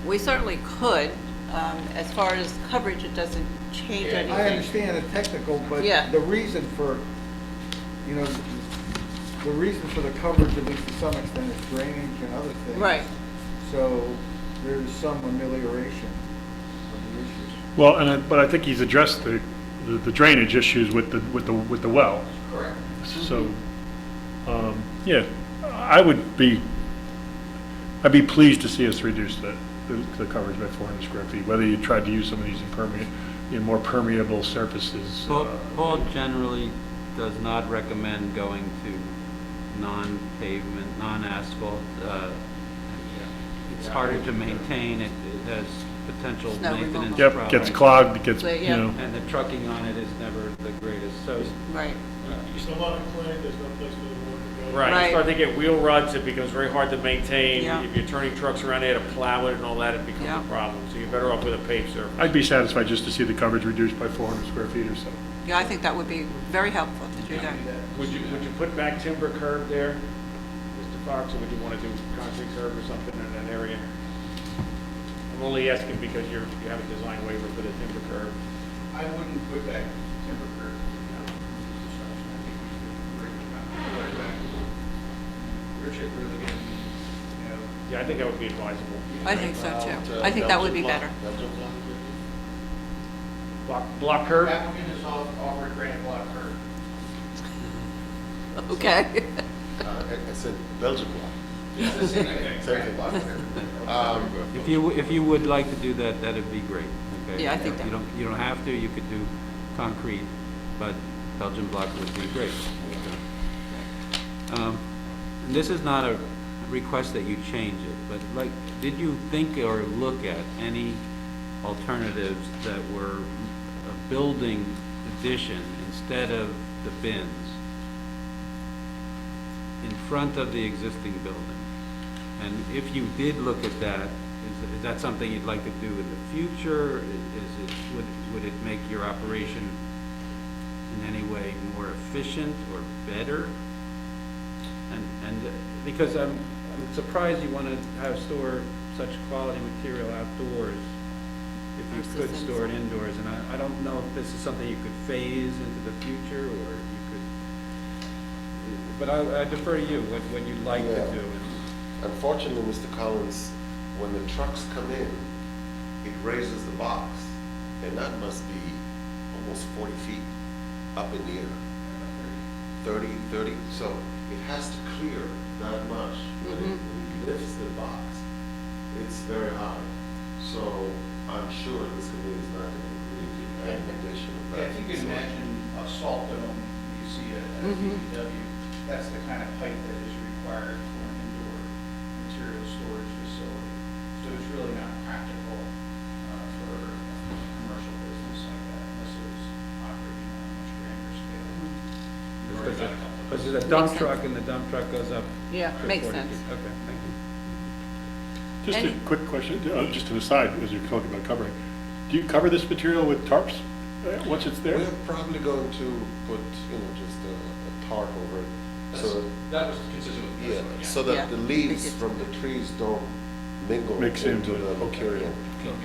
we certainly could. As far as coverage, it doesn't change anything. I understand the technical, but Yeah. the reason for, the reason for the coverage, at least to some extent, is drainage and other things. Right. So there's some amelioration of the issues. Well, but I think he's addressed the drainage issues with the well. Correct. So, yeah, I'd be pleased to see us reduce the coverage by 400 square feet, whether you tried to use some of these more permeable surfaces. Paul generally does not recommend going to non-pavement, non-asphalt. It's harder to maintain, it has potential Snow maintenance removal. problems. Yep, gets clogged, it gets, Yeah. And the trucking on it is never the greatest, so. Right. There's a lot of clay, there's no place for the water to go. Right, Right. you start to get wheel ruts, it becomes very hard to maintain. Yeah. If you're turning trucks around there to plow it and all that, it becomes Yeah. a problem. So you're better off with a paved surface. I'd be satisfied just to see the coverage reduced by 400 square feet or so. Yeah, I think that would be very helpful to do that. Would you put back timber curb there, Mr. Fox, or would you want to do concrete curb or something in that area? I'm only asking because you have a design waiver for the timber curb. I wouldn't put back timber curb. Richard really getting, Yeah, I think that would be advisable. I think so too. I think that would be better. Block curb? applicant is offered granite block curb. Okay. I said Belgian block. Same thing, granite block curb. If you would like to do that, that'd be great, okay? Yeah, I think that- You don't have to, you could do concrete, but Belgian block would be great. And this is not a request that you change it, but like, did you think or look at any alternatives that were a building addition instead of the bins in front of the existing building? And if you did look at that, is that something you'd like to do in the future? Would it make your operation in any way more efficient or better? And because I'm surprised you want to store such quality material outdoors if you Versus could store it inside. indoors. And I don't know if this is something you could phase into the future, or you could, but I defer to you, what you'd like to do. Unfortunately, Mr. Collins, when the trucks come in, it raises the box, and that must be almost 40 feet up in the air. 30, so it has to clear that much. When it lifts the box, it's very high. So I'm sure this committee is not going to agree to add an addition of that. Yeah, if you can imagine a salt dome you see at DPW, that's the kind of height that is required for an indoor material storage facility. So it's really not practical for a commercial business like that unless it was operating on a much grander scale. We've already got a couple of Because those. there's a dump truck, and the dump truck goes up. Yeah, to makes 40 sense. feet. Okay, thank you. Just Any- a quick question, just an aside, as you're talking about covering. Do you cover this material with tarps once it's there? We're probably going to put, just a tarp over it. So That was consistent with this one, so Yeah. that the leaves from the trees don't mingle Mix into into it. the material.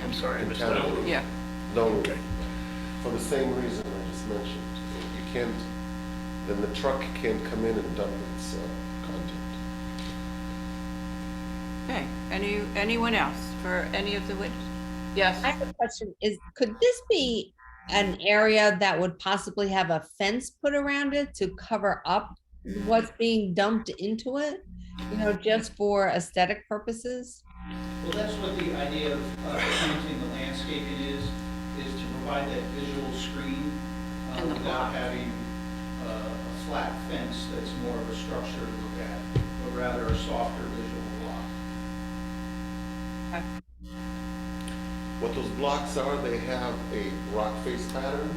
I'm sorry, I missed that. Contaminate. Yeah. No, for the same reason I just mentioned. You can't, then the truck can't come in and dump its content. Okay, anyone else for any of the witnesses? Yes? I have a question. Could this be an area that would possibly have a fence put around it to cover up what's being dumped into it? You know, just for aesthetic purposes? Well, that's what the idea of planting the landscaping is to provide that visual screen without having a flat fence that's more of a structure to look at, but rather a softer visual block. What those blocks are, they have a rock face pattern,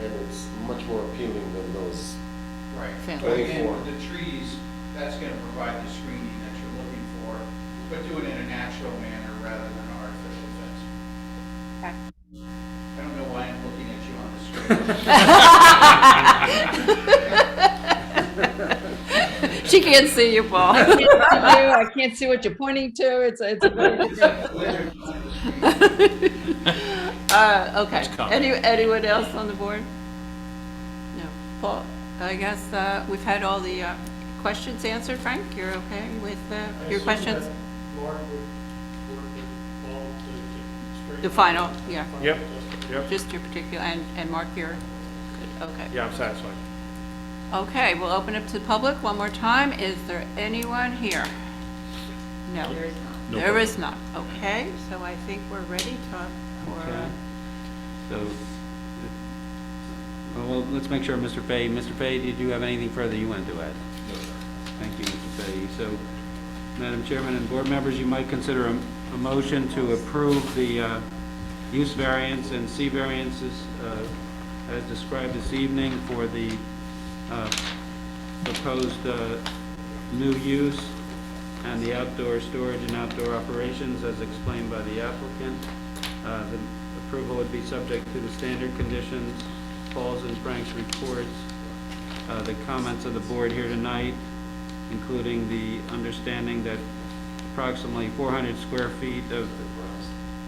and it's much more appealing than those. Right. Fence. But again, with the trees, that's going to provide the screening that you're looking for, but do it in a natural manner rather than an artificial fence. Okay. I don't know why I'm looking at you on the screen. She can't see you, Paul. I can't see what you're pointing to. It's a Okay. Anyone else on the board? No. Paul, I guess we've had all the questions answered. Frank, you're okay with your questions? Mark would work with Paul to straighten The final, yeah. Yep. Just your particular, and Mark, you're good, okay. Yeah, I'm satisfied. Okay, we'll open up to the public one more time. Is there anyone here? No. There is not. There is not. Okay, so I think we're ready for, Okay. So, well, let's make sure, Mr. Fay, did you have anything further you wanted to add? No, sir. Thank you, Mr. Fay. So, Madam Chairman and board members, you might consider a motion to approve the use variance and C variances as described this evening for the proposed new use and the outdoor storage and outdoor operations as explained by the applicant. The approval would be subject to the standard conditions, Paul's and Frank's reports, the comments of the board here tonight, including the understanding that approximately 400 square feet of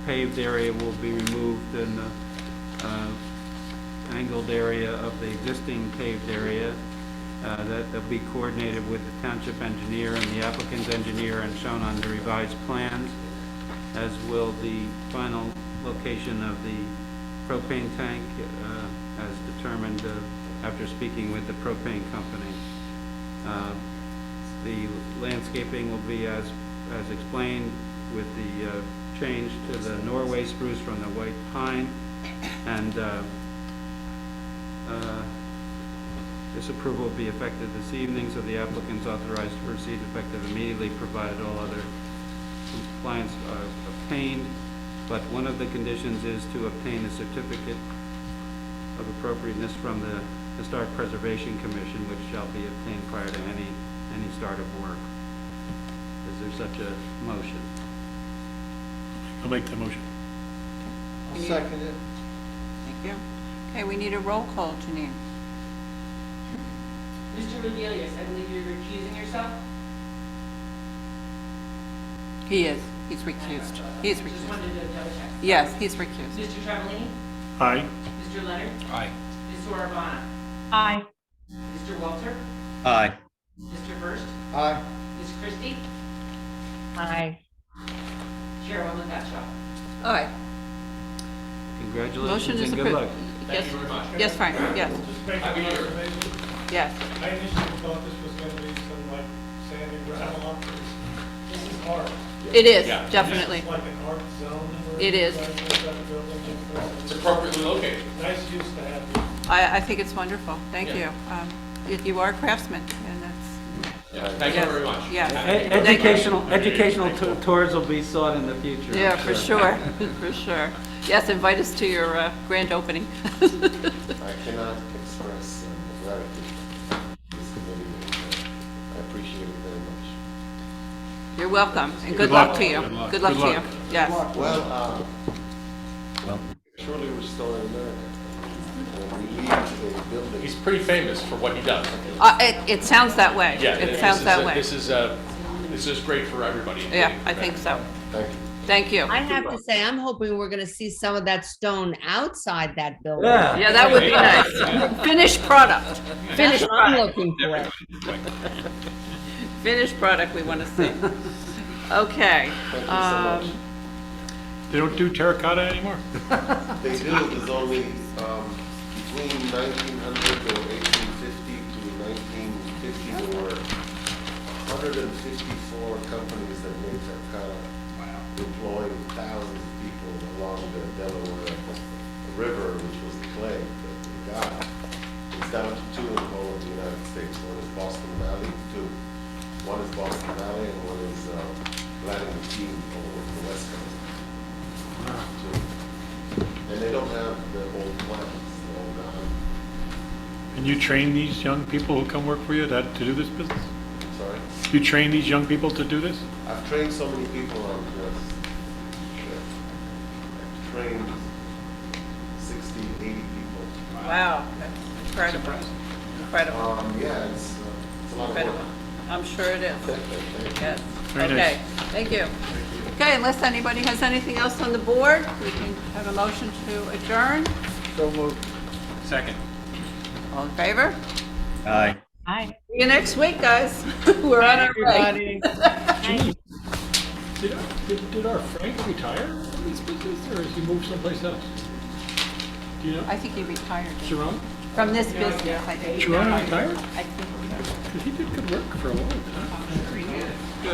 paved area will be removed in the angled area of the existing paved area. That'll be coordinated with the township engineer and the applicant's engineer and shown on the revised plans, as will the final location of the propane tank as determined after speaking with the propane company. The landscaping will be as explained with the change to the Norway spruce from the white pine, and this approval will be effective this evening, so the applicant's authorized to proceed effective immediately, provided all other compliance are obtained. But one of the conditions is to obtain a certificate of appropriateness from the Historic Preservation Commission, which shall be obtained prior to any start of work. Is there such a motion? I'll make the motion. I'll second it. Thank you. Okay, we need a roll call, Janine. Mr. Rodelius, I believe you're recusing yourself? He is. He's recused. He is Just recused. wanted to double check. Yes, he's recused. Mr. Travellini? Aye. Mr. Leonard? Aye. Ms. Sorbana? Aye. Mr. Walter? Aye. Mr. First? Aye. Ms. Christie? Aye. Chairwoman Gotcha. All right. Congratulations Motion is and good approved. luck. Thank Yes. you very much. Yes, Frank, yes. Just make Happy an New Year. observation. Yes. I initially thought this was gonna be some like sand and gravel up. This is art. It is, Yeah. definitely. It's like an art zone. where It is. you guys have got the building in front. It's appropriately located. Nice use to have this. I think it's wonderful. Thank Yeah. you. You are a craftsman, and that's, Yeah, thank you Yes. very much. Yes. Educational tours will be sought in the future. I'm yeah, for sure, for sure. Yes, invite us to your grand opening. I cannot express gratitude to this committee. I appreciate it very much. You're welcome, and good luck to you. Good luck to you. Yes. Well, surely we're still in America. When we leave a building. He's pretty famous for what he does. It sounds that way. Yeah, It sounds that way. This is great for everybody. Yeah, I think so. Thank you. Thank you. I have to say, I'm hoping we're gonna see some of that stone outside that building. Yeah, that would be nice. Finished product. That's Finished what I'm product. looking for. Finished product we want to see. Okay. Thank you so much. They don't do terracotta anymore? They do, there's only, between 1900 or 1850 to 1950, there were 154 companies that made terracotta, employing thousands of people along the Delaware River, which was the clay that we got. It's down to 2 in the whole of the United States. One is Boston Valley, 2. One is Boston Valley, and one is Atlantic Team over the West Coast. 2. And they don't have the old plants, they're all gone. And you train these young people who come work for you to do this business? Sorry? You train these young people to do this? I've trained so many people on this. I've trained 60, 80 people. Wow, that's incredible. Incredible. Yeah, it's a lot of work. Incredible. I'm sure it is. Yes. Very Okay, nice. thank you. Okay, unless anybody has anything else on the board, we can have a motion to adjourn. So moved. Second. All in favor? Aye. Hi. See you next week, guys. We're on our way. Everybody. Did our Frank retire from this business, or has he moved someplace else? Do you know? I think he retired Sharon? from this business, I think. Sharon retired? I think so. Because he did good work for a long time.